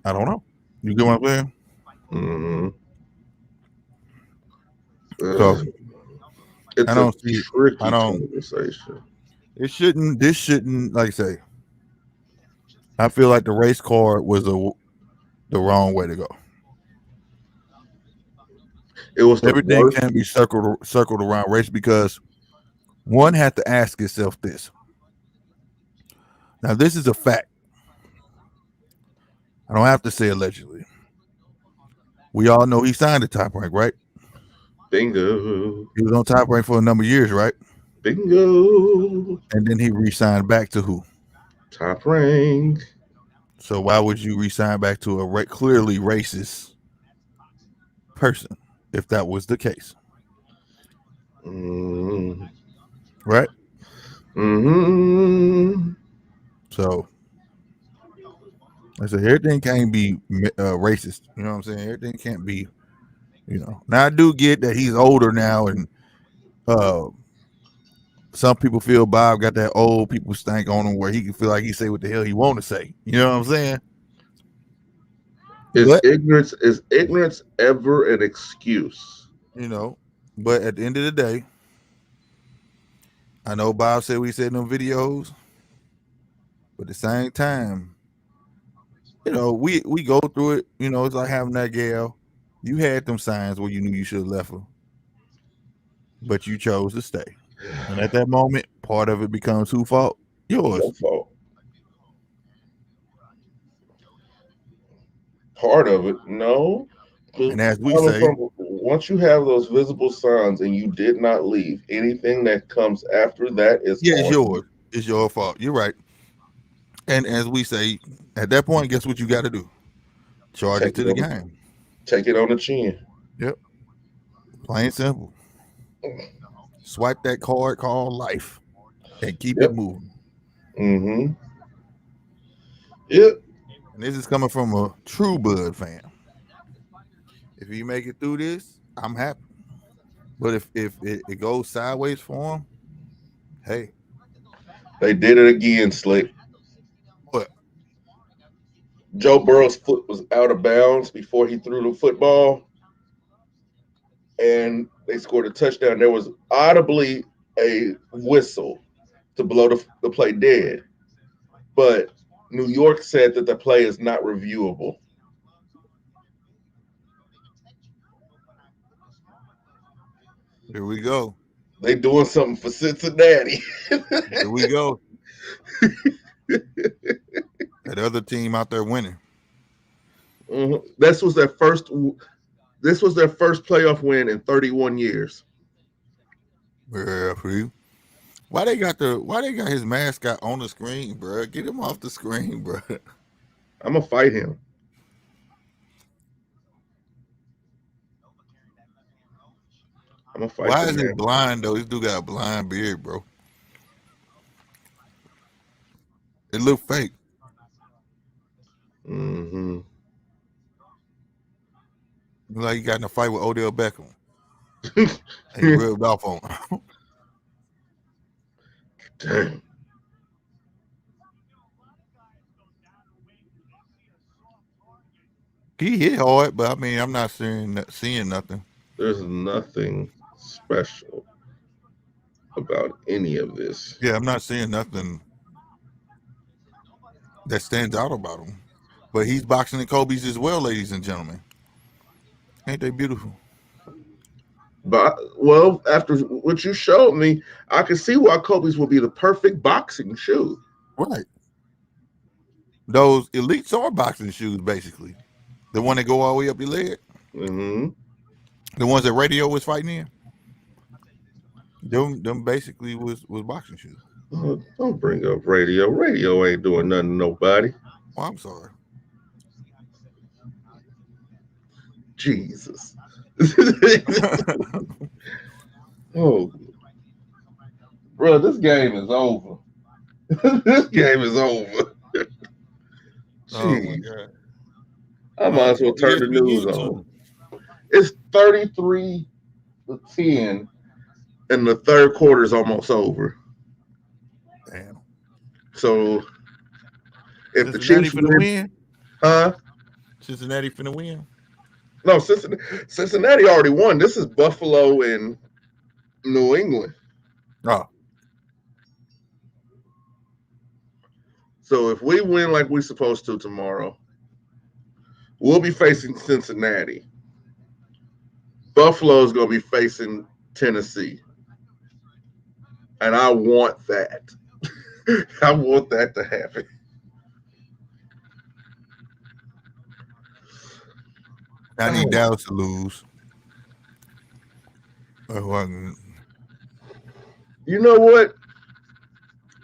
I don't know. You get what I'm saying? So it's I don't a see. tricky I don't. conversation. This shouldn't. Like I say, I feel like the race card was the wrong way to go. It was everything can't be circled around race, because one had to ask itself this. Now, this is a fact. I don't have to say allegedly. We all know he signed the Top Rank, right? Bingo. He was on Top Rank for a number of years, right? Bingo. And then he re-signed back to who? Top Rank. So why would you re-sign back to a clearly racist person if that was the case? Right? So I said everything can't be racist. You know what I'm saying? Everything can't be, Now I do get that he's older now, and some people feel Bob got that old people stank on him where he can feel like he say what the hell he want to say. You know what I'm saying? Is But ignorance ever an excuse? you know, but at the end of the day, I know Bob said we said in them videos, but at the same time, we go through it. It's like having that gal. You had them signs where you knew you should have left her, but you chose to stay. And at that moment, part of it becomes whose fault? Your Yours. fault. Part of it, no. And as we Coming say, from once you have those visible signs and you did not leave, anything that comes after that is yeah, it's on yours. you. It's your fault. You're right. And as we say, at that point, guess what you got to do? Charge it Take to it the on game. take it on the chin. Yep. Plain simple. Swipe that card called life and keep it Yep. moving. Mm-hmm. Yep. And this is coming from a true Bud fan. If you make it through this, I'm happy. But if it goes sideways for him, hey, They did it again, Slick. what? Joe Burrow's foot was out of bounds before he threw the football, and they scored a touchdown. There was audibly a whistle to blow the play dead, but New York said that the play is not reviewable. Here we go. They doing something for Cincinnati. Here we go. That other team out there winning. Mhm. This was their first. This was their first playoff win in 31 years. Yeah, for you. Why they got his mascot on the screen, bro? Get him off the screen, bro. I'm gonna fight him. I'm gonna fight Why the is it man. blind though? This dude got a blind beard, bro. It look fake. Mm-hmm. Look like he got in a fight with Odell Beckham. And he rubbed off on him. Damn. He hit hard, but I mean, I'm not seeing nothing. There's nothing special about any of this. Yeah, I'm not seeing nothing that stands out about him. But he's boxing the Kobe's as well, ladies and gentlemen. Ain't they beautiful? But well, after what you showed me, I can see why Kobe's will be the perfect boxing shoe. Right. Those elites are boxing shoes, basically. The one that go all the way up your leg. Mm-hmm. The ones that Radio was fighting in. Them basically was boxing shoes. Oh, don't bring up radio. Radio ain't doing nothing to nobody. Oh, I'm sorry. Jesus. Oh, bro, this game is over. This game is over. Oh my Jeez. god. I might as well turn the news on. It's 33-10, and the third quarter is almost over. Damn. So if the Cincinnati Chiefs finna win. huh? Cincinnati finna win. No, Cincinnati already won. This is Buffalo and New England. Oh, So if we win like we're supposed to tomorrow, we'll be facing Cincinnati. Buffalo's going to be facing Tennessee. And I want that. I want that to happen. I need Dallas to lose. You know what?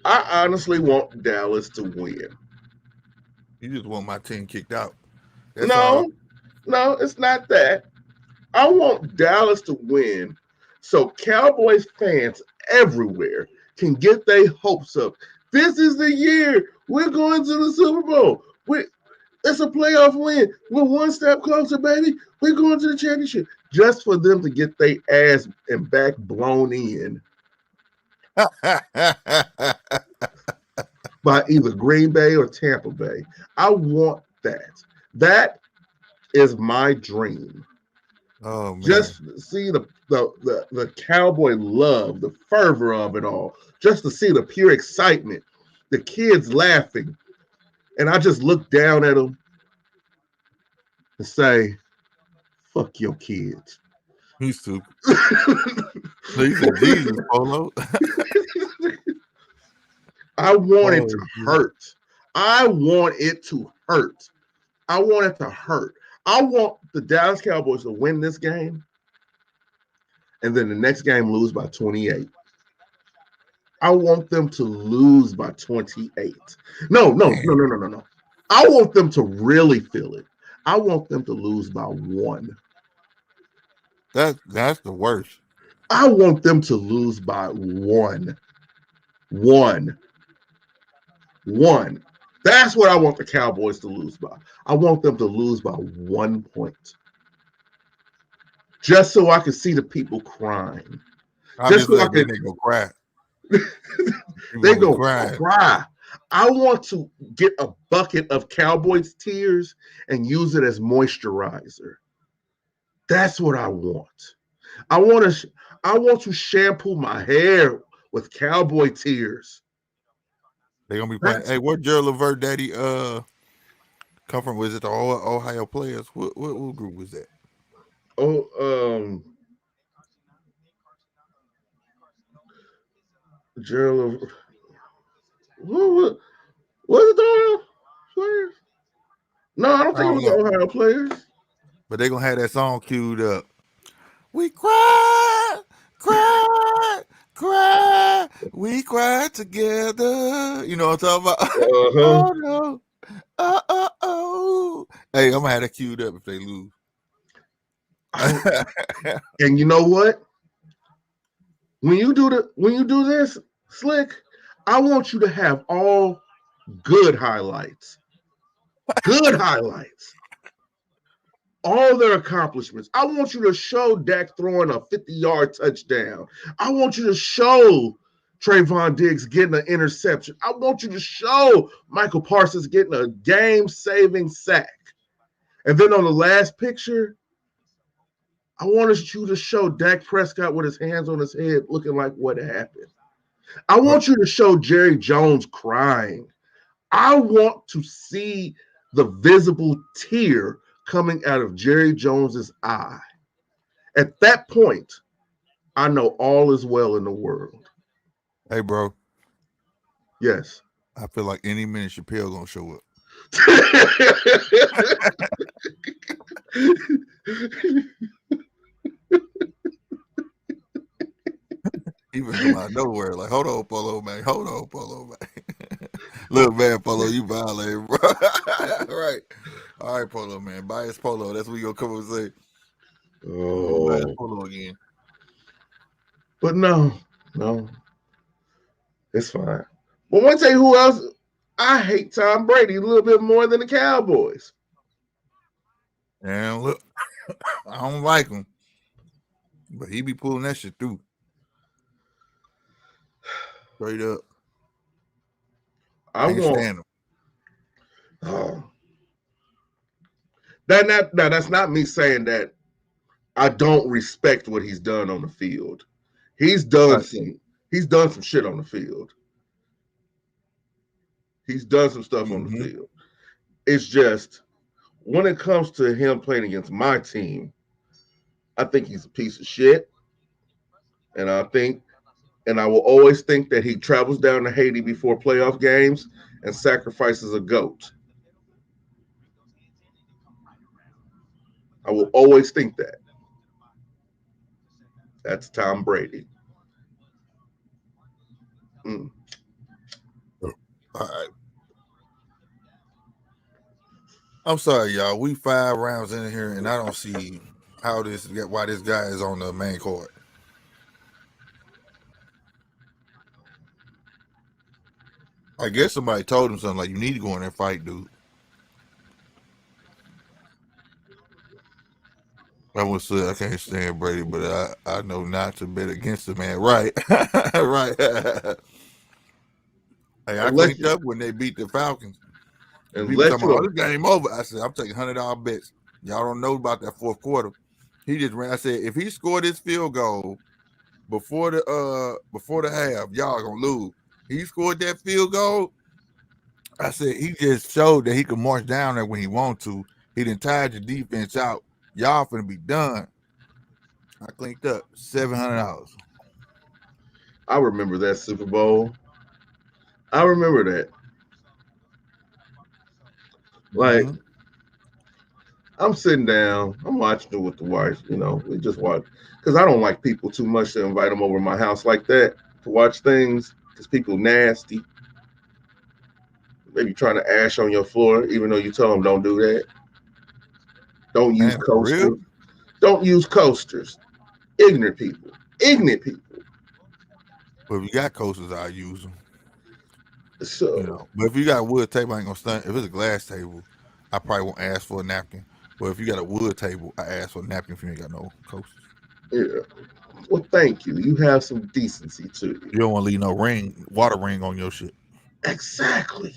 I honestly want Dallas to win. just want my team kicked out. That's all. No, it's not that. I want Dallas to win so Cowboys fans everywhere can get their hopes up. This is the year we're going to the Super Bowl. It's a playoff win. We're one step closer, baby. We're going to the championship. Just for them to get their ass and back blown in by either Green Bay or Tampa Bay. I want that. That is my dream. Oh man, Just see the cowboy love, the fervor of it all. Just to see the pure excitement, the kids laughing, and I just look down at them and say, "Fuck your kids." he's stupid. He said, "Jesus, Polo." I want it Oh, to yeah. hurt. I want it to hurt. I want it to hurt. I want the Dallas Cowboys to win this game and then the next game lose by 28. I want them to lose by 28. No. I want them to really feel it. I want them to lose by 1. That's the worst. I want them to lose by 1. 1. 1. That's what I want the Cowboys to lose by. I want them to lose by 1 point. Just so I can see the people crying. I'm Just just so I like can, then they go cry. People they gonna be go crying. cry. I want to get a bucket of Cowboys tears and use it as moisturizer. That's what I want. I want to shampoo my hair with Cowboy tears. They gonna be playing. That's Hey, where Gerald Levert daddy come from? Was it the Ohio players? What group was that? oh Gerald. What was it the Ohio players? No, I don't I think it don't was the know. Ohio players. But they gonna have that song queued up. We cry, cry, cry. We cry together. You know what I'm talking about? Uh-huh. Oh no. Oh. Hey, I'm gonna have that queued up if they lose. And you know what? When you do this, Slick, I want you to have all good highlights. Good highlights. All their accomplishments. I want you to show Dak throwing a 50-yard touchdown. I want you to show Trayvon Diggs getting an interception. I want you to show Michael Parsons getting a game-saving sack. And then on the last picture, I want you to show Dak Prescott with his hands on his head looking like what happened. I want you to show Jerry Jones crying. I want to see the visible tear coming out of Jerry Jones's eye. At that point, I know all is well in the world. Hey, bro. Yes. I feel like any minute Chappelle gonna show up. He was come out of nowhere. Like, hold on, Polo, man. Hold on, Polo, man. Look, man, Polo, you violated, bro. Right. All right, Polo, man. Bias Polo. That's what you gonna come and say. Bias Oh, Polo again. but no, it's fine. But I want to tell you who else. I hate Tom Brady a little bit more than the Cowboys. And look, I don't like him, but he be pulling that shit through. Straight up. I Can't want. stand him. Oh, that's not me saying that I don't respect what he's done on the field. He's done Right. some shit on the field. He's done some stuff on the Mm-hmm. field. It's just when it comes to him playing against my team, I think he's a piece of shit. And I will always think that he travels down to Haiti before playoff games and sacrifices a goat. I will always think that. That's Tom Brady. Mm. All right. I'm sorry, y'all. We 5 rounds in here, and I don't see why this guy is on the main court. I guess somebody told him something like, "You need to go in there and fight, dude." I would say I can't stand Brady, but I know not to bet against the man. Right, right. Hey, I Unless cleaned you, up when they beat the Falcons. And people unless talking about, oh, you, this game over. I said, I'm taking $100 bets. Y'all don't know about that fourth quarter. He just ran. I said, if he scored this field goal before the half, y'all gonna lose. He scored that field goal. I said he just showed that he could march down there when he want to. He done tired the defense out. Y'all finna be done. I cleaned up $700. I remember that Super Bowl. I remember that. Like, Mm-hmm. I'm sitting down, I'm watching it with the wife. We just watch because I don't like people too much to invite them over to my house like that to watch things because people nasty. Maybe trying to ash on your floor, even though you tell them don't do that. Don't use Man, for real? coasters. Don't use coasters. Ignorant people. Ignorant people. But if you got coasters, I use them. So But if you got a wood table, I ain't gonna stunt. If it's a glass table, I probably won't ask for a napkin. But if you got a wood table, I ask for a napkin if you ain't got no coasters. yeah. Well, thank you. You have some decency to you. You don't want to leave no water ring on your shit. Exactly.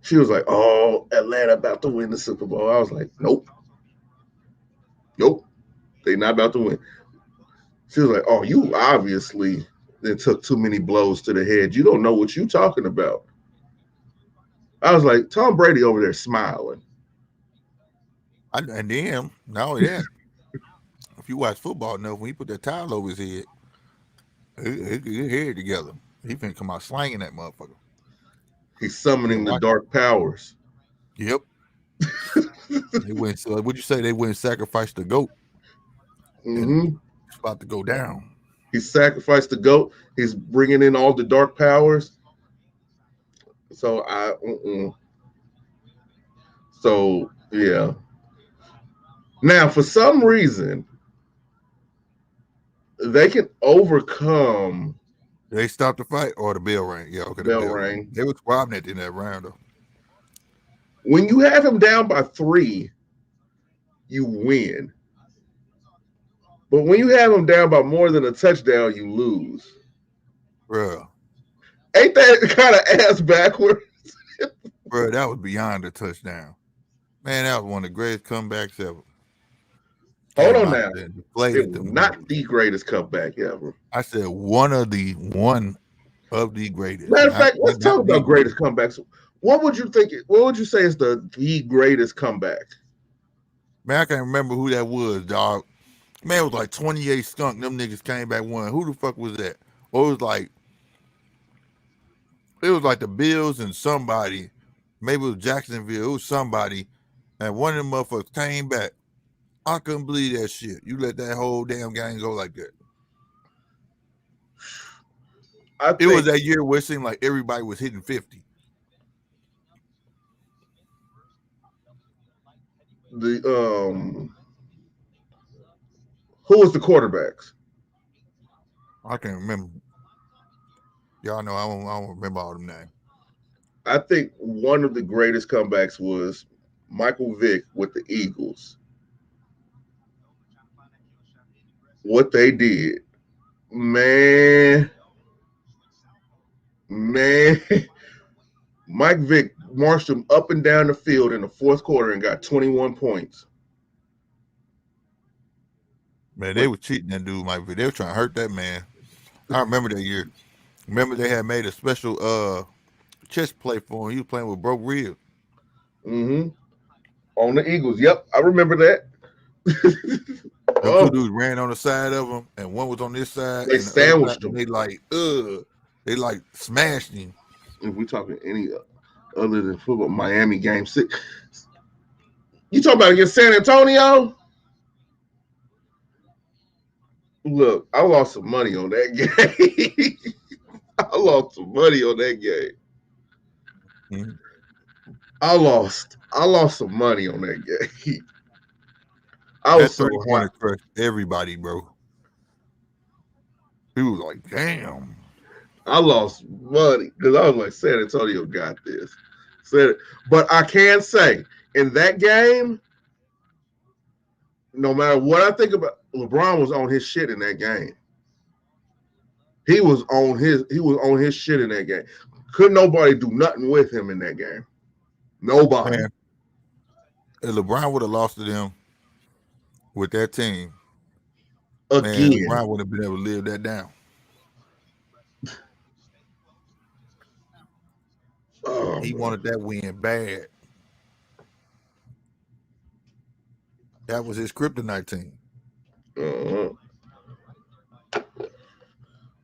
She was like, "Oh, Atlanta about to win the Super Bowl." I was like, "Nope, nope, they not about to win." She was like, "Oh, you obviously then took too many blows to the head. You don't know what you talking about." I was like, Tom Brady over there smiling. And then, not only that, if you watch football enough, when he put that towel over his head, his head together. He finna come out slanging that motherfucker. He's Yeah, summoning the watch. dark powers. Yep. They went. So would you say they went and sacrificed the goat, and Mm-hmm. it's about to go down? He sacrificed the goat. He's bringing in all the dark powers. So So yeah. Now, for some reason, they can overcome They stopped the fight or the bell rang. Yeah, okay, the bell bell rang. ring. They was squabbling at the end of that round though. When you have him down by 3, you win. But when you have him down by more than a touchdown, you lose. Bruh. Ain't that kind of ass backward? Bruh, that was beyond a touchdown. Man, that was one of the greatest comebacks ever. Hold Came on out now. there and It deflated was them not motherfuckers. the greatest comeback ever. I said one of the greatest, Matter of fact, let's not talk the about greatest greatest. comebacks. What would you think? What would you say is the greatest comeback? Man, I can't remember who that was, dog. Man, it was like 28 skunk. Them niggas came back one. Who the fuck was that? Or it was like the Bills and somebody. Maybe it was Jacksonville. It was somebody. And one of them motherfuckers came back. I couldn't believe that shit. You let that whole damn game go like that. I It was think that year where it seemed like everybody was hitting 50. the who was the quarterbacks? I can't remember. Y'all know I don't remember all them names. I think one of the greatest comebacks was Michael Vick with the Eagles. What they did, man, man. Mike Vick marched them up and down the field in the fourth quarter and got 21 points. Man, they But were cheating that dude, Mike. They were trying to hurt that man. I remember that year. Remember they had made a special chest play for him. He was playing with broke ribs. mm-hmm, on the Eagles, yep, I remember that. Them two Oh, dudes ran on the side of him, and one was on this side they and the other side, sandwiched and them. they smashed him. If we talking any other than football, Miami game 6. You talking about against San Antonio? Look, I lost some money on that game. I lost some money on that game. Mm-hmm. I lost some money on that game. I That was so 3 pointer happy. crushed everybody, bro. He was like, damn. I lost money because I was like, San Antonio got this. But I can say in that game, no matter what I think about, LeBron was on his shit in that game. He was on his shit in that game. Couldn't nobody do nothing with him in that game. Nobody. Man, if LeBron would have lost to them with that team, man, Again. LeBron wouldn't have been able to live that down. Oh, He wanted that win bad. That was his kryptonite team. uh-huh.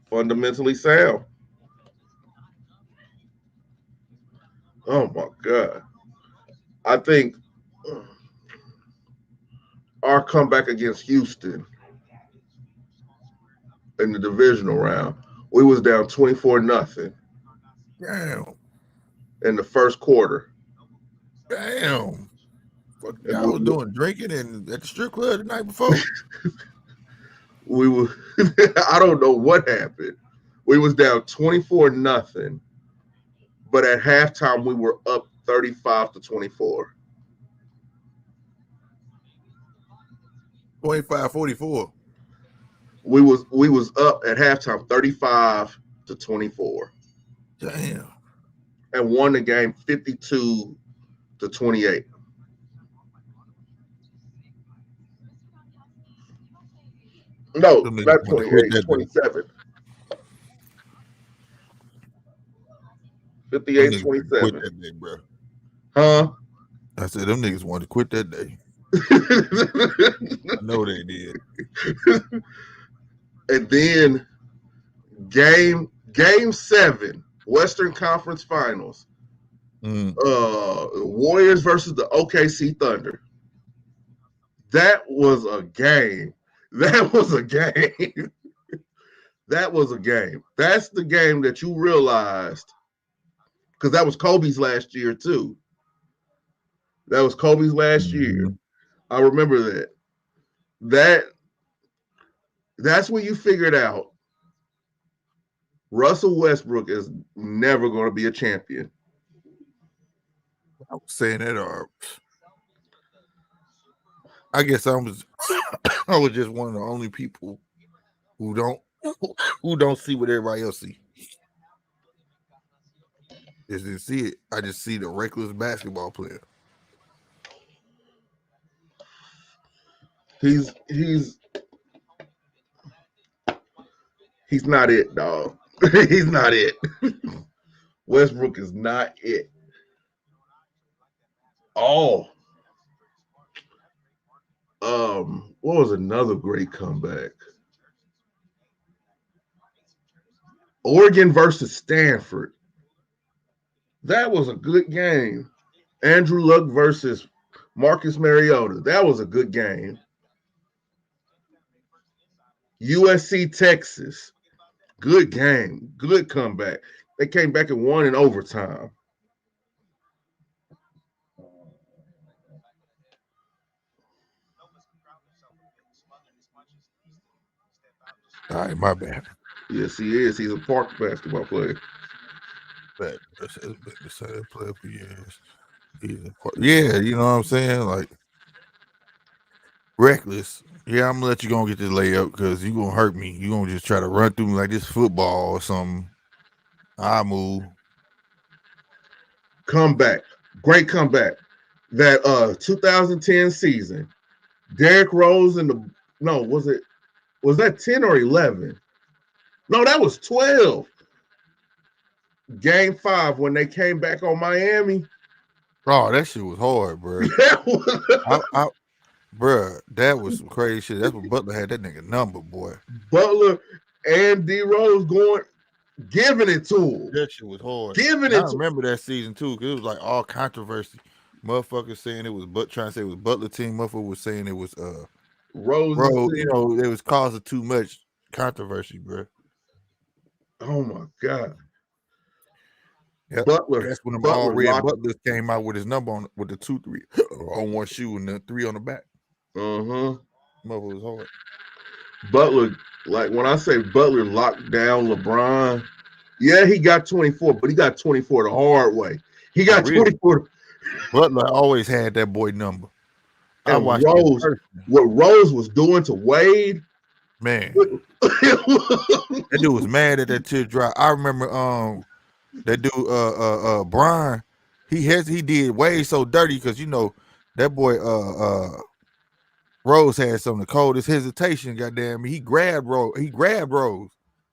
Fundamentally sound. Oh my God. I think our comeback against Houston in the divisional round, we was down 24-0 Damn. in the first quarter. Damn. What And y'all was doing? Drinking and at the strip club the night before? we were I don't know what happened. We was down 24-0, but at halftime we were up 35-24. 25-44. We was up at halftime 35-24 Damn. and won the game 52-28. No, Them niggas not wanted to quit 28, that day. 27. Them 58, niggas wanted to quit 27. that day, bro. Huh? I said them niggas wanted to quit that day. I know they did. And then game 7, Western Conference Finals. Warriors versus the OKC Thunder. That was a game. That was a game. That was a game. That's the game that you realized, because that was Kobe's last year too. That was Kobe's last year. I remember that. That's when you figured out Russell Westbrook is never going to be a champion. I was saying that, I guess I was just one of the only people who don't see what everybody else see. Just didn't see it. I just see the reckless basketball player. He's not it, dog. He's not it. Westbrook is not it. Oh. What was another great comeback? Oregon versus Stanford. That was a good game. Andrew Luck versus Marcus Mariota. That was a good game. USC Texas. Good game. Good comeback. They came back and won in overtime. All right, my bad. Yes, he is. He's a park basketball player. But that's been the same player for years. Yeah, you know what I'm saying? Like reckless. Yeah, I'm gonna let you go and get this layup because you gonna hurt me. You gonna just try to run through me like this football or something. I move. Comeback. Great comeback. That 2010 season. Derrick Rose and was that 10 or 11? No, that was 12. Game 5 when they came back on Miami. Oh, that shit was hard, bro. Bruh, that was some crazy shit. That's what Butler had that nigga number, boy. Butler and D Rose giving it to him. That shit was hard. I remember that season too, because it was like all controversy. Motherfuckers saying it was trying to say it was Butler team. Motherfucker was saying it was Rose. You know, it was causing too much controversy, bro. Oh my God. Yep. Butler. That's when the all red Butlers came out with his number on with the 2-3 on one shoe and the 3 on the back. Mother was hard. Butler, like when I say Butler locked down LeBron, yeah, he got 24, but he got 24 the hard way. He got 24. Butler always had that boy number. I And watched it in Rose, person. what Rose was doing to Wade, Man, that dude was mad at that teardrop. I remember that dude Brian, he did way so dirty because that boy Rose had some of the coldest hesitation. Goddamn, he grabbed Rose.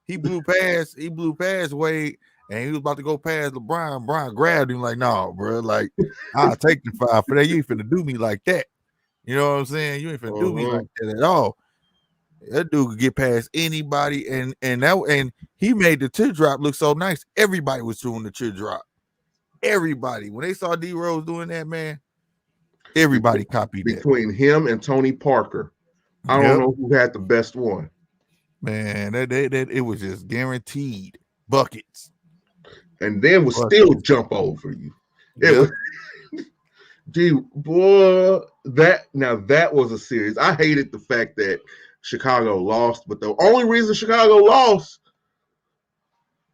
He blew past Wade, and he was about to go past LeBron. Brian grabbed him like, "No, bro, like I'll take the 5 for that. You ain't finna do me like that. You know what I'm saying? You ain't finna do me like that at all." That dude could get past anybody, and he made the teardrop look so nice. Everybody was doing the teardrop. Everybody, when they saw D Rose doing that, man, everybody copied that. between him and Tony Parker. I don't Yep, know who had the best one. man, that it was just guaranteed buckets. And then would Buckets. still jump over you. It Yep. was boy, that was a series. I hated the fact that Chicago lost, but the only reason Chicago lost,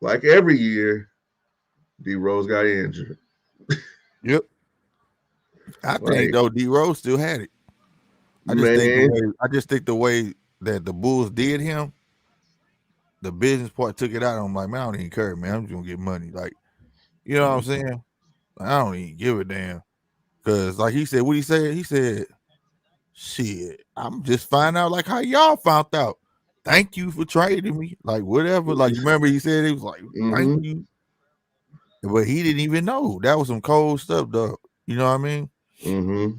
like every year, D Rose got injured. Yep. I Like, think though D Rose still had it. I just think the way that the Bulls did him, the business part took it out. I'm like, man, I don't even care, man. I'm just gonna get money. Like, you know what I'm saying? I don't even give a damn. Cause like he said, what he said? He said, shit, I'm just finding out like how y'all found out. Thank you for trading me. Like whatever. Like you remember he said he was like, thank you. But he didn't even know. That was some cold stuff, though. You know what I mean? Mm-hmm.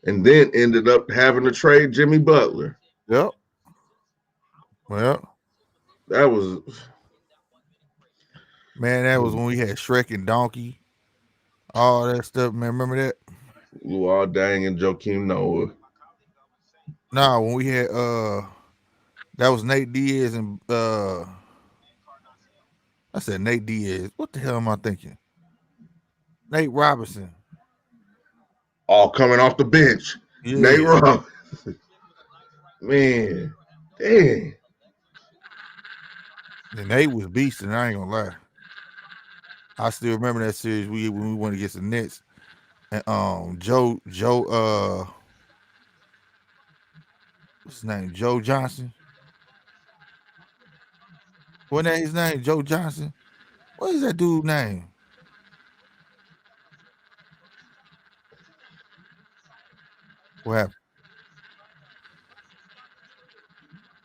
And then ended up having to trade Jimmy Butler. Yep. Well, That was man, that was when we had Shrek and Donkey, all that stuff. Man, remember that? Luol Deng and Joakim Noah. Nah, when we had that was Nate Diaz and I said Nate Diaz. What the hell am I thinking? Nate Robinson. All coming off the bench. Yeah. Nate Robinson. Man, dang. And Nate was beasting, I ain't gonna lie. I still remember that series when we went against the Nets. And Joe what's his name? Joe Johnson. Wasn't that his name? Joe Johnson? What is that dude's name? What happened?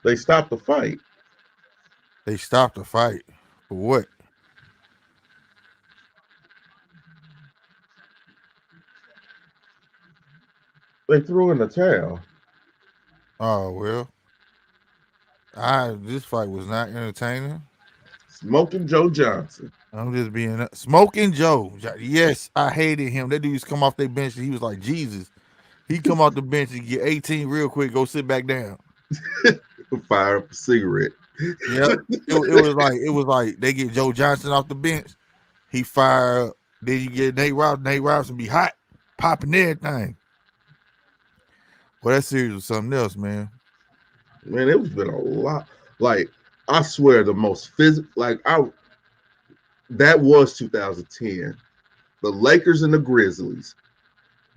They stopped the fight. They stopped the fight. For what? They threw in the towel. Oh well. This fight was not entertaining. Smoking Joe Johnson. I'm just being Smoking Joe. Yes, I hated him. That dude used to come off their bench and he was like Jesus. He come off the bench and get 18 real quick, go sit back down. Fire up a cigarette. Yep. It was like they get Joe Johnson off the bench. He fire up. Then you get Nate Robinson. Nate Robinson be hot, popping everything. Well, that series was something else, man. Man, it was been a lot. Like, I swear the most physical, that was 2010. The Lakers and the Grizzlies.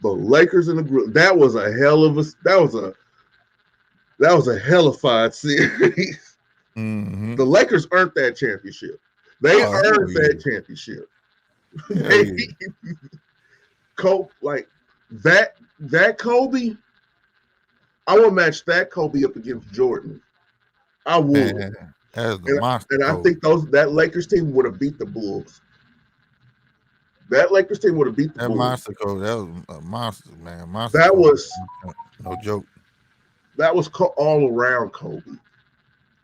That was a hell of a hellified series. Mm-hmm. The Lakers earned that championship. They earned that championship. That Kobe, I would match that Kobe up against Jordan. I would. Man, that's the monster. And I think that Lakers team would have beat the Bulls. That Lakers team would have beat the that Bulls. monster Kobe. That was a monster, man. Monster. That Kobe. was no joke. That was all around Kobe.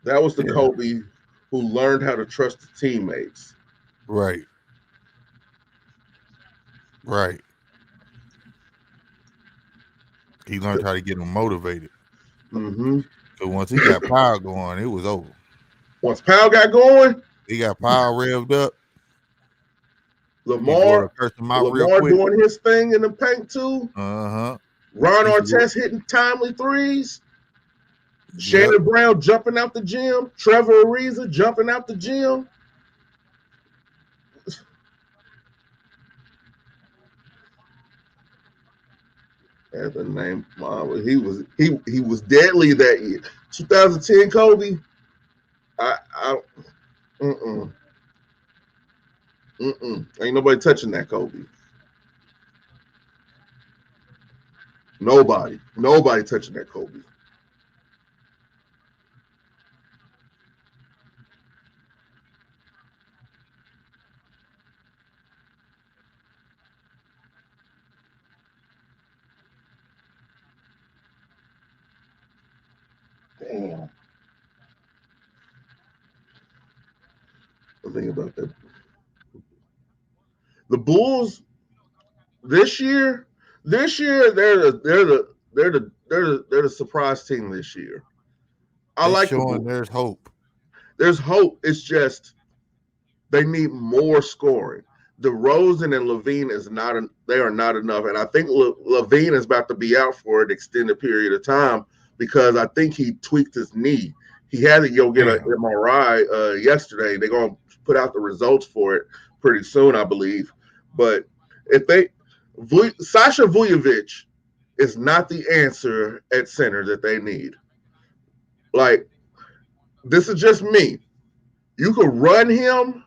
That was the Kobe who learned how to trust the teammates. Right. Right. He learned how to get them motivated. Mm-hmm. Because once he got power going, it was over. Once Powell got going, he got power revved up. Lamar doing his thing in the paint too. Uh-huh. Ron Artest hitting timely threes. Shannon Brown jumping out the gym. Trevor Ariza jumping out the gym. Had the name. He was deadly that year. 2010 Kobe. I mm-mm, ain't nobody touching that Kobe. Nobody touching that Kobe. Damn. I think about that. The Bulls this year, they're the surprise team this year. I They like the showing Bulls. there's hope. There's hope. It's just they need more scoring. DeRozan and Levine they are not enough, and I think Levine is about to be out for an extended period of time because I think he tweaked his knee. He had to go get an Damn. MRI yesterday. They're gonna put out the results for it pretty soon, I believe. But if Sasha Vujovic is not the answer at center that they need. Like, this is just me. You could run him,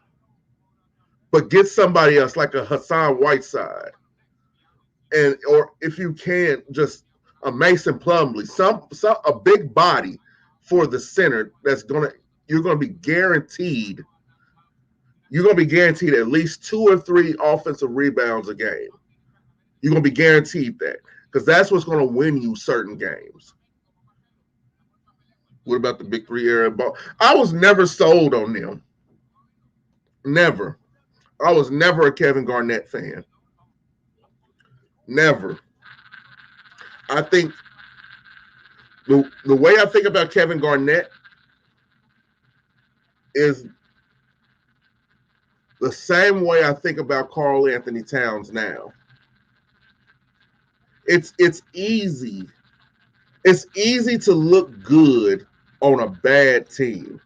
but get somebody else like a Hassan Whiteside, or if you can, just a Mason Plumlee, some a big body for the center that's you're gonna be guaranteed. You're gonna be guaranteed at least 2 or 3 offensive rebounds a game. You're gonna be guaranteed that because that's what's gonna win you certain games. What about the big three era ball? I was never sold on them. Never. I was never a Kevin Garnett fan. Never. I think the way I think about Kevin Garnett is the same way I think about Karl Anthony Towns now. It's easy. It's easy to look good on a bad team.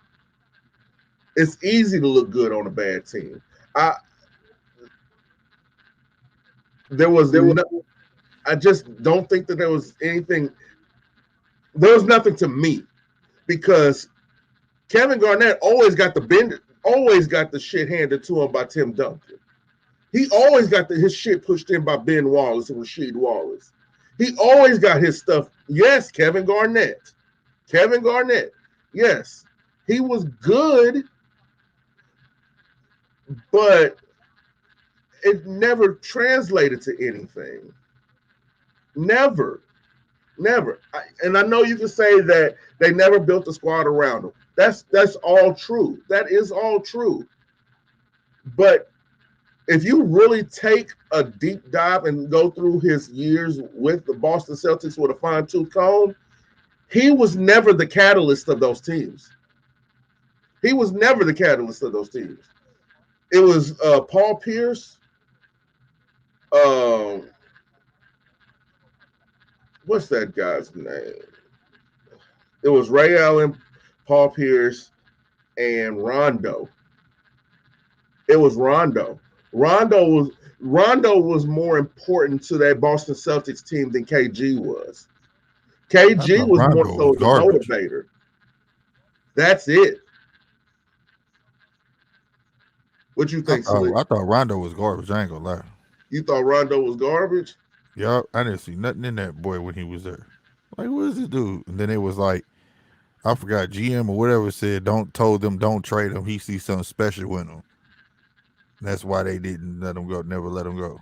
It's easy to look good on a bad team. There was no, I just don't think that there was anything. There was nothing to me because Kevin Garnett always got the shit handed to him by Tim Duncan. He always got his shit pushed in by Ben Wallace and Rasheed Wallace. He always got his stuff. Yes, Kevin Garnett. Yes, he was good, but it never translated to anything. Never. And I know you can say that they never built a squad around him. That's all true. That is all true. But if you really take a deep dive and go through his years with the Boston Celtics with a fine-tooth comb, he was never the catalyst of those teams. It was Paul Pierce. What's that guy's name? It was Ray Allen, Paul Pierce, and Rondo. It was Rondo. Rondo was more important to that Boston Celtics team than KG was. KG was more so the motivator. That's it. What you think, Slick? I thought Rondo was garbage. I ain't gonna lie. You thought Rondo was garbage? Yeah, I didn't see nothing in that boy when he was there. Like, what is this dude? And then it was like, I forgot, GM or whatever said, told them don't trade him. He sees something special in him. That's why they didn't let him go. Never let him go.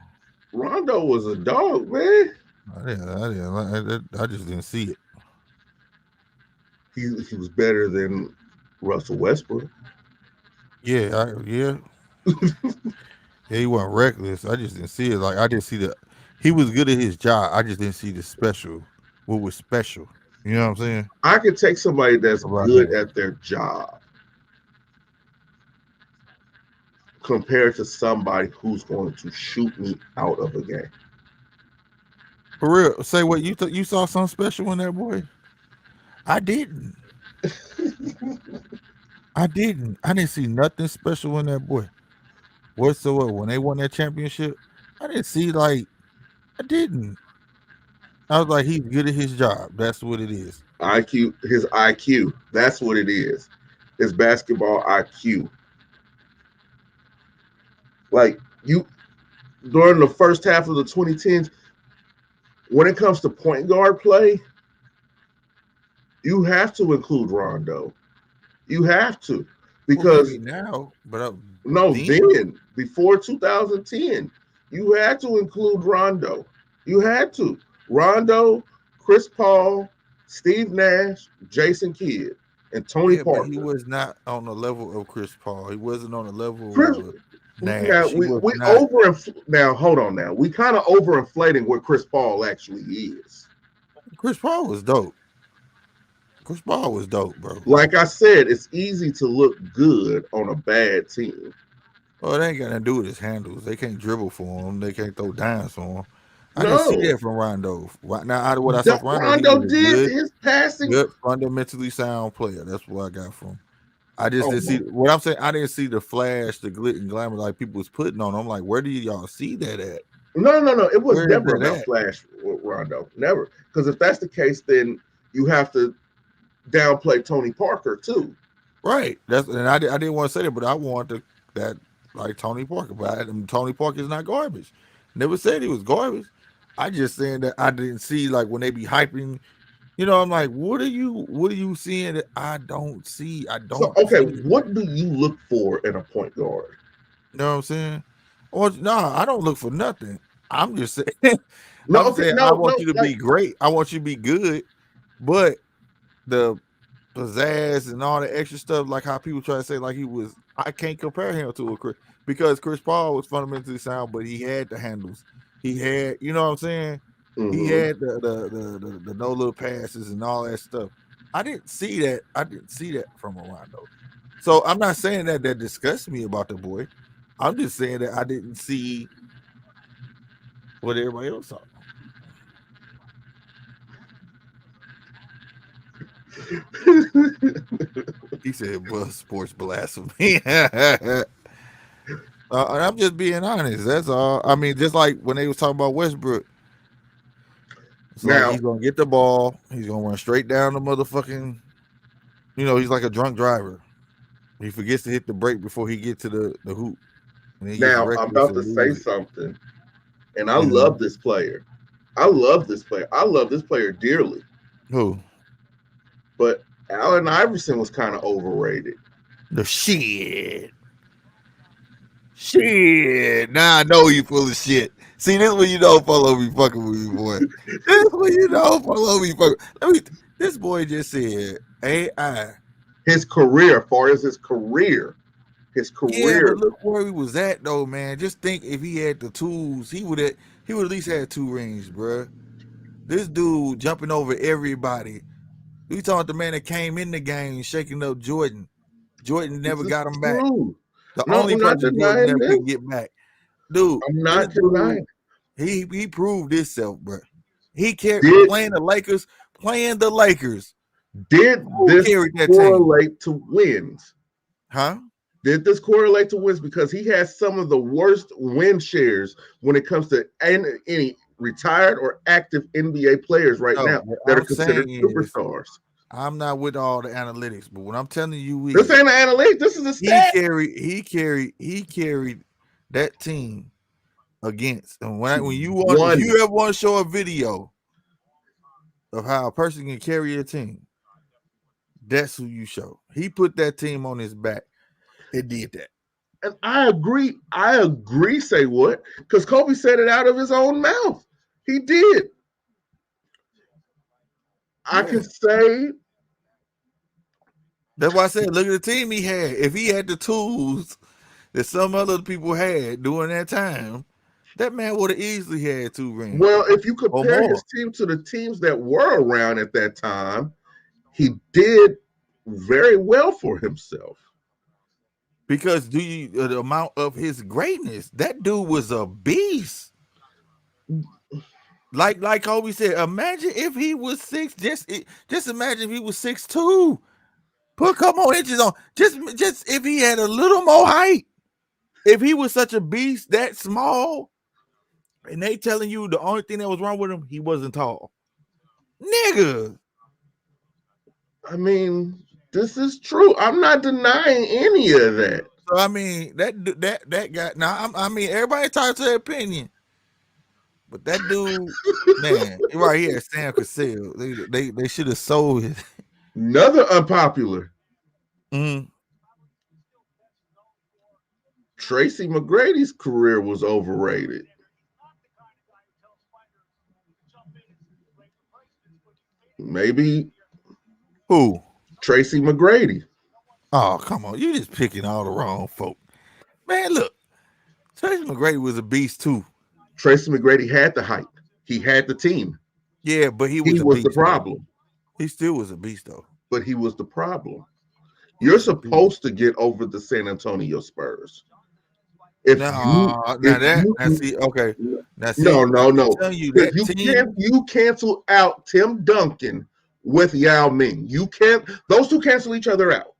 Rondo was a dog, man. I just didn't see it. He was better than Russell Westbrook. Yeah. Yeah, he wasn't reckless. I just didn't see it. Like, I didn't see he was good at his job. I just didn't see the special. What was special? You know what I'm saying? I could take somebody that's good at their job compared to somebody who's going to shoot me out of a game. For real, say what you saw something special in that boy? I didn't. I didn't see nothing special in that boy whatsoever. When they won that championship, I didn't see I didn't I was like, he's good at his job. That's what it is. His IQ. That's what it is. His basketball IQ. Like you during the first half of the 2010s, when it comes to point guard play, you have to include Rondo. You have to. Well, maybe Because now, but no, then, then before 2010, you had to include Rondo. You had to. Rondo, Chris Paul, Steve Nash, Jason Kidd, and Tony yeah, but he Parker. was not on the level of Chris Paul. He wasn't on the level Chris, of now Nash. He was we not. now hold on now. We kind of overinflating what Chris Paul actually is. Chris Paul was dope. Chris Paul was dope, bro. Like I said, it's easy to look good on a bad team. Well, it ain't got nothing to do with his handles. They can't dribble for him. They can't throw dimes for him. I didn't see No, that from Rondo. Right now, out of what I saw from Rondo, he Rondo was a did good, his passing. good, fundamentally sound player. That's what I got from him. I just Oh didn't see what I'm saying. I didn't see the flash, the glit and glamour like people was putting on. I'm like, where do y'all see that at? no. It was Where is never that about at? flash with Rondo. Never. Because if that's the case, then you have to downplay Tony Parker too. Right. That's and I didn't want to say that, but I wanted that like Tony Parker. But Tony Parker is not garbage. Never said he was garbage. I just saying that I didn't see like when they be hyping. You know, I'm like, what are you seeing that I don't see? I So don't okay, see it. what do you look for in a point guard? You know what I'm saying? Or no, I don't look for nothing. I'm just saying. No, I'm okay, saying I no, want you to like be great. I want you to be good, but the pizzazz and all the extra stuff, like how people try to say, like he was. I can't compare him to a Chris because Chris Paul was fundamentally sound, but he had the handles. He had, you know what I'm saying? He mhm. had the no little passes and all that stuff. I didn't see that. I didn't see that from Rondo. So I'm not saying that disgusts me about the boy. I'm just saying that I didn't see what everybody else saw. He said, "Well, sports blasphemy." And I'm just being honest. That's all. I mean, just like when they was talking about Westbrook, it's like Now, he's gonna get the ball. He's gonna run straight down the motherfucking. You know, he's like a drunk driver. He forgets to hit the brake before he get to the hoop, and he gets I'm reckless about and to say lose it. something, and I You know love this player. I love this player. I love this player dearly. who? But Allen Iverson was kind of overrated. The shit. Shit. Now I know you full of shit. See, this when you don't follow me fucking with me, boy. This when you don't follow me fucking. This boy just said AI. His career, as far as his Yeah, but career. look where he was at though, man. Just think if he had the tools, he would at least had 2 rings, bruh. This dude jumping over everybody. We talking the man that came in the game shaking up Jordan. Jordan This never is got him back. true. The No, only I'm not person Jordan denying never this. could get back. Dude, I'm this not dude, denying. he proved himself, bro. He carried Did playing the Lakers, did Who this carried that team? correlate to wins? Huh? Did this correlate to wins? Because he has some of the worst win shares when it comes to any retired or active NBA players right No, now what that are I'm considered saying is superstars. I'm not with all the analytics, but what I'm telling you This is ain't an analytic. This is a stat. he carried that team against. And when you want, if One. you ever want to show a video of how a person can carry a team, that's who you show. He put that team on his back and did that. And I agree. I agree, say what? Because Kobe said it out of his own mouth. He did. I Yeah. can say That's why I said, look at the team he had. If he had the tools that some other people had during that time, that man would have easily had 2 rings well, if you or compare more. his team to the teams that were around at that time, he did very well for himself. Because the amount of his greatness, that dude was a beast. Like Kobe said, imagine if he was 6. Just imagine if he was 6'2". Put a couple more inches on. Just if he had a little more height. If he was such a beast that small, and they telling you the only thing that was wrong with him, he wasn't tall. nigga. I mean, this is true. I'm not denying any of that. So I mean that guy. Now I mean everybody talks their opinion, but that dude, man, right here, Sam Cassell, they should have sold it. Another unpopular. Mm. Tracy McGrady's career was overrated. Maybe Who? Tracy McGrady. Oh, come on. You just picking all the wrong folk. Man, look. Tracy McGrady was a beast too. Tracy McGrady had the height. He had the team. Yeah, but he was He a was the beast. problem. Though. He still was a beast though. But he was the problem. You're supposed to get over the San Antonio Spurs. If you see, okay. Now see, no, I'm no. telling you that team, you cancel out Tim Duncan with Yao Ming. You can't, those two cancel each other out.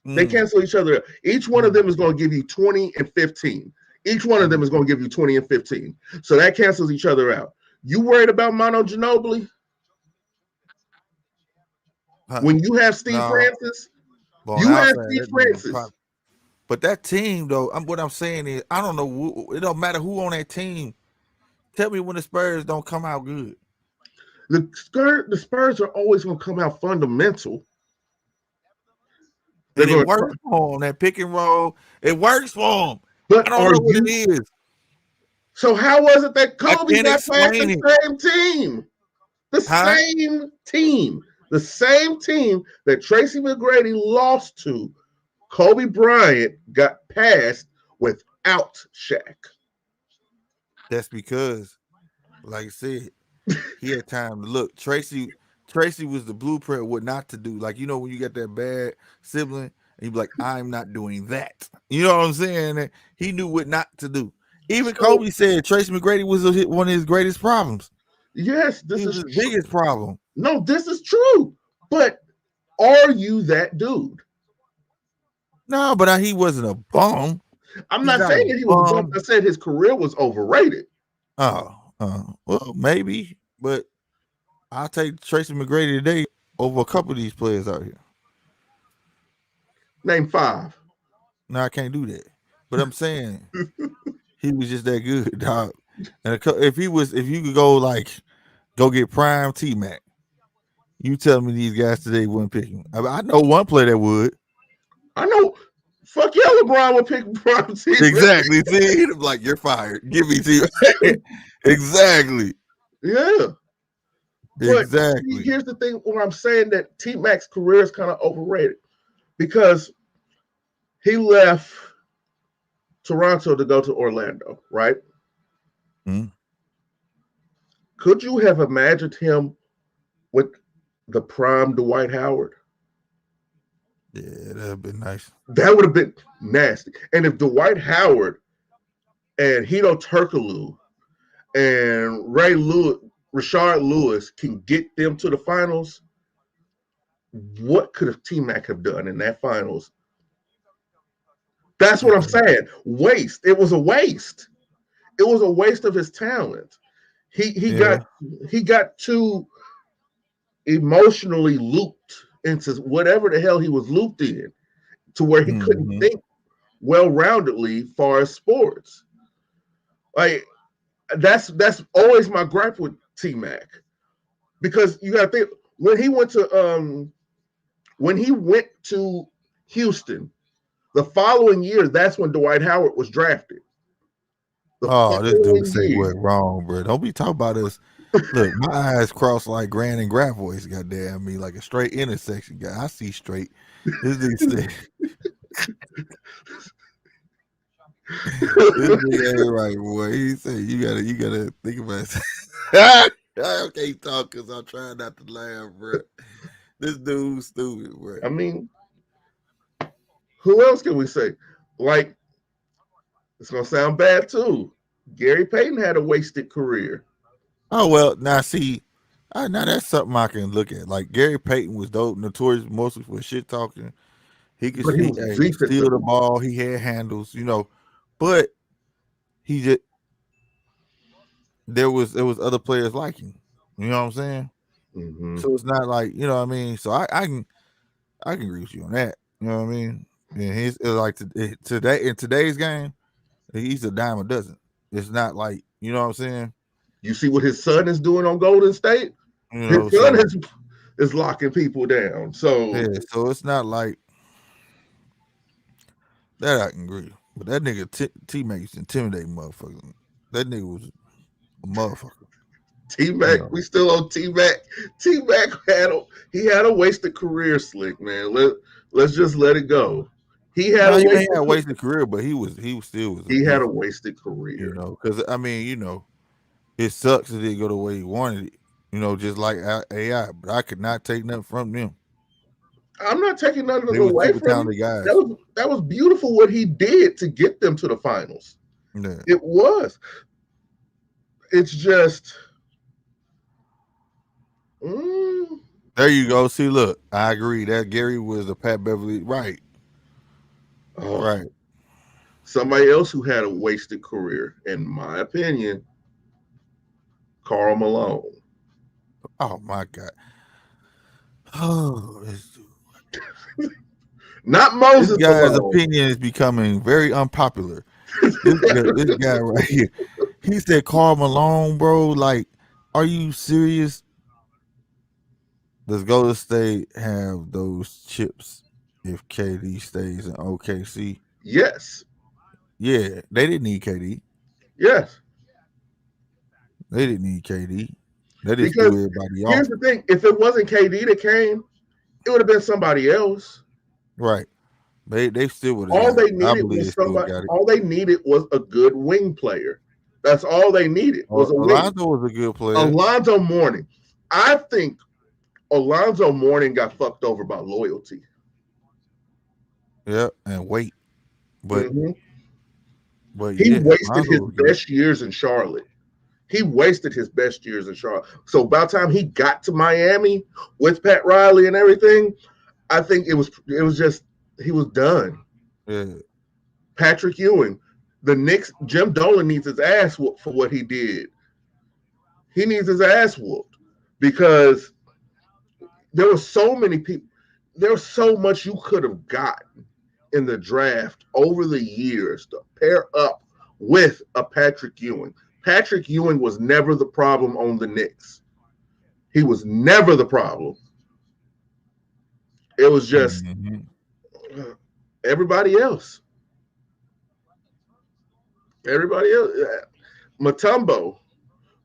They cancel each other out. Each one of them is going to give you 20 and 15. Each one of them is going to give you 20 and 15. So that cancels each other out. You worried about Manu Ginobili? When you have Steve Francis, you have Steve Francis. But that team, though, what I'm saying is, I don't know. It don't matter who on that team. Tell me when the Spurs don't come out good. The Spurs are always going to come out fundamental. And it works for them. That pick and roll, it works for them. But I don't know what it is. So how was it that Kobe got past the same team? The same team. The same team that Tracy McGrady lost to, Kobe Bryant got past without Shaq. That's because, like I said, he had time to look. Tracy was the blueprint of what not to do. Like, you know, when you get that bad sibling, and you be like, I'm not doing that. You know what I'm saying? He knew what not to do. Even Kobe said Tracy McGrady was one of his greatest problems. Yes, this is his biggest problem. No, this is true. But are you that dude? No, but he wasn't a bum. I'm not saying that he was a bum. I said his career was overrated. Well, maybe, but I'll take Tracy McGrady today over a couple of these players out here. Name 5. No, I can't do that. But I'm saying he was just that good, dog. And if you could go get prime T-Mac, you tell me these guys today wouldn't pick him. I know one player that would. I know. Fuck yeah, LeBron would pick prime T-Mac. Exactly. See, he'd be like, you're fired. Give me T-Mac. Exactly. Yeah. But exactly. Here's the thing where I'm saying that T-Mac's career is kind of overrated because he left Toronto to go to Orlando, right? Mm-hmm. Could you have imagined him with the prime Dwight Howard? Yeah, that'd have been nice. That would have been nasty. And if Dwight Howard and Hito Turkoglu and Rashard Lewis can get them to the finals, what could have T-Mac have done in that finals? That's what I'm saying. Waste. It was a waste. It was a waste of his talent. He got too emotionally looped into whatever the hell he was looped in, to where he couldn't think well-roundedly far as sports. Like that's always my gripe with T-Mac, because you got to think when he went to Houston the following year. That's when Dwight Howard was drafted. This dude say what wrong, bro? Don't be talking about us. Look, my eyes cross like Grand and Gravois, goddamn me, like a straight intersection guy. I see straight. This dude say, this nigga ain't right, boy. He said you gotta think about it. I can't talk because I'm trying not to laugh, bro. This dude's stupid, bro. I mean, who else can we say? Like, it's gonna sound bad too. Gary Payton had a wasted career. Oh well, now see, now that's something I can look at. Like Gary Payton was notorious mostly for shit talking. He could steal the ball. He had handles, but he just there was other players like him. You know what I'm saying? Mm-hmm. So it's not like, you know what I mean? So I can agree with you on that. You know what I mean? And he's like today in today's game, he's a dime a dozen. It's not like, you know what I'm saying? You see what his son is doing on Golden State? You His know, son so is locking people down. So yeah, so it's not like that. I can agree, but that nigga T Mac intimidating motherfucker. That nigga was a motherfucker. You T-Mac, know, we still on T-Mac. T-Mac had a wasted career, Slick, man. Let's just let it go. He had no, a he may wasted have wasted career, but he still was a he had beast. a wasted You career. know, because I mean, you know, it sucks that it didn't go the way he wanted it. You know, just like AI, but I could not take nothing from them. I'm not taking nothing They were away super from him. talented guys. That was beautiful what he did to get them to the finals. Yeah. It was. It's just mm, There you go. See, look, I agree that Gary was a Pat Beverly. Right. oh, Right. somebody else who had a wasted career, in my opinion, Karl Malone. Oh my God. Oh, Not this Moses guy's Malone. opinion is becoming very unpopular. This guy right here. He said Karl Malone, bro. Like, are you serious? Does Golden State have those chips if KD stays in OKC? Yes. Yeah, they didn't need KD. Yes. They didn't need KD. They just Because threw everybody here's off. the thing: if it wasn't KD that came, it would have been somebody else. Right. They still would have All got they it. I needed believe they was still would somebody. have got it. All they needed was a good wing player. That's all they needed was a wing. Alonzo was a good player. Alonzo Mourning. I think Alonzo Mourning got fucked over by loyalty. Yeah, and wait. But Mhm. He yeah, wasted Alonzo his was good. best years in Charlotte. He wasted his best years in Charlotte. So by the time he got to Miami with Pat Riley and everything, I think it was just he was done. Yeah. Patrick Ewing, the Knicks, Jim Dolan needs his ass whooped for what he did. He needs his ass whooped because there were so many people. There was so much you could have gotten in the draft over the years to pair up with a Patrick Ewing. Patrick Ewing was never the problem on the Knicks. He was never the problem. It was just Mhm. everybody else. Everybody else. Mutombo.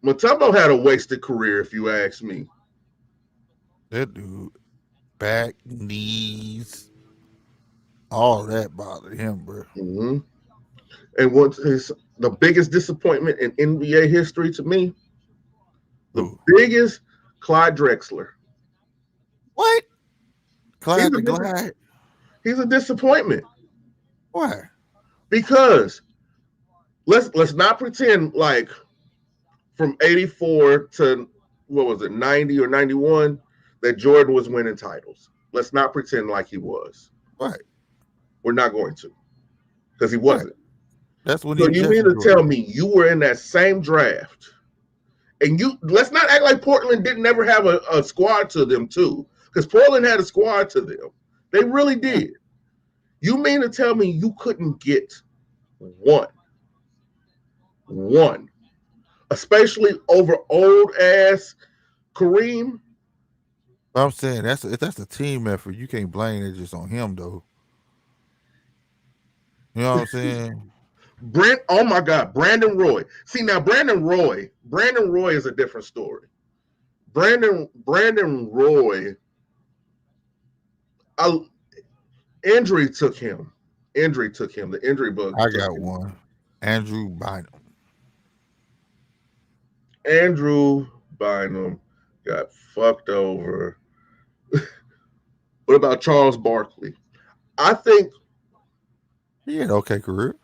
Mutombo had a wasted career, if you ask me. That dude, back, knees, all that bothered him, bro. Mm-hmm. And what's the biggest disappointment in NBA history to me? The Who? biggest, Clyde Drexler. What? He's Clyde a the Glide? he's a disappointment Why? because let's not pretend like from 84 to what was it 90 or 91 that Jordan was winning titles. Let's not pretend like he was. Right. We're not going to because he Right. wasn't. That's when he So was you mean Jeffrey to Jordan. tell me you were in that same draft and you let's not act like Portland didn't ever have a squad to them too because Portland had a squad to them. They really did. You mean to tell me you couldn't get one, especially over old ass Kareem? I'm saying if that's a team effort, you can't blame it just on him though. You know what I'm saying? Oh my God, Brandon Roy. See now, Brandon Roy is a different story. Brandon Roy, injury took him. The injury bug I took got him. one. Andrew Bynum. Andrew Bynum got fucked over. What about Charles Barkley? I think He had an okay career.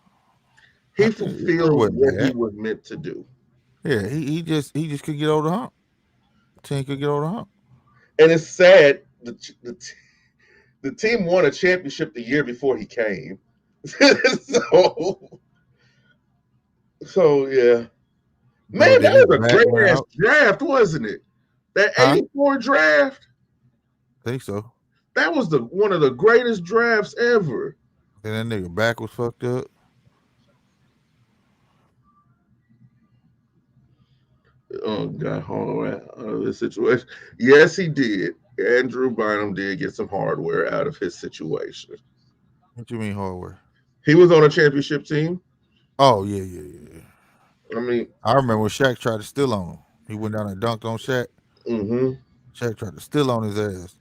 he His career fulfilled wasn't what he bad. was meant to do. Yeah, he just could get over the hump. Team could get over the hump. And it's sad the team won a championship the year before he came. so yeah. Bro, Man, then that his was a back great went ass out. draft, wasn't it? That Huh? 84 draft, Think so. that was one of the greatest drafts ever. And that nigga back was fucked up. Oh God, hold on. Out of this situation. Yes, he did. Andrew Bynum did get some hardware out of his situation. What you mean hardware? He was on a championship team. Oh yeah. I mean, I remember when Shaq tried to steal on him. He went down and dunked on Shaq. mm-hmm. Shaq tried to steal on his ass.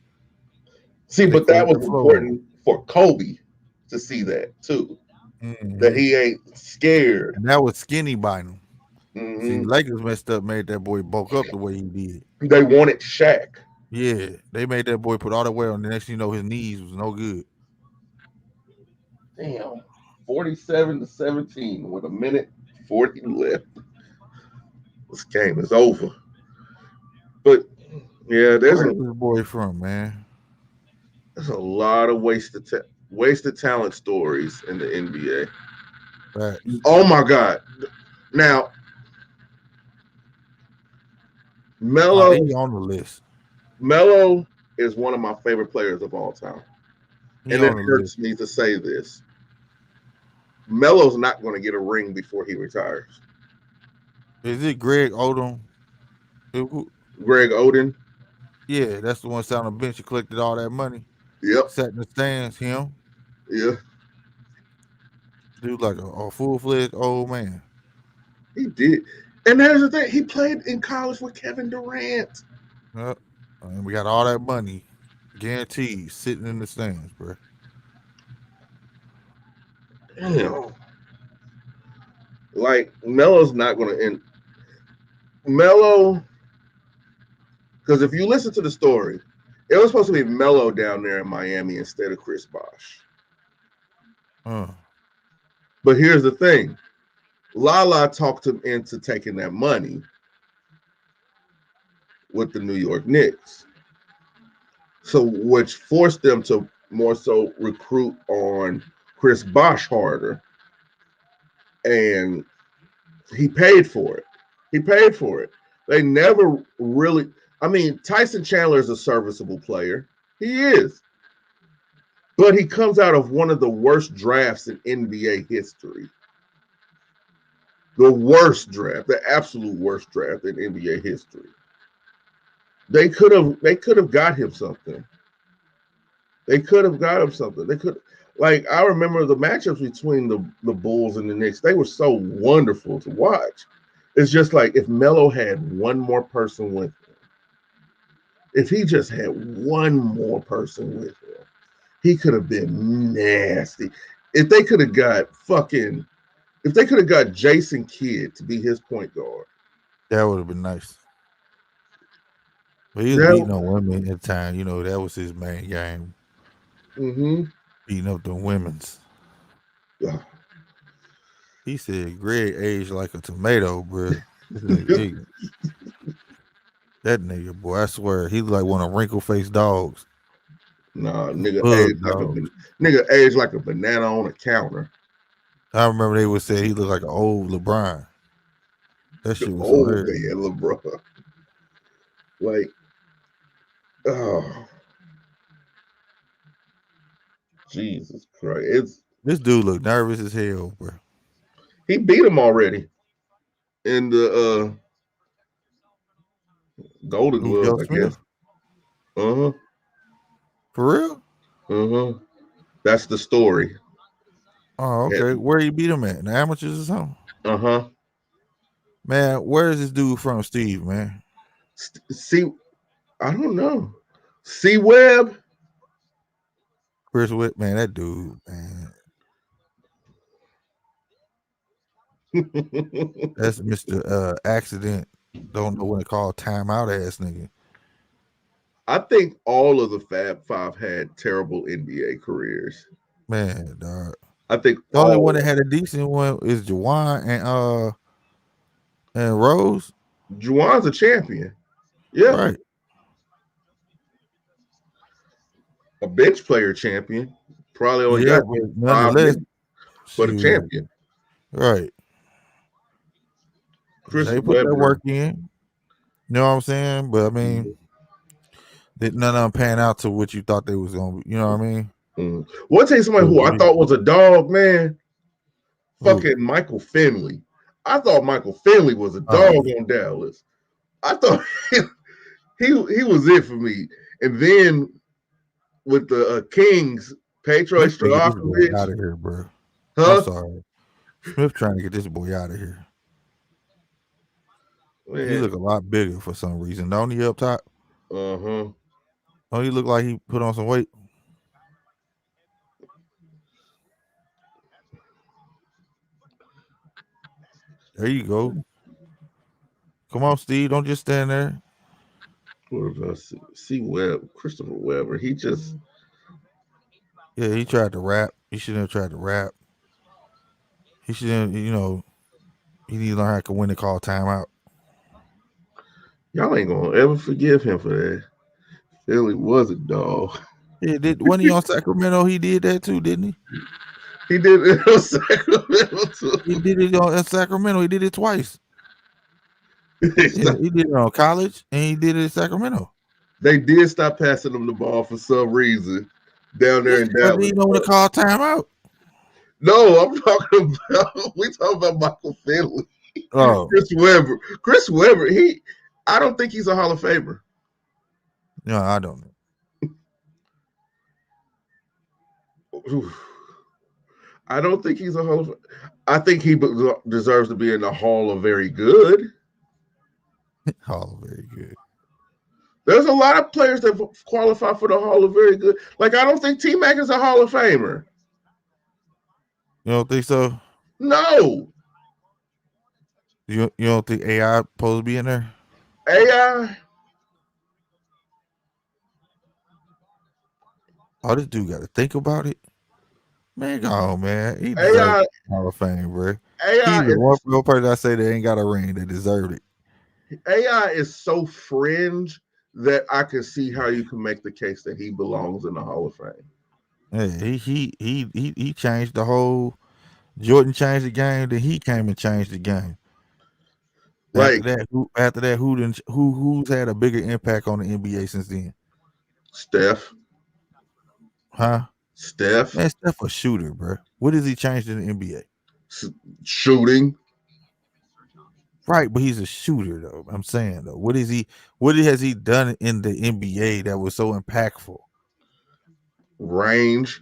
See, They but that cleared was the floor. important for Kobe to see that too. That Mm-hmm. he ain't scared. And that was skinny Bynum. See, Mm-hmm. Lakers messed up, made that boy bulk up the way he did. They wanted Shaq. Yeah, they made that boy put all the weight on. The next thing you know, his knees was no good. Damn. 47-17 with a minute 40 left. This game is over. But yeah, Where is this boy from, man? there's a lot of wasted talent stories in the NBA. Facts. Oh my God. Now, Oh, Melo he on the list. Melo is one of my favorite players of all time. He And it on the list. hurts me to say this. Melo's not going to get a ring before he retires. Is it Greg Odom? Greg Oden. Yeah, that's the one sat on the bench and collected all that money. Yep. Sat in the stands. Him, Yeah. dude, like a full-fledged old man. He did. And there's the thing. He played in college with Kevin Durant. Yep. And we got all that money, guaranteed, sitting in the stands, bro. Damn. Like, Melo's not going to end. Melo, because if you listen to the story, it was supposed to be Melo down there in Miami instead of Chris Bosh. But here's the thing. Lala talked him into taking that money with the New York Knicks. So, which forced them to more so recruit on Chris Bosh harder. And he paid for it. He paid for it. They never really, I mean, Tyson Chandler is a serviceable player. He is. But he comes out of one of the worst drafts in NBA history. The worst draft, the absolute worst draft in NBA history. They could have got him something. They could have got him something. They could, like, I remember the matchups between the Bulls and the Knicks. They were so wonderful to watch. It's just like if Melo had one more person with him, if he just had one more person with him, he could have been nasty. If they could have got Jason Kidd to be his point guard, that would have been nice. But he was beating on women at the time. You know, that was his main game. Mm-hmm. Beating up the women's. Yeah. He said Greg aged like a tomato, bro. That nigga, boy, I swear, he look like one of wrinkle-faced dogs. Nah, nigga aged like a banana on a counter. I remember they would say he looked like an old LeBron. That shit was old hilarious. man LeBron. Like, oh, Jesus Christ! This dude looked nervous as hell, bro. He beat him already in the Golden Glove, I guess. Uh-huh. For real? Uh-huh. That's the story. Oh, okay. Where he beat him at? In the amateurs or something? Uh-huh. Man, where is this dude from, Steve, man? I don't know. C Webb? Chris Witt, man, that dude, man. That's Mr. Accident. Don't know when to call timeout ass nigga. I think all of the Fab Five had terrible NBA careers. Man, dog. I think the only one that had a decent one is Juwan and Rose. Juwan's a champion. Yeah. Right. A bench player champion. Probably only got 5 minutes, but a champion. Right. Chris they put Webber. that work in. You know what I'm saying? But I mean, none of them pan out to what you thought they was gonna be. You know what I mean? Well, I'll tell you somebody who I thought was a dog, man. Fucking Michael Finley. I thought Michael Finley was a dog on Dallas. I thought he was it for me. And then with the Kings, Petro Smith trying to get this boy Stojakovic. out of here, bro. Huh? I'm sorry. Smith trying to get this boy out of here. Man. He look a lot bigger for some reason. Don't he up top? Uh-huh. Don't he look like he put on some weight? There you go. Come on, Steve. Don't just stand there. What did I see? Webb, Christopher Webber. He just. Yeah, he tried to rap. He shouldn't have tried to rap. He shouldn't, he need to learn how to win the call timeout. Y'all ain't gonna ever forgive him for that. Philly was a dog. Yeah, when he on Sacramento, he did that too, didn't he? He did it on Sacramento too. He did it in Sacramento. He did it twice. Yeah, he did it on college and he did it in Sacramento. They did stop passing him the ball for some reason down there in Dallas. He don't want to call timeout. No, I'm talking about we talking about Michael Finley. Oh, Chris Webber. Chris Webber. I don't think he's a Hall of Famer. No, I don't know. I don't think he's a Hall of. I think he deserves to be in the Hall of Very Good. Hall of Very Good. There's a lot of players that qualify for the Hall of Very Good. Like, I don't think T-Mac is a Hall of Famer. You don't think so? No. You don't think AI supposed to be in there? AI? Oh, this dude got to think about it. Man, go on, man. He deserves Hall of Fame, bro. AI He's the one person I say that ain't got a ring that deserved it. AI is so fringe that I can see how you can make the case that he belongs in the Hall of Fame. Yeah, he changed the whole. Jordan changed the game, then he came and changed the game. Like after that, who's had a bigger impact on the NBA since then? Steph. Huh? Steph. Man, Steph a shooter, bro. What has he changed in the NBA? Shooting. Right, but he's a shooter though. I'm saying though, what has he done in the NBA that was so impactful? Range.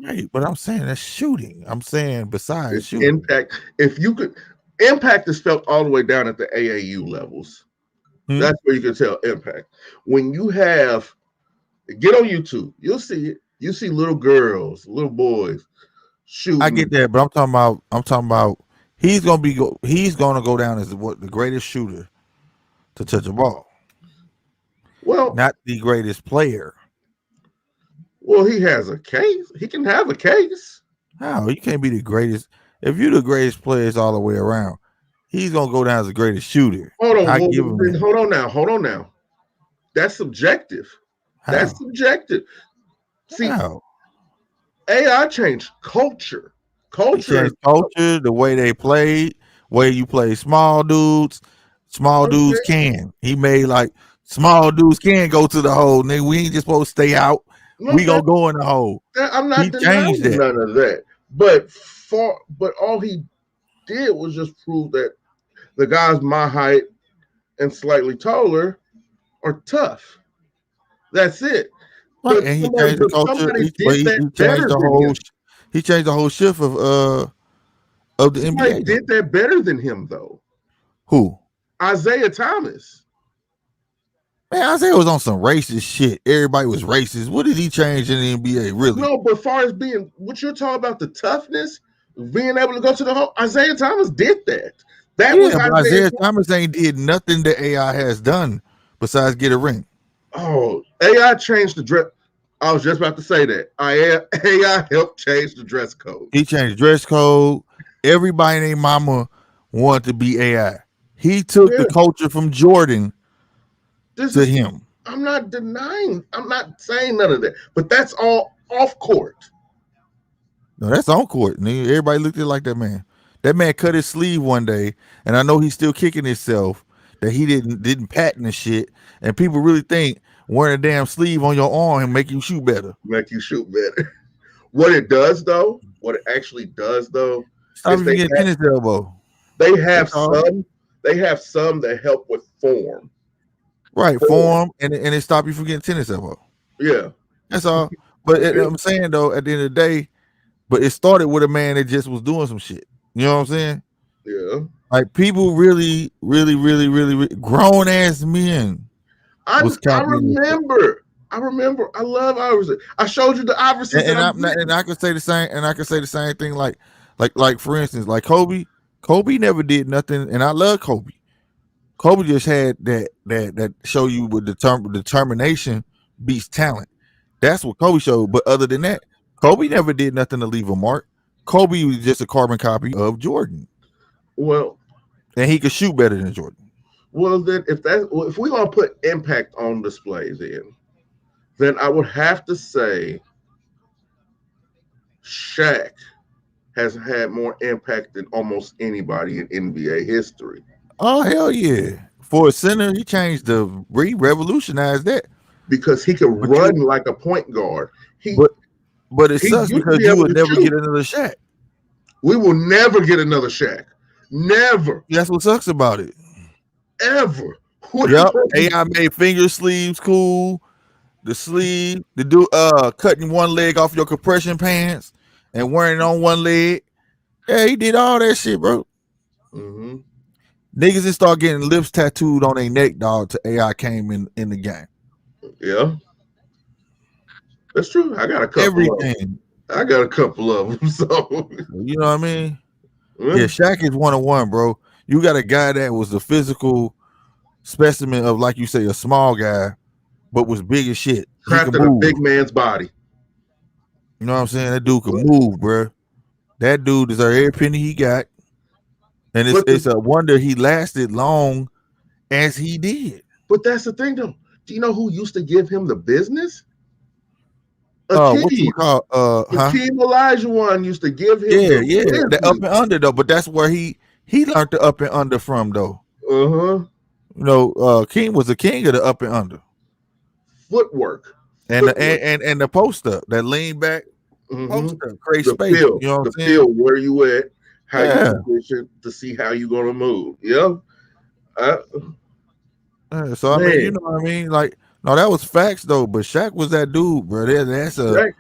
Right, but I'm saying that's shooting. I'm saying besides shooting. Impact. If you could, impact is felt all the way down at the AAU levels. That's where you can tell impact. When you have, get on YouTube, you'll see it. You see little girls, little boys shooting. I get that, but I'm talking about he's gonna go down as the greatest shooter to touch a ball. Well, not the greatest player. Well, he has a case. He can have a case. How? You can't be the greatest. If you're the greatest players all the way around, he's gonna go down as the greatest shooter. Hold on now. That's subjective. How? That's subjective. See, How? AI changed culture. Changed culture, the way they played, way you play small dudes. Small dudes can. He made like small dudes can go to the hole. Nigga, we ain't just supposed to stay out. We gonna go in the hole. I'm not denying none of that. But all he did was just prove that the guys my height and slightly taller are tough. That's it. Right. But and he changed the culture. He changed the whole shift of the NBA. Did that better than him though? Who? Isaiah Thomas. Man, Isaiah was on some racist shit. Everybody was racist. What did he change in the NBA, really? No, but as far as being, what you're talking about, the toughness, being able to go to the hole, Isaiah Thomas did that. Isaiah Thomas ain't did nothing that AI has done besides get a ring. Oh, AI changed the dress. I was just about to say that. AI helped change the dress code. He changed the dress code. Everybody and their mama wanted to be AI. He took the culture from Jordan to him. I'm not denying. I'm not saying none of that. But that's all off court. No, that's on court. Everybody looked at it like that, man. That man cut his sleeve one day, and I know he's still kicking himself that he didn't patent the shit. And people really think wearing a damn sleeve on your arm and make you shoot better. Make you shoot better. What it does though, what it actually does though, Stop is you from getting tennis elbow. they have That's all. some that help with form. Right, form and it stop you from getting tennis elbow. Yeah. That's all. But I'm saying though, at the end of the day, but it started with a man that just was doing some shit. You know what I'm saying? Yeah. Like people really grown ass men. I remember. I love Iverson. I showed you the Iverson, and I could say the same. And I could say the same thing. Like for instance, like Kobe. Kobe never did nothing, and I love Kobe. Kobe just had that show you with determination beats talent. That's what Kobe showed. But other than that, Kobe never did nothing to leave a mark. Kobe was just a carbon copy of Jordan. Well, and he could shoot better than Jordan. Well, then if we're gonna put impact on display, then I would have to say Shaq has had more impact than almost anybody in NBA history. Oh hell yeah! For a center, he revolutionized that because he could run like a point guard. But it sucks because you would never get another Shaq. We will never get another Shaq. Never. That's what sucks about it. Ever. Yep. AI made finger sleeves cool. The sleeve, the dude cutting one leg off your compression pants and wearing it on one leg. Yeah, he did all that shit, bro. Mm-hmm. Niggas just start getting lips tattooed on their neck, dog, till AI came in the game. Yeah. That's true. I got a couple everything. I got a couple of them. So you know what I mean? Yeah, Shaq is 1-on-1, bro. You got a guy that was the physical specimen of, like you say, a small guy, but was big as shit. Trapped in a big man's body. You know what I'm saying? That dude can move, bro. That dude deserves every penny he got. And it's a wonder he lasted long as he did. But that's the thing, though. Do you know who used to give him the business? What you call Akeem Olajuwon used to give him the up and under though, but that's where he learned the up and under from though. You know, Akeem was the king of the up and under. Footwork. And the post up, that lean back post up, create space. Feel, you know what I'm saying? Feel where you at, how you position to see how you gonna move. Yeah. So I mean, you know what I mean? Like, no, that was facts though. But Shaq was that dude, bro. That's a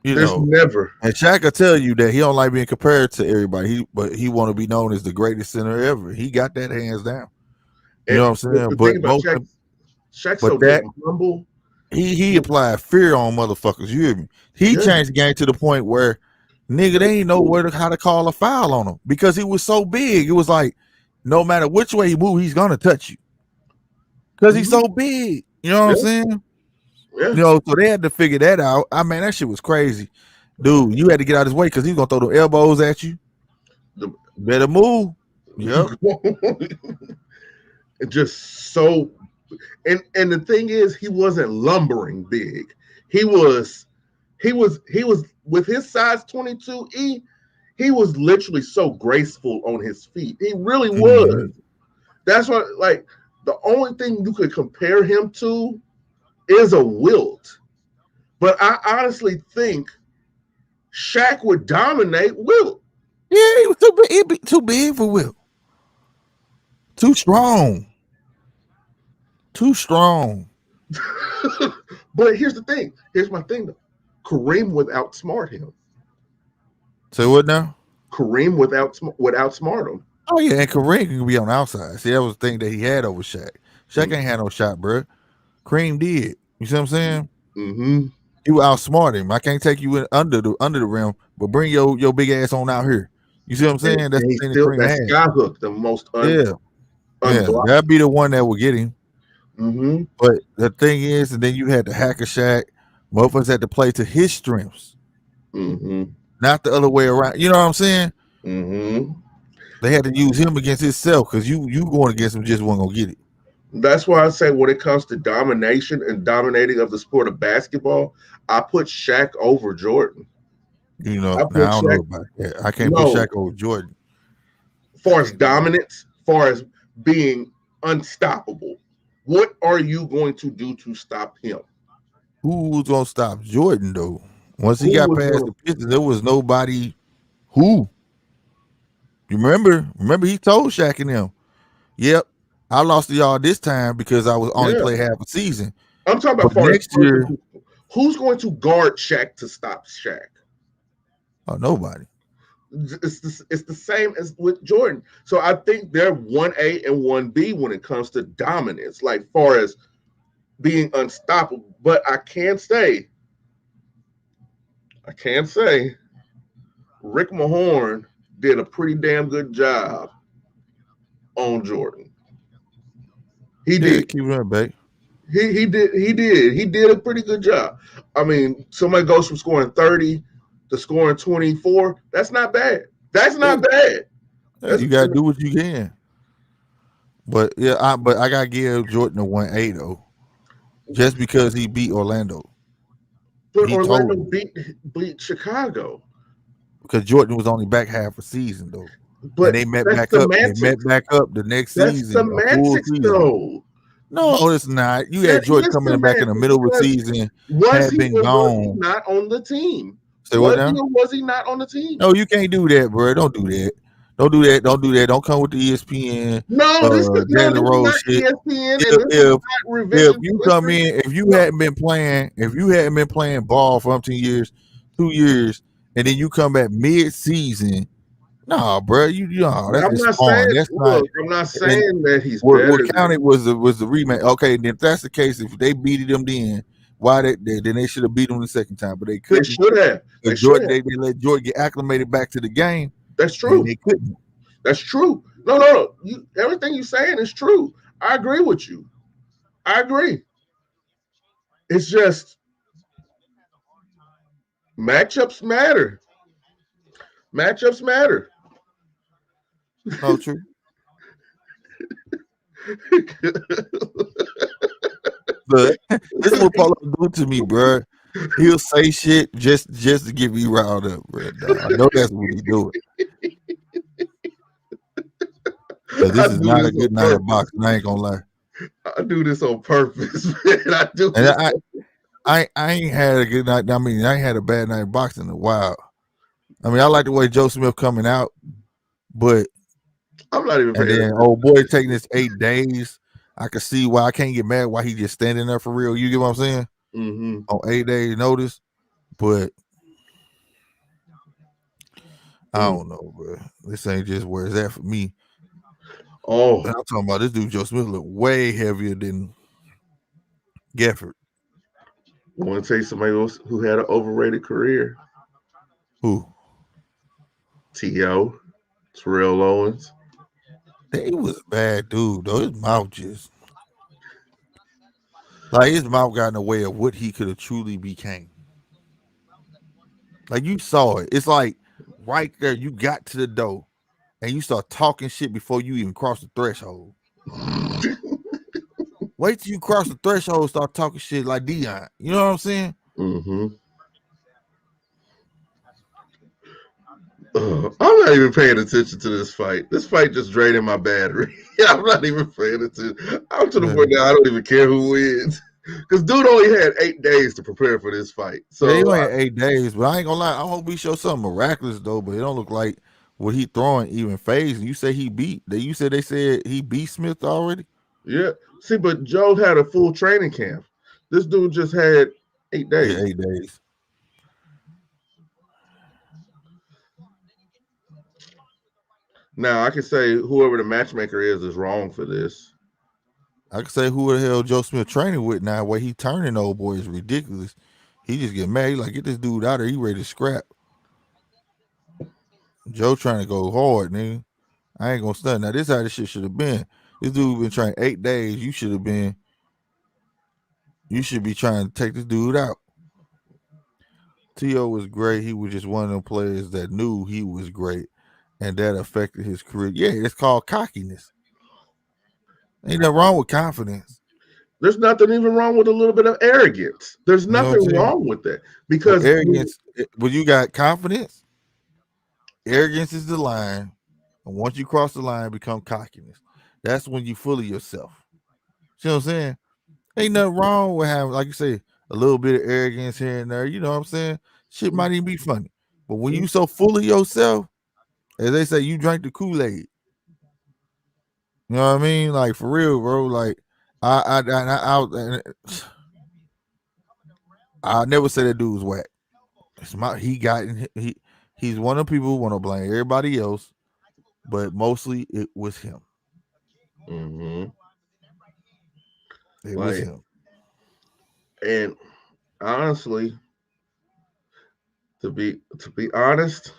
Shaq, never. And Shaq will tell you that he don't like being compared to everybody. But he want to be known as the greatest center ever. He got that hands down. You know what I'm saying? But Shaq's so damn humble. He applied fear on motherfuckers. You hear me? He changed the game to the point where nigga they ain't know how to call a foul on him because he was so big. It was like no matter which way he move, he's gonna touch you. Because he's so big. You know what I'm saying? Yeah. You know, so they had to figure that out. I mean, that shit was crazy. Dude, you had to get out of his way because he's gonna throw the elbows at you. Better move. Yep. Just so and the thing is he wasn't lumbering big. He was with his size 22E, he was literally so graceful on his feet. He really was. That's what the only thing you could compare him to is a Wilt. But I honestly think Shaq would dominate Wilt. Yeah, he was too big. He'd be too big for Wilt. Too strong. But here's the thing. Here's my thing, though. Kareem would outsmart him. Say what now? Kareem would outsmart him. Oh yeah, and Kareem can be on the outside. See, that was the thing that he had over Shaq. Shaq ain't had no shot, bro. Kareem did. You see what I'm saying? Mm-hmm. He would outsmart him. I can't take you in under the rim, but bring your big ass on out here. You see what I'm saying? And that's the thing that Kareem had. Skyhook, the most that'd be the one that would get him. Mm-hmm. But the thing is, and then you had to hack a Shaq. Motherfuckers had to play to his strengths, not the other way around. You know what I'm saying? Mm-hmm. They had to use him against himself because you going against him just wasn't gonna get it. That's why I say when it comes to domination and dominating of the sport of basketball, I put Shaq over Jordan. You know, I now put I don't know Shaq. about that. I can't put No, Shaq over Jordan. I far as can't do that. dominance, far as being unstoppable. What are you going to do to stop him? Who was gonna stop Jordan though? Once he Who got was past going the Pistons, there was nobody who. You remember? Remember he told Shaq and them, "Yep, I lost to y'all this time because I was to? only Yeah, play half a season. I'm talking But about far as next person year, who's going to guard Shaq to stop Shaq. oh nobody. It's the same as with Jordan. So I think they're 1A and 1B when it comes to dominance, like far as being unstoppable. But I can say Rick Mahorn did a pretty damn good job on Jordan. He Yeah, did. keep it up, babe. He did a pretty good job. I mean, somebody goes from scoring 30 to scoring 24. That's not bad. That's Yeah, not bad. yeah, That's you gotta do what you can. But yeah, I gotta give Jordan a 1A though, just because he beat Orlando. but He told Orlando me beat Chicago. because Jordan was only back half a season though, and But they met that's back up. They met semantics. back up the next That's season, a full semantics season. though. No, it's not. You That had Jordan is coming back in the semantics middle of the because season, was had he been or was he gone. not on the team? Say what Was he now? or was he not on the team? No, you can't do that, bro. Don't do that. Don't do that. Don't do that. Don't come with the ESPN, No, Jalen this is Rose not shit. ESPN and If this is if not if revision you come history. in, No, if you hadn't been playing ball for umpteen years, 2 years, and then you come back mid season, nah, bro, that's I'm just not saying. spawn. That's not. Look, I'm not And saying that he's what better than. counted was the rematch. Okay, then if that's the case, if they beat them then, why then they should have beat them the second time, but they They couldn't. should have. They Because should Jordan, have. they let Jordan get acclimated back to the game, That's and true. they couldn't. That's true. No. Everything you're saying is true. I agree with you. I agree. It's just matchups matter. Matchups matter. No, true. But this is what Paulo do to me, bro. He'll say shit just to get me riled up, bro. Nah, I know that's what he's doing. Cause I this is do not this a on good night of purpose. boxing. I ain't gonna lie. I do this on purpose, man. I do And this. I ain't had a good night. I mean, I ain't had a bad night of boxing in a while. I mean, I like the way Joe Smith coming out, but I'm not even and paying then attention. old boy taking this 8 days. I can see why I can't get mad why he just standing there for real. You get what I'm saying? Mm-hmm. On 8 days notice, but I don't know, bro. This ain't just where it's at for me. Oh, And I'm talking about this dude Joe Smith look way heavier than Geffrard. I want to tell you somebody else who had an overrated career. Who? T.O. Terrell Owens. He was a bad dude though. His mouth just like his mouth got in the way of what he could have truly became. Like you saw it. It's like right there, you got to the door and you start talking shit before you even cross the threshold. Wait till you cross the threshold, start talking shit like Dion. You know what I'm saying? Mm-hmm. I'm not even paying attention to this fight. This fight just draining my battery. I'm not even paying attention. I'm to the Yeah. point now I don't even care who wins. Because dude only had 8 days to prepare for this fight. Yeah, he So only had 8 days, but I ain't gonna lie. I hope he show something miraculous though. But it don't look like what he throwing even phase. You say he beat. You said they said he beat Smith already. yeah. See, but Joe had a full training camp. This dude just had 8 Yeah, days. 8 days. Now I can say whoever the matchmaker is wrong for this. I can say who the hell Joe Smith training with now. Where he turning old boy is ridiculous. He just get mad. He like get this dude out of there. He ready to scrap. Joe trying to go hard, nigga. I ain't gonna stunt. Now this how this shit should have been. This dude been trying 8 days. You should have been. You should be trying to take this dude out. T.O. was great. He was just one of them players that knew he was great, and that affected his career. Yeah, it's called cockiness. Ain't nothing wrong with confidence. There's nothing even wrong with a little bit of arrogance. There's You know what I'm nothing saying? wrong with that Well, because arrogance, when you got confidence, arrogance is the line. And once you cross the line, become cockiness. That's when you fully yourself. See what I'm saying? Ain't nothing wrong with having, like you say, a little bit of arrogance here and there. You know what I'm saying? Shit might even be funny. But when you so full of yourself, as they say, you drank the Kool-Aid. You know what I mean? Like for real, bro. Like I never say that dude was whack. He's one of the people who want to blame everybody else, but mostly it was him. mm-hmm. It was him. And honestly, to be honest,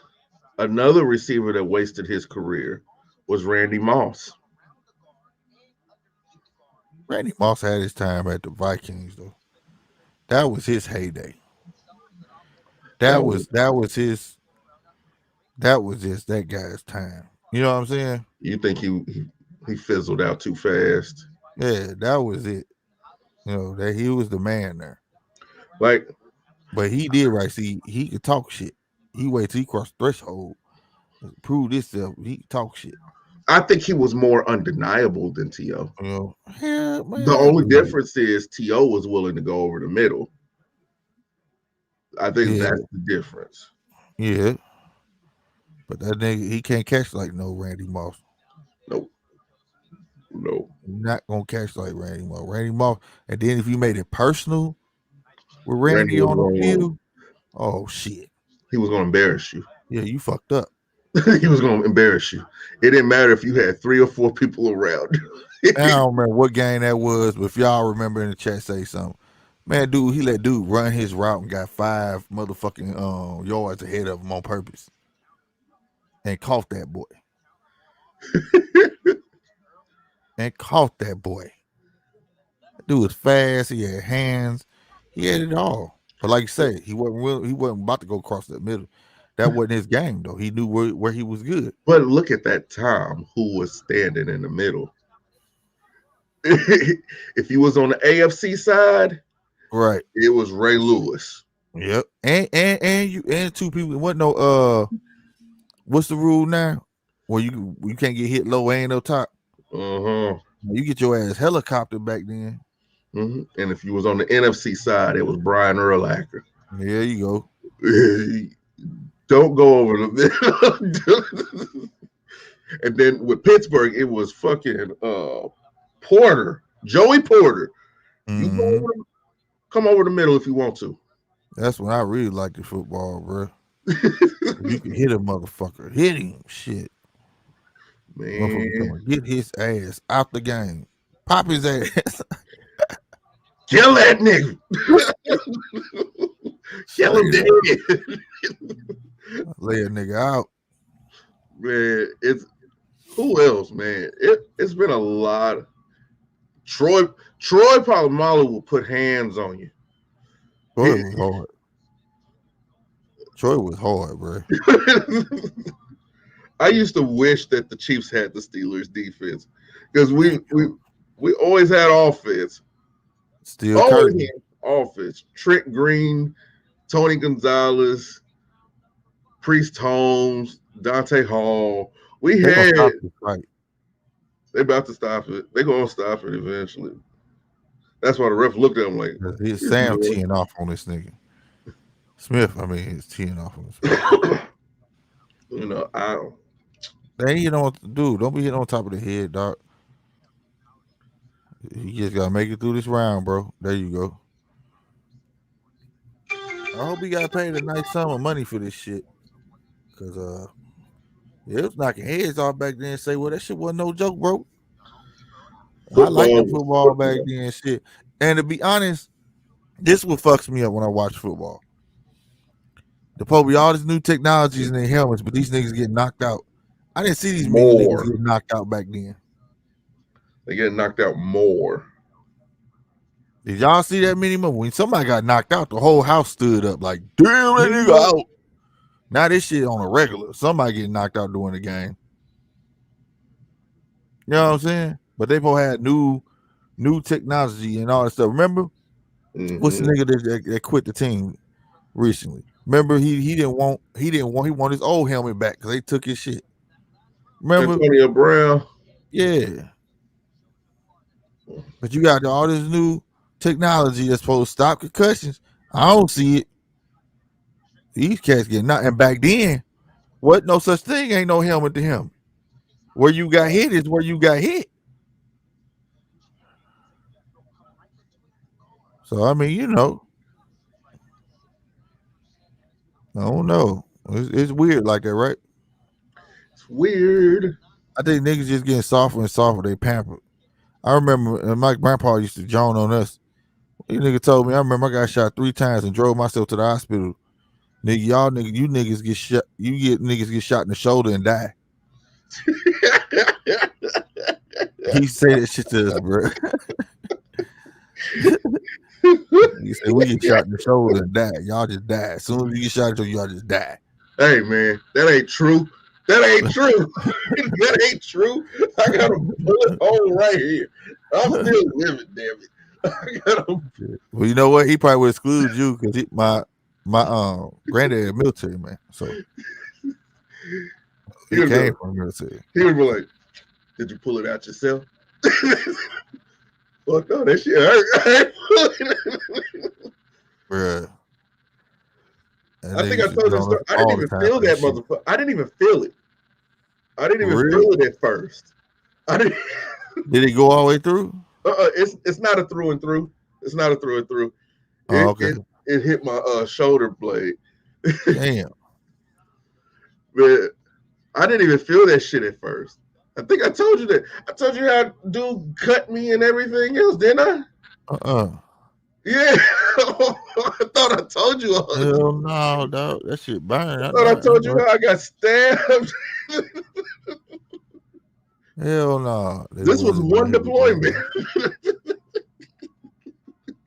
another receiver that wasted his career was Randy Moss. Randy Moss had his time at the Vikings though. That was his heyday. That was just that guy's time. You know what I'm saying? You think he fizzled out too fast? Yeah, that was it. You know, that he was the man there. Like, but he did right. See, he could talk shit. He wait till he crossed threshold, prove himself. He could talk shit. I think he was more undeniable than T.O. You know, yeah, man, the only difference is T.O. was willing to go over the middle. I think that's the difference. Yeah. But that nigga, he can't catch like no Randy Moss. Nope. You're not gonna catch like Randy Moss. Randy Moss, and then if you made it personal with Randy on the field, oh shit. He was gonna embarrass you. Yeah, you fucked up. He was gonna embarrass you. It didn't matter if you had 3 or 4 people around. I don't remember what game that was, but if y'all remember in the chat, say something. Man, dude, he let dude run his route and got 5 motherfucking yards ahead of him on purpose. And caught that boy. That dude was fast. He had hands. He had it all. But like you say, he wasn't about to go across the middle. That wasn't his game though. He knew where he was good. But look at that time. Who was standing in the middle? If he was on the AFC side, right, it was Ray Lewis. Yep, and 2 people. It wasn't no what's the rule now? Well, you can't get hit low, ain't no top. You get your ass helicopter back then. And if you was on the NFC side, it was Brian Urlacher. There you go. Don't go over the middle. And then with Pittsburgh, it was fucking Porter, Joey Porter. You come over the middle if you want to. That's when I really liked the football, bro. You can hit a motherfucker. Hit him. Shit. Man. Get his ass out the game. Pop his ass. Kill that nigga. Kill him dead. Lay a nigga out. Man, it's who else, man? It's been a lot. Troy Polamalu will put hands on you. Troy was hard, bro. I used to wish that the Chiefs had the Steelers defense because we always had offense. Still always had offense. Trent Green, Tony Gonzalez, Priest Holmes, Dante Hall. They about to stop it. They're gonna stop it eventually. That's why the ref looked at him like Sam teeing off on this nigga. Smith, I mean, he's teeing off on this. You know, I don't. They ain't know what to do. Don't be hitting on top of the head, dog. You just gotta make it through this round, bro. There you go. I hope he got paid a nice sum of money for this shit. Cause it was knocking heads off back then. Say, well, that shit wasn't no joke, bro. I like the football back then, shit. And to be honest, this is what fucks me up when I watch football. The probably all these new technologies in their helmets, but these niggas get knocked out. I didn't see these many niggas get knocked out back then. They get knocked out more. Did y'all see that many more? When somebody got knocked out, the whole house stood up like, damn, that nigga out. Now this shit on a regular. Somebody getting knocked out during the game. You know what I'm saying? But they both had new new technology and all that stuff. Remember, what's the Mhm. nigga that quit the team recently? Remember, he wanted his old helmet back because they took his shit. Remember, Antonio Brown. yeah. But you got all this new technology that's supposed to stop concussions. I don't see it. These cats getting knocked. And back then, what no such thing ain't no helmet to him. Where you got hit is where you got hit. So I mean, I don't know. It's weird like that, right? It's weird. I think niggas just getting softer and softer. They pampered. I remember my grandpa used to joan on us. He nigga told me, I remember I got shot 3 times and drove myself to the hospital. Nigga, you niggas get shot. Niggas get shot in the shoulder and die. He say that shit to us, bro. He said we get shot in the shoulder and die. Y'all just die. As soon as you get shot in the shoulder, y'all just die. Hey man, that ain't true. That ain't true. That ain't true. I got a bullet hole right here. I'm still living, damn it. I got a... Well, you know what? He probably would exclude you because my granddad military man. So he came from the military. He would be like, "Did you pull it out yourself?" Fuck no, that shit hurt. Bruh. I think I told you story. I didn't even feel that motherfucker. I didn't even feel it. I didn't even feel it at first. I didn't. Did it go all the way through? It's not a through and through. It's not a through and through. Okay. It hit my shoulder blade. Damn. But I didn't even feel that shit at first. I think I told you that. I told you how dude cut me and everything else, didn't I? Yeah. I thought I told you. Hell no, dog. That shit burned. I thought I told you how I got stabbed. Hell no. This was one deployment.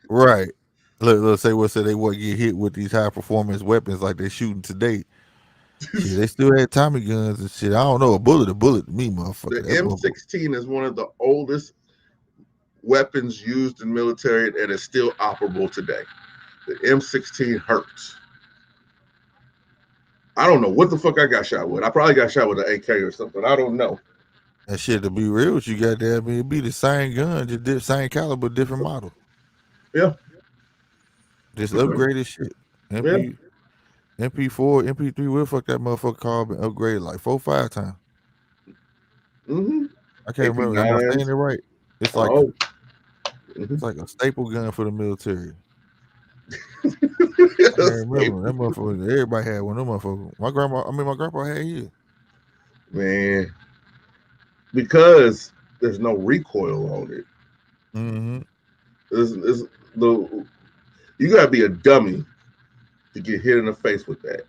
Right. Let's say they wouldn't get hit with these high performance weapons like they're shooting today. Shit, they still had Tommy guns and shit. I don't know. A bullet to me, motherfucker. The M16 is one of the oldest weapons used in military and is still operable today. The M16 hurts. I don't know what the fuck I got shot with. I probably got shot with an AK or something. I don't know. That shit, to be real with you, goddamn, it'd be the same gun, just same caliber, different model. Yeah. Just upgraded shit. MP4, MP3, what the fuck that motherfucker called, been upgraded like 4 or 5 times. Mm-hmm. I can't remember. Am I saying it right? It's like it's like a staple gun for the military. I can't remember. That motherfucker, everybody had one of them motherfuckers. My grandpa had his. Man. Because there's no recoil on it. Mm-hmm. You gotta be a dummy to get hit in the face with that.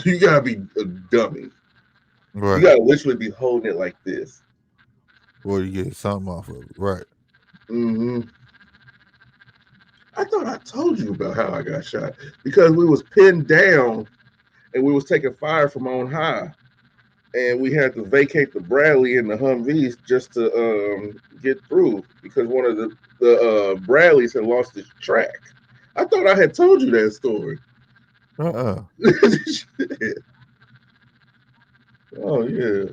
You gotta be a dummy. Right. You gotta literally be holding it like this. Or you get something off of it. Right. Mm-hmm. I thought I told you about how I got shot because we was pinned down and we was taking fire from on high. And we had to vacate the Bradley and the Humvees just to get through because one of the Bradleys had lost its track. I thought I had told you that story. Oh yeah.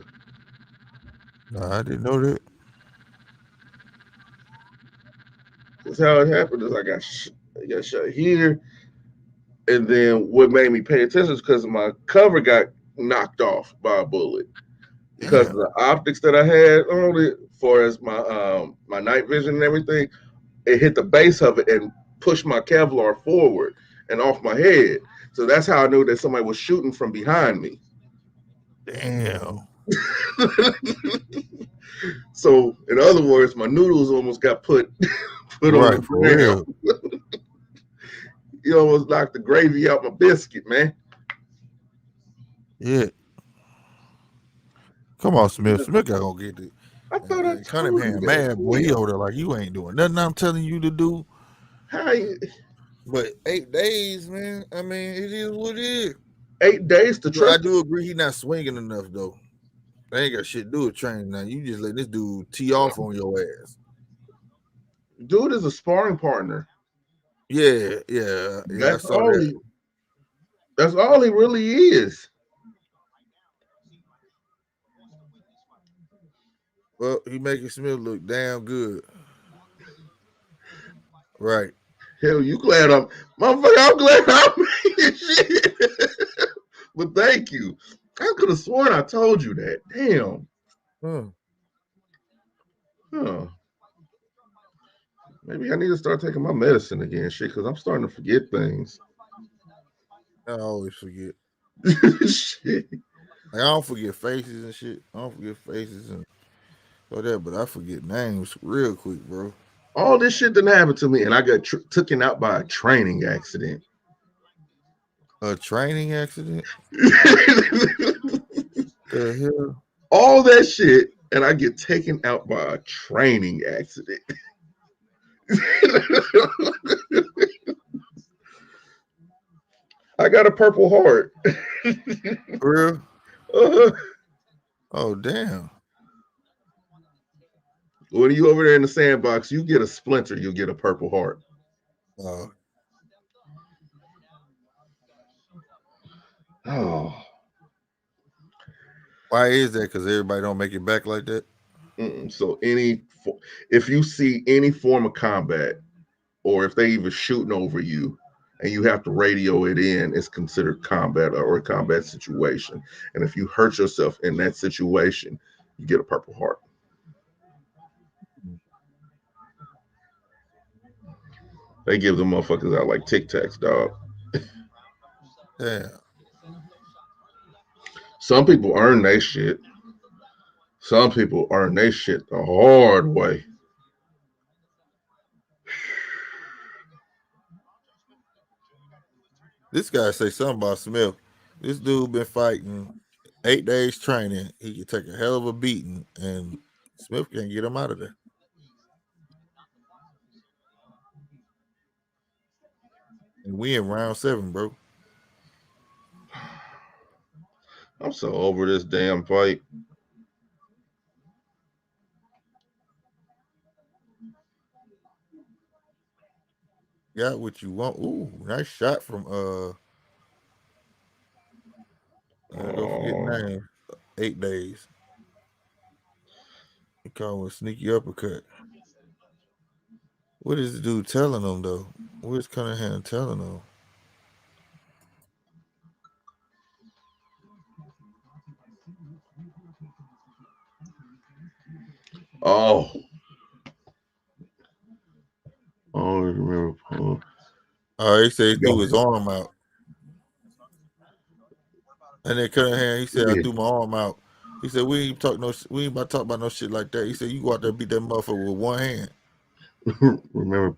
No, I didn't know that. That's how it happened. Is I got shot here, and then what made me pay attention is because my cover got knocked off by a bullet because of the optics that I had on it, as far as my night vision and everything. It hit the base of it and pushed my Kevlar forward and off my head. So that's how I knew that somebody was shooting from behind me. Damn. So in other words, my noodles almost got put right, on for real. You almost knocked the gravy out my biscuit, man. Yeah. Come on, Smith. Smith got gonna get it. I thought I Cunningham, man, boy, he over there like you ain't doing nothing I'm telling you to do. But 8 days, man. I mean, it is what it is. 8 days to trust. I do agree he's not swinging enough though. They ain't got shit to do with training now. You just let this dude tee off on your ass. Dude is a sparring partner. Yeah. I That's saw all that. he. That's all he really is. Well, he making Smith look damn good. Right. Hell, you glad motherfucker? I'm glad I'm making shit. But thank you. I could have sworn I told you that. Damn. Huh. Maybe I need to start taking my medicine again, shit, because I'm starting to forget things. I always forget. Shit. Like, I don't forget faces and shit. I don't forget faces and all that, but I forget names real quick, bro. All this shit didn't happen to me, and I got taken out by a training accident. A training accident? The hell? All that shit, and I get taken out by a training accident. I got a Purple Heart. For real? uh Oh, damn. When you over there in the sandbox, you get a splinter, you get a Purple Heart. Oh. Why is that? Because everybody don't make it back like that? So if you see any form of combat, or if they even shooting over you, and you have to radio it in, it's considered combat or a combat situation. And if you hurt yourself in that situation, you get a Purple Heart. They give the motherfuckers out like Tic Tacs, dog. Yeah. Some people earn their shit. Some people earn their shit the hard way. This guy say something about Smith. This dude been fighting 8 days training. He can take a hell of a beating, and Smith can't get him out of there. And we in round 7, bro. I'm so over this damn fight. Got what you want. Ooh, nice shot from don't forget name. 8 days. He called a sneaky uppercut. What is the dude telling him though? What is Cunningham telling him? Oh. Oh, I remember. Oh, he said he threw his arm out. And then Cunningham, he said, I threw my arm out. He said, we ain't about to talk about no shit like that. He said, you go out there and beat that motherfucker with one hand. remember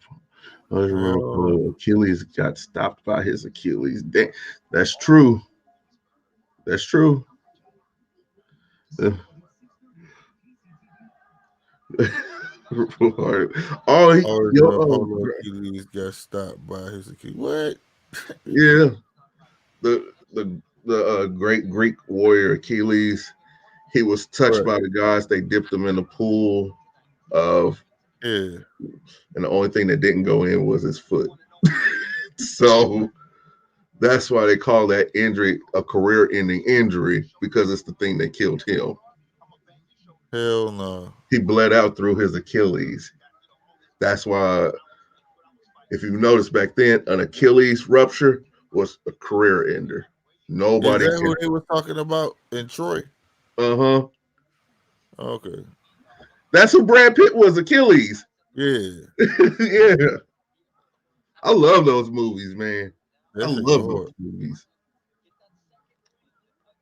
Achilles got stopped by his Achilles. That's true. That's true. Achilles got stopped by his Achilles. What? Yeah. The great Greek warrior Achilles, he was touched by the gods. They dipped him in the pool of, and the only thing that didn't go in was his foot. So that's why they call that injury a career-ending injury, because it's the thing that killed him. Hell no. He bled out through his Achilles. That's why, if you notice back then, an Achilles rupture was a career ender. Nobody. Is that who they were talking about in Troy? Uh-huh. Okay. That's who Brad Pitt was, Achilles. Yeah. Yeah. I love those movies, man. That I shit love go those movies.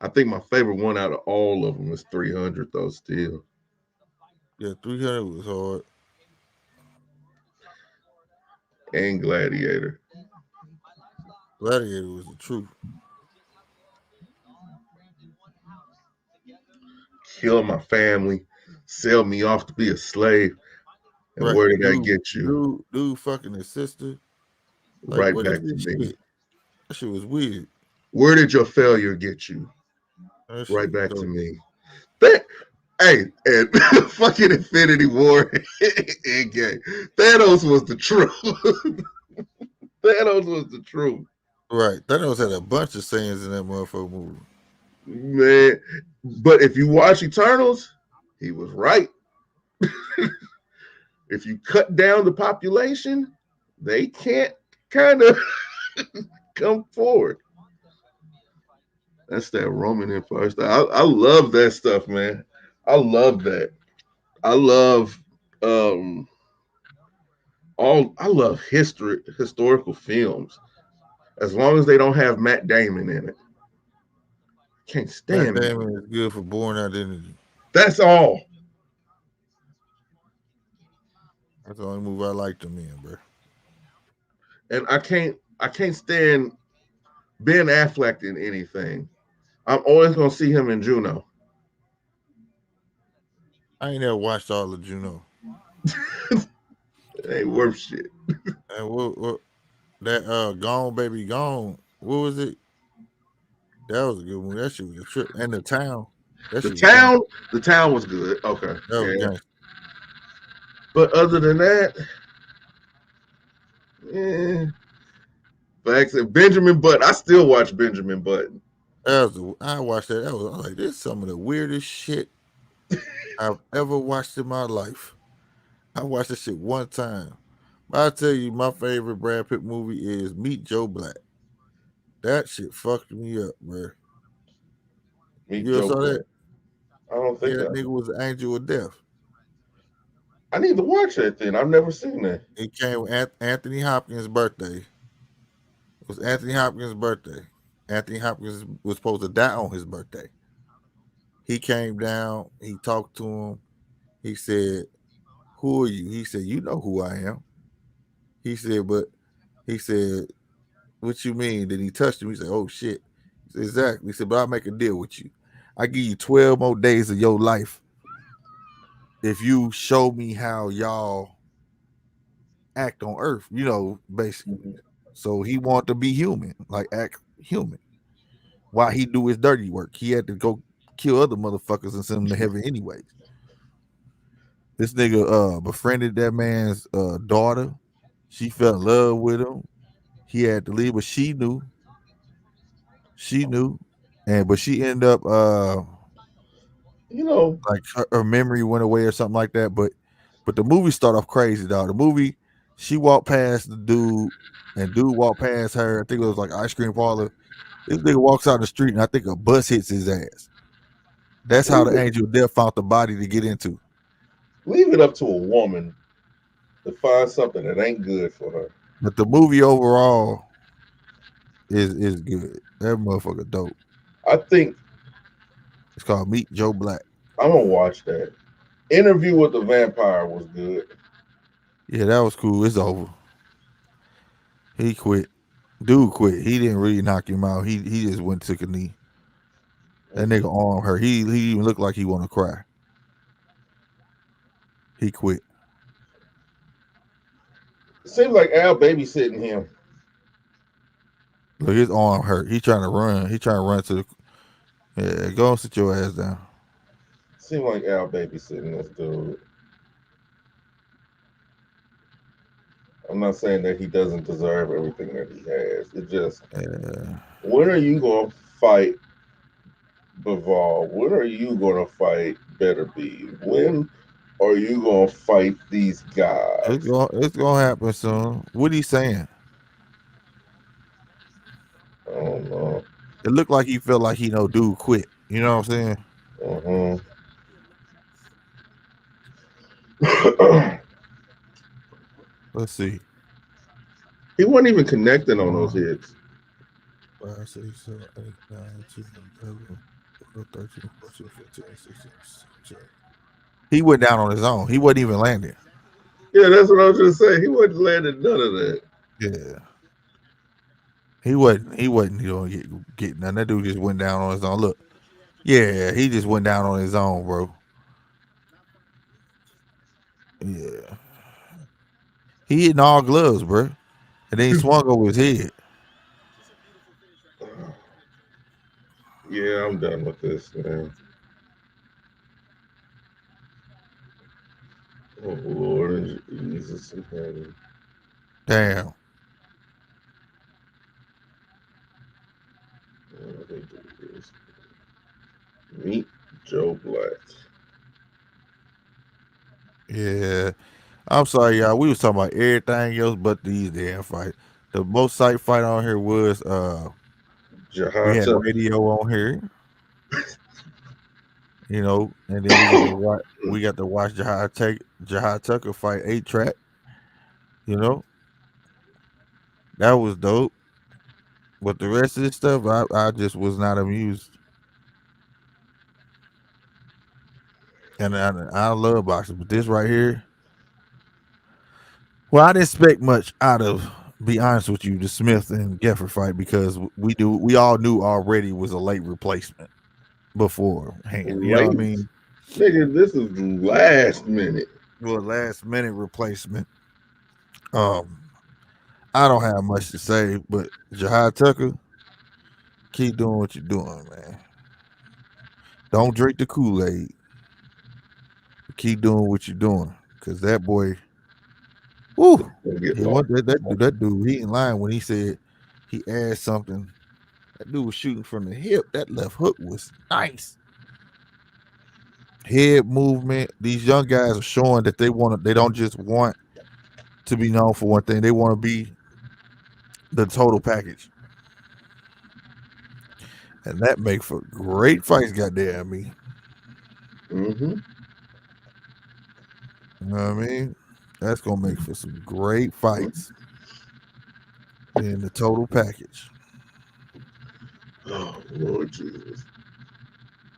I think my favorite one out of all of them is 300, though, still. Yeah, 300 was hard. And Gladiator. Gladiator was the truth. Kill my family, sell me off to be a slave. And where did that get you? Dude fucking his sister. Like, Right what back is this to me. shit? That shit was weird. Where did your failure get you? Right back to me. Hey, and fucking Infinity War Endgame. Thanos was the truth. Thanos was the truth. Right. Thanos had a bunch of scenes in that motherfucker movie. Man. But if you watch Eternals, he was right. If you cut down the population, they can't kind of come forward. That's that Roman Empire stuff. I love that stuff, man. I love that. I love um I love historical films. As long as they don't have Matt Damon in it. Can't Matt stand Damon is good for Born Identity. that's all. That's the only movie I liked him in, bro. And I can't stand Ben Affleck in anything. I'm always gonna see him in Juno. I ain't never watched all of Juno. It ain't worth shit. And what that Gone Baby Gone, what was it? That was a good movie. That shit was a trip. And The Town, that The shit was gangster. town, the town was good. Okay, That was yeah. gangster. But other than that, eh, facts. And Benjamin Button, I still watch Benjamin Button. I watched that. I was like, this is some of the weirdest shit I've ever watched in my life. I watched this shit one time. But I tell you, my favorite Brad Pitt movie is Meet Joe Black. That shit fucked me up, bro. Meet You ever Joe saw Black. that? I don't Yeah, think that nigga was an angel of death. I need to watch that then. I've never seen that. He came with Anthony Hopkins' birthday. It was Anthony Hopkins' birthday. Anthony Hopkins was supposed to die on his birthday. He came down. He talked to him. He said, "Who are you?" He said, "You know who I am." He said, "But," he said, "What you mean?" Then he touched him. He said, "Oh shit." He said, "Exactly." He said, "But I'll make a deal with you. I give you 12 more days of your life if you show me how y'all act on Earth." Basically. So he wanted to be human, like act human. While he do his dirty work, he had to go kill other motherfuckers and send them to heaven anyways. This nigga befriended that man's daughter. She fell in love with him. He had to leave, but she knew. She knew. But she ended up You know, like her memory went away or something like that. But the movie started off crazy, dog. The movie, she walked past the dude, and dude walked past her. I think it was like ice cream parlor. This nigga walks out the street, and I think a bus hits his ass. That's how leave the it, angel of death found the body to get into. leave it up to a woman to find something that ain't good for her. But the movie overall is good. That motherfucker dope. I think It's called Meet Joe Black. I'm gonna watch that. Interview with the Vampire was good. Yeah, that was cool. It's over. He quit. Dude quit. He didn't really knock him out. He just went and took a knee. That nigga arm hurt. He even looked like he want to cry. He quit. It seems like Al babysitting him. Look, his arm hurt. He trying to run. He trying to run to the. Yeah, go and sit your ass down. Seems like Al babysitting this dude. I'm not saying that he doesn't deserve everything that he has. It just Yeah. when are you gonna fight Bivol? When are you gonna fight Better Be? When are you gonna fight these guys? It's gonna happen soon. What he saying? I don't know. It looked like he felt like dude quit. You know what I'm saying? Let's see. He wasn't even connecting on those hits. 5, 6, 7, 8, 9, 10, 11, 12, 13, 14, 15, 16, 17. He went down on his own. He wasn't even landing. Yeah, that's what I was gonna say. He wasn't landing none of that. Yeah. He wasn't getting nothing. That dude just went down on his own. Look. Yeah, he just went down on his own, bro. Yeah. He hitting all gloves, bro. And then he swung over his head. Yeah, I'm done with this, man. Oh Lord Jesus in heaven. Damn. Oh, they do this. Meet Joe Black. Yeah. I'm sorry, y'all. We was talking about everything else but these damn fights. The most sight fight on here was we Jahi had Tucker. radio on here, and then we got to watch Jahi Tucker fight 8-Track. That was dope. But the rest of this stuff, I just was not amused. And I love boxing, but this right here, well, I didn't expect much out of. Be honest with you, the Smith and Geffrard fight, because we all knew already was a late replacement beforehand. You know what I Late. mean? Nigga, this is last minute. Well, last minute replacement. I don't have much to say, but Jahi Tucker, keep doing what you're doing, man. Don't drink the Kool-Aid. Keep doing what you're doing, cause that boy, woo, Don't get he lost. that dude. He ain't lying when he said he asked something. That dude was shooting from the hip. That left hook was nice. Head movement. These young guys are showing that they don't just want to be known for one thing. They want to be the total package. And that make for great fights, goddamn me. Mm-hmm. You know what I mean? That's gonna make for some great fights. In the total package. Oh Lord Jesus.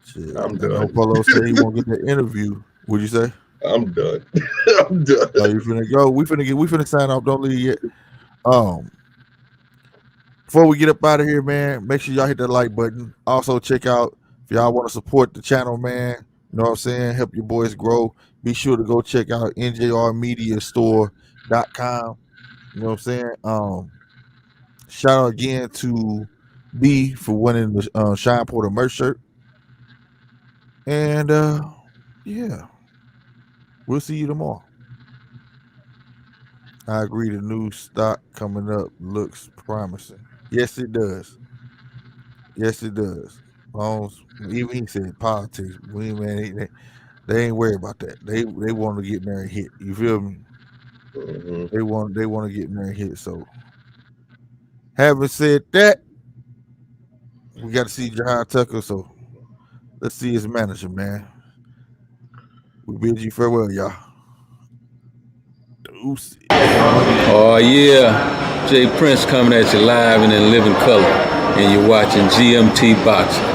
Shit. I'm I know done. Polo said he won't get that interview. What'd you say? I'm done. I'm done. Oh, you finna go? We finna sign off. Don't leave yet. Before we get up out of here, man, make sure y'all hit that like button. Also, check out if y'all want to support the channel, man. You know what I'm saying? Help your boys grow. Be sure to go check out njrmediastore.com. You know what I'm saying? Shout out again to B for winning the Shine Porter merch shirt. And yeah, we'll see you tomorrow. I agree. The new stock coming up looks promising. Yes, it does. Yes, it does. Even he said politics. They ain't worried about that. They want to get in there and hit. You feel me? Mm-hmm. They want to get in there and hit. So, having said that, we got to see Jahi Tucker. So let's see his manager, man. We bid you farewell, y'all. Deuces. Oh yeah, Jay Prince coming at you live and in living color, and you're watching GMT Boxing.